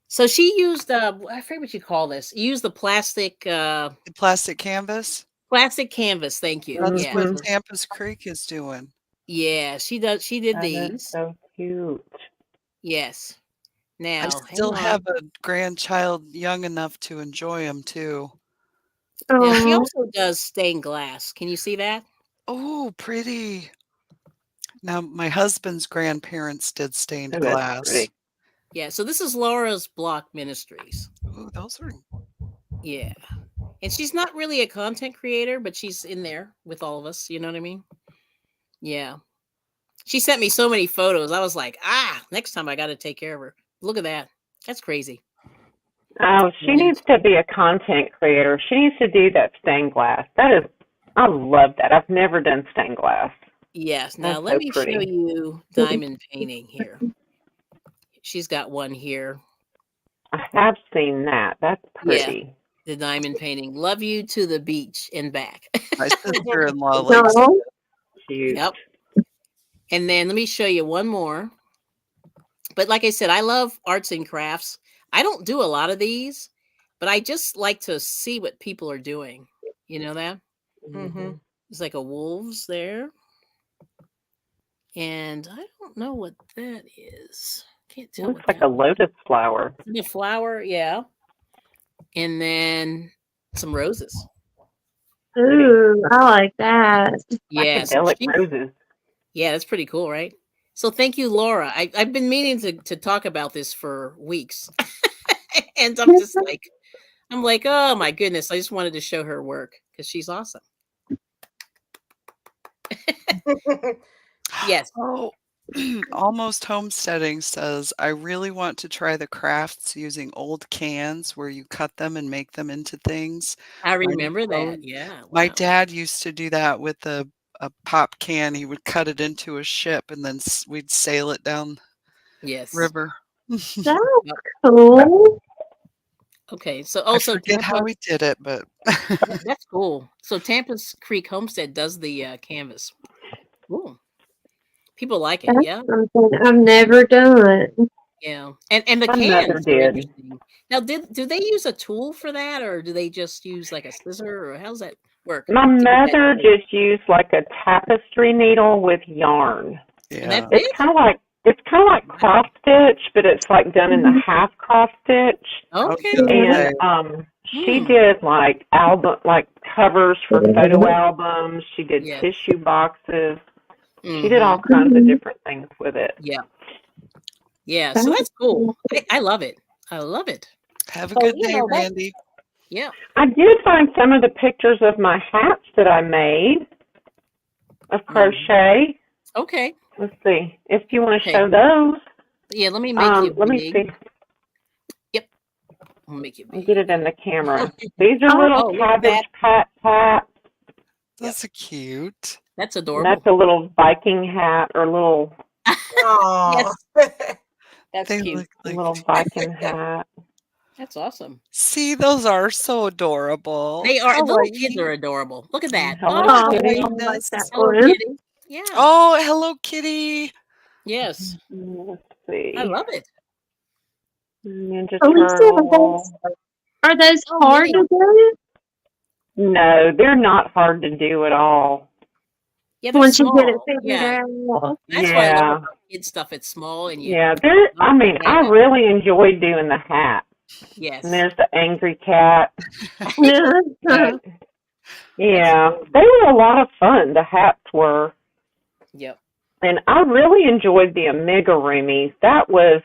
So she used I forget what you call this. You use the plastic. The plastic canvas. Plastic canvas. Thank you. That's Yeah. what Tampa's Creek is doing. Yeah, she does. She did these. So cute. Yes. Now, I still have a grandchild young enough to enjoy them too. Now, she also does stained glass. Can you see that? Oh, pretty. Now, my husband's grandparents did stained glass. Yeah, so this is Laura's Block Ministries. Oh, those are. Yeah. And she's not really a content creator, but she's in there with all of us. You know what I mean? Yeah. She sent me so many photos. I was like, next time I got to take care of her. Look at that. That's crazy. Oh, she needs to be a content creator. She needs to do that stained glass. I love that. I've never done stained glass. Yes. Now, let me show you diamond painting here. She's got one here. I have seen that. That's pretty. Yeah, the diamond painting. Love you to the beach and back. My sister-in-law likes it. Yep. And then let me show you one more. But like I said, I love arts and crafts. I don't do a lot of these, but I just like to see what people are doing. You know that? Mm-hmm. There's like a wolves there. And I don't know what that is. Can't tell. Looks like a lotus flower. The flower, yeah. And then some roses. Ooh, I like that. Yeah, roses. Yeah, that's pretty cool, right? So thank you, Laura. I've been meaning to talk about this for weeks. And I'm just like, oh my goodness. I just wanted to show her work because she's awesome. Yes. Oh, Almost Homesteading says, I really want to try the crafts using old cans where you cut them and make them into things. I remember that. Yeah. My dad used to do that with a pop can. He would cut it into a ship and then we'd sail it down river. That's cool. Okay, so I forget how we did it, but that's cool. So Tampa's Creek Homestead does the canvas. Cool. People like it. That's Yeah. something I've never done. Yeah. And the My mother cans are did. interesting. Now, do they use a tool for that, or do they just use like a scissor, or how's that work? My To get that mother shape? just used like a tapestry needle with yarn. And that's Yeah. It's it? kind of like Wow. cross stitch, but it's like done in the half cross stitch. Okay. And she did like covers for photo albums. She did Yes. tissue boxes. She did all kinds of different things with it. Yeah. Yeah. So that's cool. I love it. I love it. Have a So, good you day, know, that- Randy. Yeah. I did find some of the pictures of my hats that I made of crochet. Okay. Let's see if you want to Okay. show those. Yeah. Let me make you Let me big. see. I'll make you I'll big. get it in the camera. These are little look at Cabbage Patch hats. That's cute. That's And adorable. that's a little Viking hat or little Oh, That's They cute. look like. little Viking hat. That's awesome. See, those are so adorable. They are. Little Kawaii. kids are adorable. Look at that. Hello Oh, Kitty. I like that Hello one. Kitty. Yeah. Oh, Hello Kitty. Yes. Let's see. I love it. Ninja Alicia, Turtle. are those Oh, hard yay. to do? No, they're not hard to do at all. Yeah, they're Once you get it small. figured Yeah. out. That's why I love Yeah. about kid stuff. It's small and you. Yeah, I mean, I really enjoy doing the hat. Yes. And there's the angry cat. Yeah. But, yeah, they were a lot of fun. The hats were. Yep. And I really enjoyed the amigurumis. That was,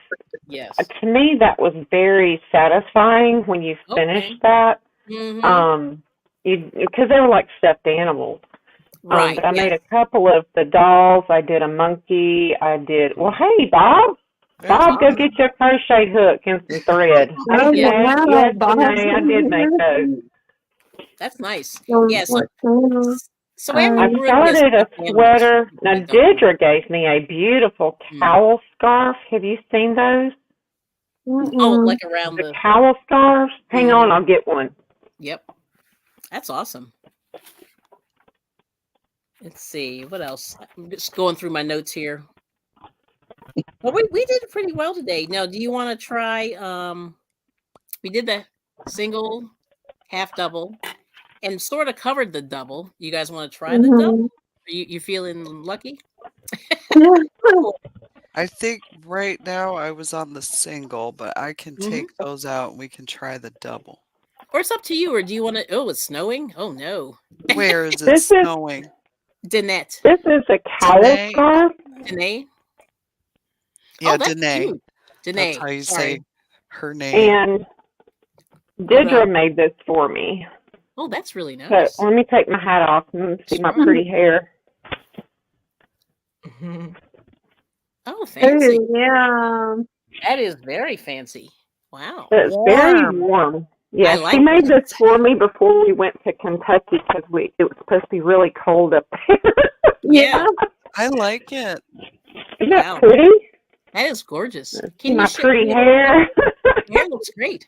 Yes. to me, that was very satisfying when you finished that. Mhm. Because they were like stuffed animals. Right. But I made yes. a couple of the dolls. I did a monkey. I did, well, hey, Bob. Bob, go get your crochet hook and some thread. Oh, Hey, yeah. Janae. Yes, Bob. Janae, I did make those. That's nice. So, Yeah. So, what every I group is started a stuffed animals. sweater. Now, Like that. Deidre gave me a beautiful cowl scarf. Have you seen those? Oh, like around The cowl scarves? Hang on, I'll get one. Yep. That's awesome. Let's see. What else? I'm just going through my notes here. Well, we did pretty well today. Now, do you want to try? We did the single, half double, and sort of covered the double. You guys want to try the double? Are you feeling lucky? I think right now I was on the single, but I can take those out and we can try the double. Or it's up to you. Or do you want to? Oh, it's snowing. Oh no. Where is it snowing? Danette. This is a cowl Danae. scarf. Danae. Yeah, Oh, that's Danae. cute. Danae. That's how you Sorry. say her name. And Deidre made this for me. Oh, that's really nice. So let me take my hat off and see my pretty hair. Oh, fancy. Ooh, yeah. That is very fancy. Wow. It's very warm. Yeah, I like she made it. this for me before we went to Kentucky because it was supposed to be really cold up there. Yeah. I like it. Isn't that Wow. pretty? That is gorgeous. See Can my you show pretty me? hair. Your hair looks great.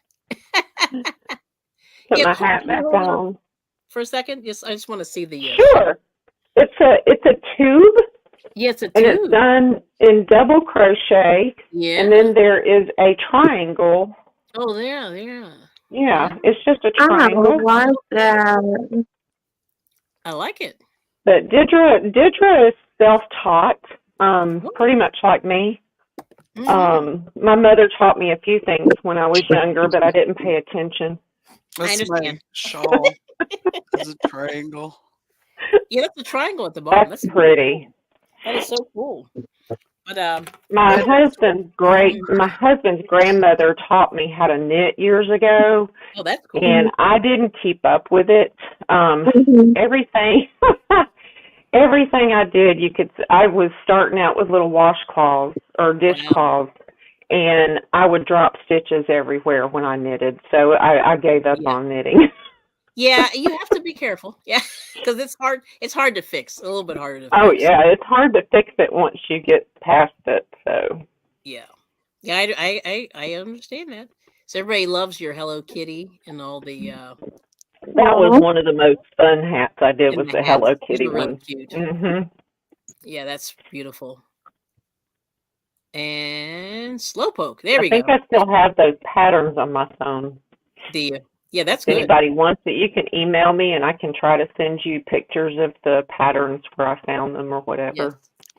Put Yeah, my cool. hat Can you back hold on on. for a second? Yes, I just want to see the. Sure. It's a tube, Yeah, it's a and it's tube. done in double crochet, Yeah. and then there is a triangle. Oh, there. Yeah, it's just a I triangle. like that. I like it. But Deidre is self-taught, pretty much like me. My mother taught me a few things when I was younger, but I didn't pay attention. That's my understand. shawl. It's a triangle. Yeah, that's a triangle at the bottom. That's pretty. That is so cool. But My husband's grandmother taught me how to knit years ago, oh, that's cool. and I didn't keep up with it. Everything I did, I was starting out with little washcloths or dishcloths, and I would drop stitches everywhere when I knitted. So I gave up on knitting. Yeah, you have to be careful. Yeah, because it's hard. It's hard to fix. A little bit harder to fix. Oh yeah, it's hard to fix it once you get past it. So yeah. I understand that. So everybody loves your Hello Kitty and all the. that was one of the most fun hats I did. And Was the the hats. Hello Those Kitty are really one. cute. Mm-hmm. Yeah, that's beautiful. And Slowpoke. There we go. I think I still have those patterns on my phone. Yeah, that's good. If anybody wants it, you can email me and I can try to send you pictures of the patterns where I found them or whatever. Yes.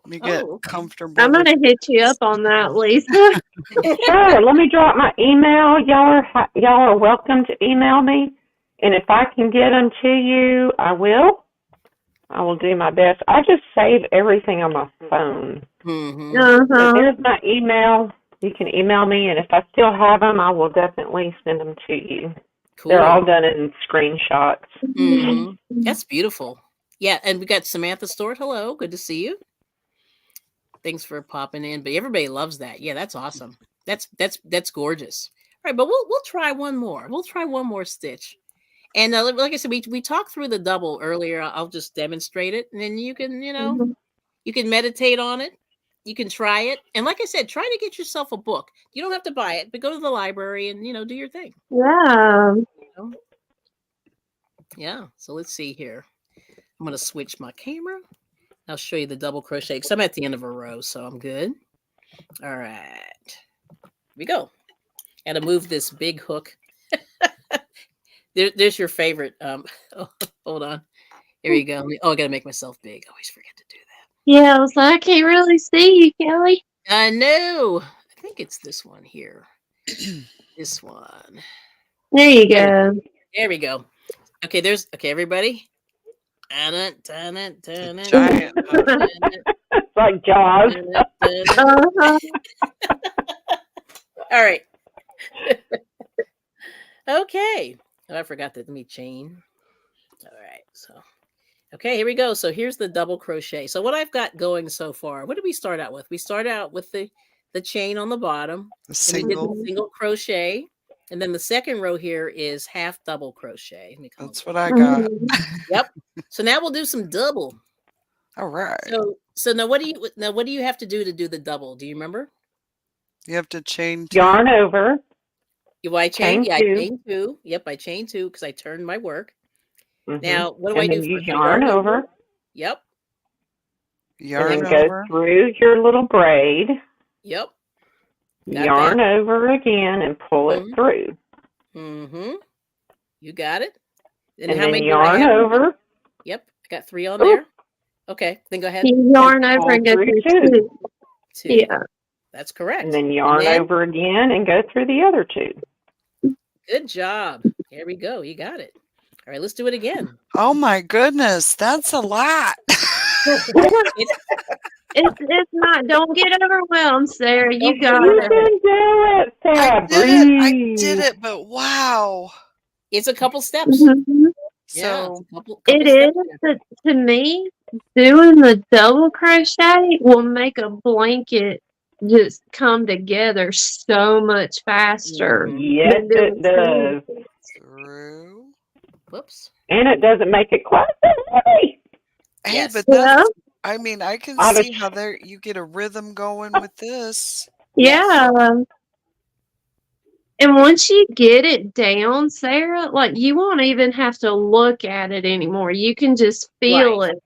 Let me get comfortable. I'm gonna hit you up on that, Lisa. Sure. Let me drop my email. Y'all are welcome to email me, and if I can get them to you, I will. I will do my best. I just save everything on my phone. So there's my email. You can email me, and if I still have them, I will definitely send them to you. Cool. They're all done in screenshots. That's beautiful. Yeah, and we got Samantha Stewart. Hello, good to see you. Thanks for popping in. But everybody loves that. Yeah, that's awesome. That's gorgeous. All right, but we'll try one more. We'll try one more stitch. And like I said, we talked through the double earlier. I'll just demonstrate it, and then you can, you can meditate on it. You can try it. And like I said, try to get yourself a book. You don't have to buy it, but go to the library and, do your thing. Yeah. Yeah. So let's see here. I'm going to switch my camera. I'll show you the double crochet because I'm at the end of a row, so I'm good. All right. Here we go. Got to move this big hook. There's your favorite. Hold on. Here we go. Oh, I got to make myself big. I always forget to do that. Yeah, I was like, I can't really see you, Kelly. I know. I think it's this one here. This one. There you go. There we go. Okay, everybody. Giant. It's like Jaws. All right. Okay. Oh, I forgot that. Let me chain. All right. So, okay, here we go. So here's the double crochet. So what I've got going so far, what did we start out with? We started out with the chain on the bottom. The single. We did the single crochet. And then the second row here is half double crochet. That's what I got. Yep. So now we'll do some double. All right. So now what do you have to do the double? Do you remember? You have to chain two. Yarn over. I chain two. Yep, I chain two because I turned my work. Now what do I do? You yarn over. Yep. Yarn over. Go through your little braid. Yep. Yarn over again and pull it through. You got it. And how many yarn over. Yep, I got 3 on there. Okay, then go ahead. You yarn over and go through 2. Yeah, that's correct. And then yarn over again and go through the other 2. Good job. Here we go. You got it. All right, let's do it again. Oh my goodness, that's a lot. It's not. Don't get overwhelmed, Sarah. You got it. You can do it, Sarah. I did it, but wow. It's a couple steps. So couple it is. But to me, doing the double crochet will make a blanket just come together so much faster. Yes, it does. Through. Whoops. And it doesn't make it quite so heavy. Hey, but that's, I mean, I can see how you get a rhythm going with this. Yeah. And once you get it down, Sarah, like you won't even have to look at it anymore. You can just feel it.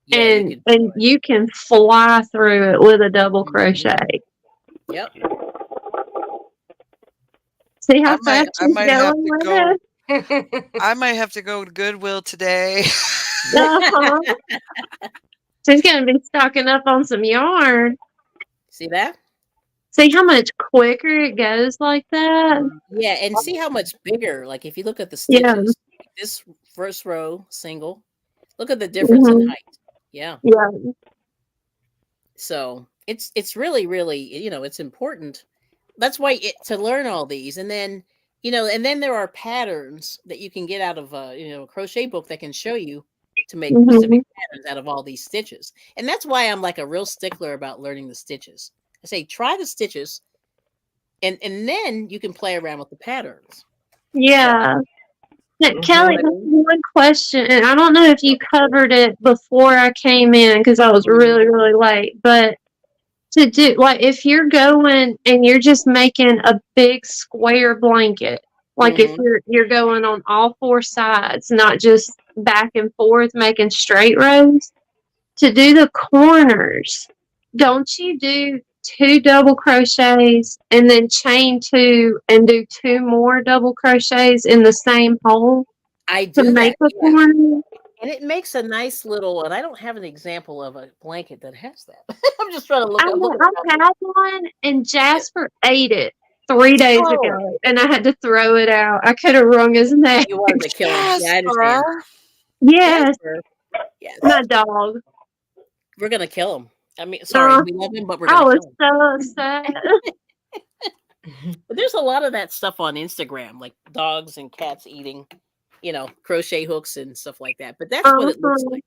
Yeah, and you can fly through it with a double crochet. Yep. See how fast she's going with it? I might have to go to Goodwill today. She's going to be stocking up on some yarn. See that? See how much quicker it goes like that? Yeah, and see how much bigger. Like if you look at the stitches, this first row single, look at the difference in height. Yeah. Yeah. So it's really, really, it's important. That's why to learn all these. And then, and then there are patterns that you can get out of a crochet book that can show you to make specific patterns out of all these stitches. And that's why I'm like a real stickler about learning the stitches. I say, try the stitches and then you can play around with the patterns. Yeah. Now, Kelly, one question, and I don't know if you covered it before I came in because I was really, really late, but to do, like, if you're going and you're just making a big square blanket, like if you're going on all 4 sides, not just back and forth making straight rows, to do the corners, don't you do 2 double crochets and then chain 2 and do 2 more double crochets in the same hole I to do make that, a corner. and it makes a nice little. And I don't have an example of a blanket that has that. I'm just trying to look. I'm looking. I had one, and Jasper ate it 3 days Oh, ago, and I had to throw it out. I could have wrung his neck. you wanted to kill him. Yeah, I understand. Jasper. Yes, Jasper. Yes, my dog. we're gonna kill him. I mean, sorry, we love him, but we're I gonna was kill him. so upset. But there's a lot of that stuff on Instagram, like dogs and cats eating, crochet hooks and stuff like that. But that's what it looks like.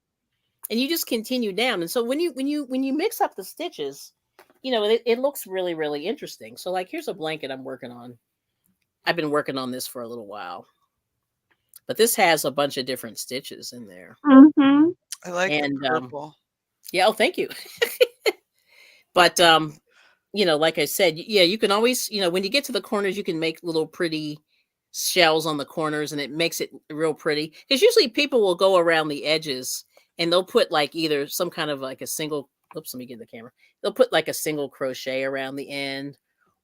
And you just continue down. And so when you mix up the stitches, it looks really, really interesting. So like, here's a blanket I'm working on. I've been working on this for a little while, but this has a bunch of different stitches in there. Mm-hmm. I like the purple. Yeah. Oh, thank you. But, like I said, yeah, you can always, when you get to the corners, you can make little pretty shells on the corners, and it makes it real pretty. Because usually people will go around the edges and they'll put like either some kind of like a single, oops, let me get the camera. They'll put like a single crochet around the end,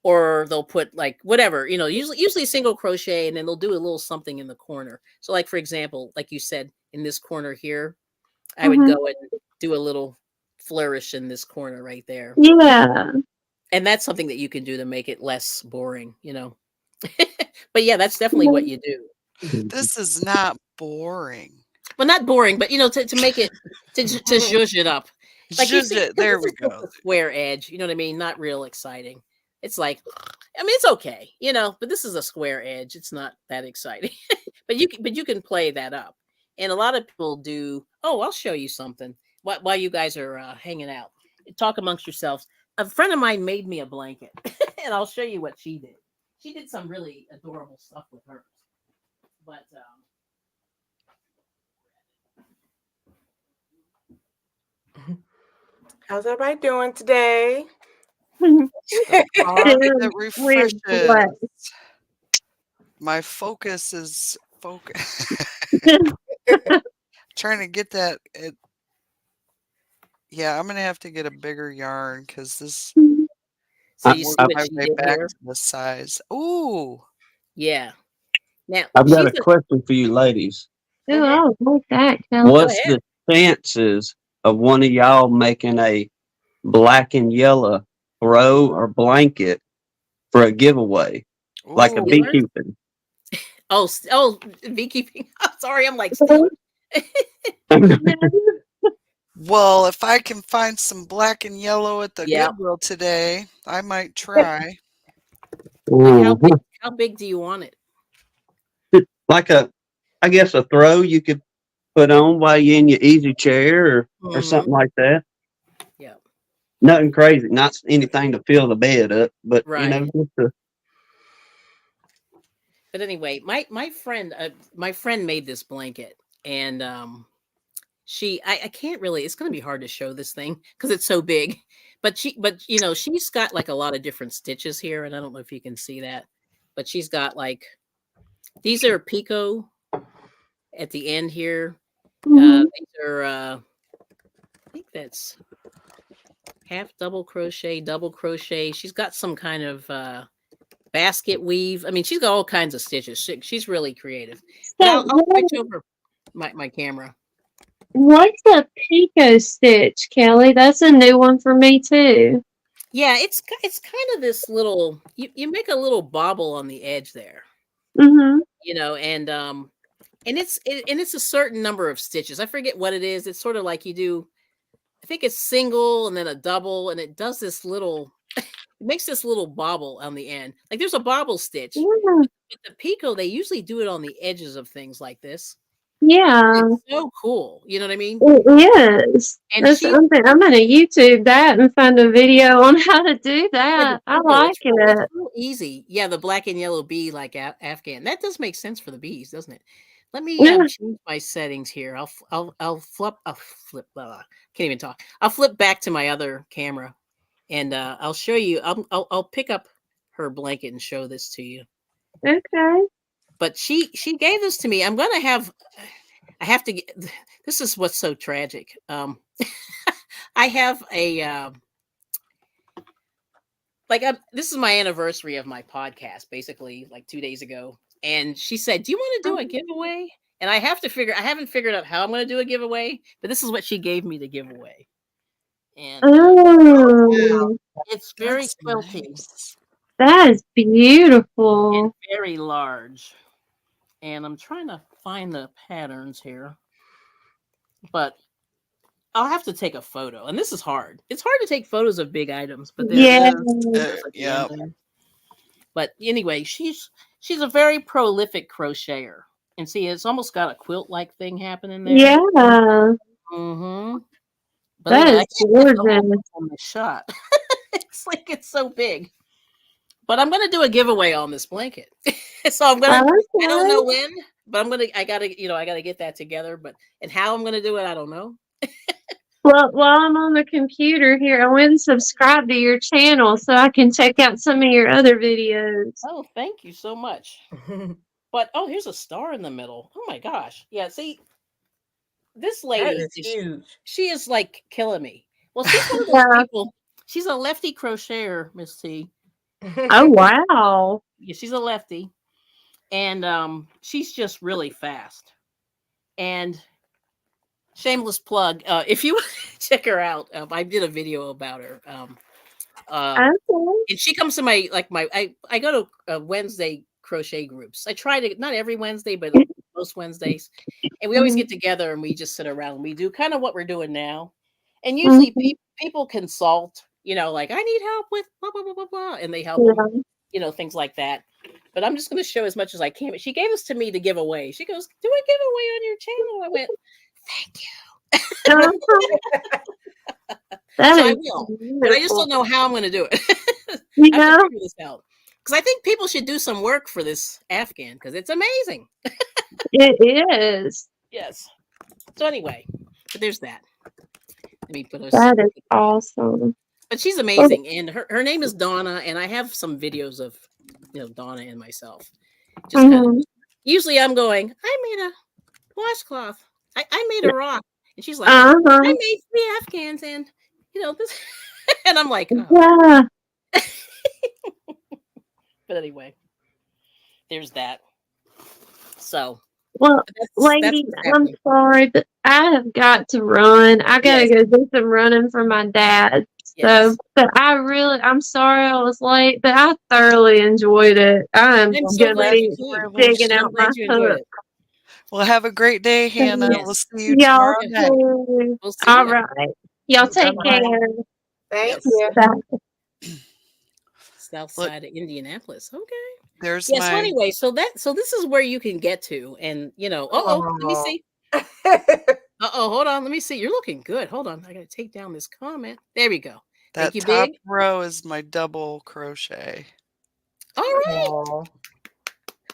or they'll put like whatever, usually single crochet, and then they'll do a little something in the corner. So like, for example, like you said, in this corner here, I would go and do a little flourish in this corner right there. Yeah. And that's something that you can do to make it less boring, But yeah, that's definitely what you do. This is not boring. Well, not boring, but to make it to zhuzh it up. Like Zhuzh it. There we go. Square edge, you know what I mean? Not real exciting. It's like, I mean, it's okay, but this is a square edge. It's not that exciting. but you can play that up. And a lot of people do. Oh, I'll show you something while you guys are hanging out. Talk amongst yourselves. A friend of mine made me a blanket, and I'll show you what she did. She did some really adorable stuff with hers. But how's everybody doing today? That refreshes. My focus is trying to get that. Yeah, I'm gonna have to get a bigger yarn because this. So you see my way back here? to the size. Ooh, yeah. Now I've got a question for you, ladies. Oh, like that. What's the chances of one of y'all making a black and yellow throw or blanket for a giveaway, like a beekeeping? Oh, beekeeping. Sorry, I'm like. Well, if I can find some black and yellow at the Goodwill today, I might try. How big do you want it? Like I guess a throw you could put on while you're in your easy chair or something like that. Yeah. Nothing crazy, not anything to fill the bed up, but But anyway, my friend made this blanket, and I can't really. It's going to be hard to show this thing because it's so big. But she's got like a lot of different stitches here, and I don't know if you can see that, but she's got like these are picot at the end here. These are I think that's half double crochet. She's got some kind of basket weave. I mean, she's got all kinds of stitches. She's really creative. I'll switch over my camera. What's a picot stitch, Kelly? That's a new one for me too. Yeah, it's kind of this little. You make a little bobble on the edge there. Mm-hmm. And it's a certain number of stitches. I forget what it is. It's sort of like you do. I think it's single and then a double, and it does this little. It makes this little bobble on the end. Like there's a bobble stitch. Yeah. But the picot, they usually do it on the edges of things like this. Yeah. It's so cool. You know what I mean? It is. And I'm going to YouTube that and find a video on how to do that. I like it. It's real easy. Yeah, the black and yellow bee like Afghan. That does make sense for the bees, doesn't it? Let me change my settings here. I'll flip. Can't even talk. I'll flip back to my other camera, and I'll show you. I'll pick up her blanket and show this to you. Okay. But she gave this to me. I have to get. This is what's so tragic. I have like this is my anniversary of my podcast, basically, like 2 days ago. And she said, "Do you want to do a giveaway?" And I haven't figured out how I'm going to do a giveaway, but this is what she gave me to give away. And it's very quilty. Nice. That is beautiful. And very large. And I'm trying to find the patterns here. But I'll have to take a photo. And this is hard. It's hard to take photos of big items, but yeah. But anyway, she's a very prolific crocheter. And see, it's almost got a quilt-like thing happening there. Yeah. Mm-hmm. But That is gorgeous. On the shot. It's like it's so big. But I'm gonna do a giveaway on this blanket. So I'm gonna I don't know when, but I gotta get that together. And how I'm gonna do it, I don't know. Well, while I'm on the computer here, I went and subscribed to your channel so I can check out some of your other videos. Oh, thank you so much. But here's a star in the middle. Oh my gosh. Yeah, see, this lady is huge. She is like killing me. Well, she's one of those people. She's a lefty crocheter, Miss T. Oh wow. Yeah, she's a lefty. And she's just really fast. And shameless plug, if you check her out, I did a video about her. And she comes to my I go to Wednesday crochet groups. I try to, not every Wednesday, but most Wednesdays, and we always get together and we just sit around and we do kind of what we're doing now. And usually people consult, like, I need help with blah blah blah blah blah, and they help them, things like that. But I'm just going to show as much as I can. But she gave this to me to give away. She goes, "Do a giveaway on your channel." I went, "Thank you." So I will, but I just don't know how I'm going to do it. I have to figure this out, because I think people should do some work for this Afghan, because it's amazing. It is. Yes. So anyway, but there's that. Let me put that is awesome. But she's amazing, and her name is Donna, and I have some videos of Donna and myself. Just kind of. Usually, I'm going, I made a washcloth. I made a rock, and she's like, I made 3 Afghans, and this, and I'm like, yeah. But anyway, there's that. So, well, ladies, I'm sorry, but I have got to run. I gotta go do some running for my dad. So, but I'm sorry I was late, but I thoroughly enjoyed it. I'm so glad digging out my hook. Well, have a great day, Hannah. We'll see you tomorrow night. All right. Y'all take care. Thank you. South side of Indianapolis. Okay. There's so anyway, so this is where you can get to, and let me see. Hold on, let me see. You're looking good. Hold on, I gotta take down this comment. There we go. That Thank you, top Big. row is my double crochet. All right.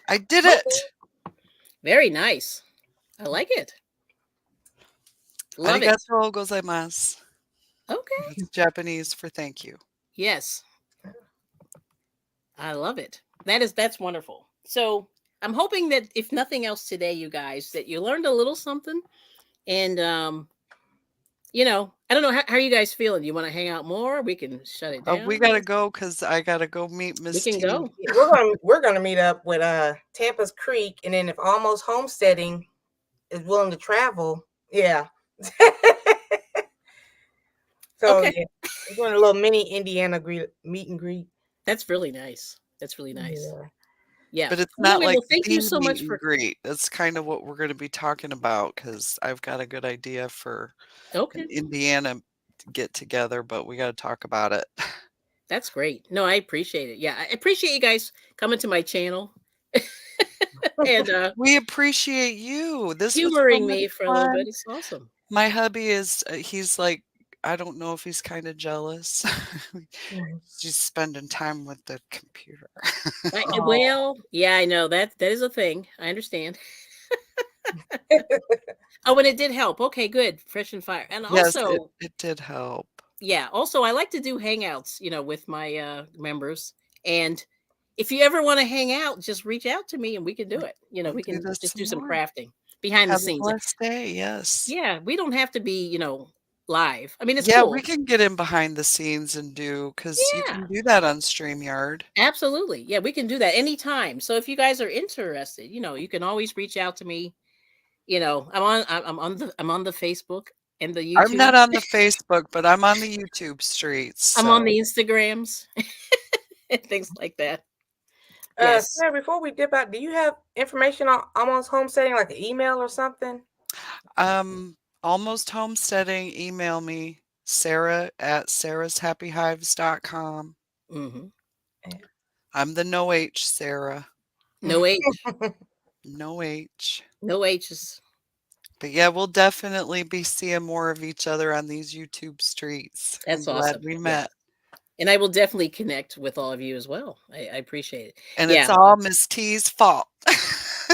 I did it. Very nice. I like it. Love Arigatou gozaimasu. Okay. It's Japanese for thank you. Yes. I love it. That's wonderful. So I'm hoping that if nothing else today, you guys, that you learned a little something. And I don't know how you guys feeling. You want to hang out more? We can shut it down. We gotta go because I gotta go meet Miss T. We can go. We're gonna meet up with Tampa's Creek, and then if Almost Homesteading is willing to travel, yeah. So okay. Yeah, we're doing a little mini Indiana meet and greet. That's really nice. Yeah. But it's not like thank you so much for great. That's kind of what we're going to be talking about, because I've got a good idea for Indiana to get together, but we got to talk about it. That's great. No, I appreciate it. Yeah, I appreciate you guys coming to my channel. And we appreciate you. This humoring me for a little bit. It's awesome. My hubby is he's like, I don't know if he's kind of jealous. She's spending time with the computer. Well, yeah, I know that is a thing. I understand. And it did help. Okay, good. Fresh and fire. And yes, also it did help. Yeah. Also, I like to do hangouts, with my members. And if you ever want to hang out, just reach out to me and we can do it. We can just do some crafting behind the scenes. Blessed day. Yes. Yeah. We don't have to be, live. I mean, it's Yeah, cool. we can get in behind the scenes and do, because you can do that on StreamYard. Absolutely. Yeah, we can do that anytime. So if you guys are interested, you can always reach out to me. I'm on the Facebook and the I'm not YouTube. on the Facebook, but I'm on the YouTube streets. I'm on So the Instagrams and things like that. Yes. Sarah, before we dip out, do you have information on Almost Homesteading, like an email or something? Almost Homesteading, email me, sarah@sarahshappyhives.com. I'm the no H Sarah. No H. No H. No H's. But yeah, we'll definitely be seeing more of each other on these YouTube streets. That's I'm awesome. glad we met. And I will definitely connect with all of you as well. I appreciate it. And it's all Miss T's fault. That's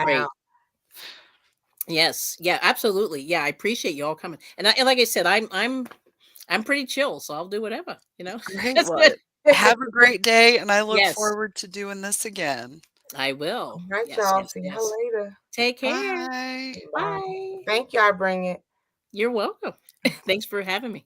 great. Yes. Yeah, absolutely. Yeah, I appreciate you all coming. And like I said, I'm pretty chill, so I'll do whatever, Great. That's good. Have a great day, and I look forward to doing this again. I will. All right, y'all. See y'all later. Take care. Bye. Bye. Thank you. I bring it. You're welcome. Thanks for having me.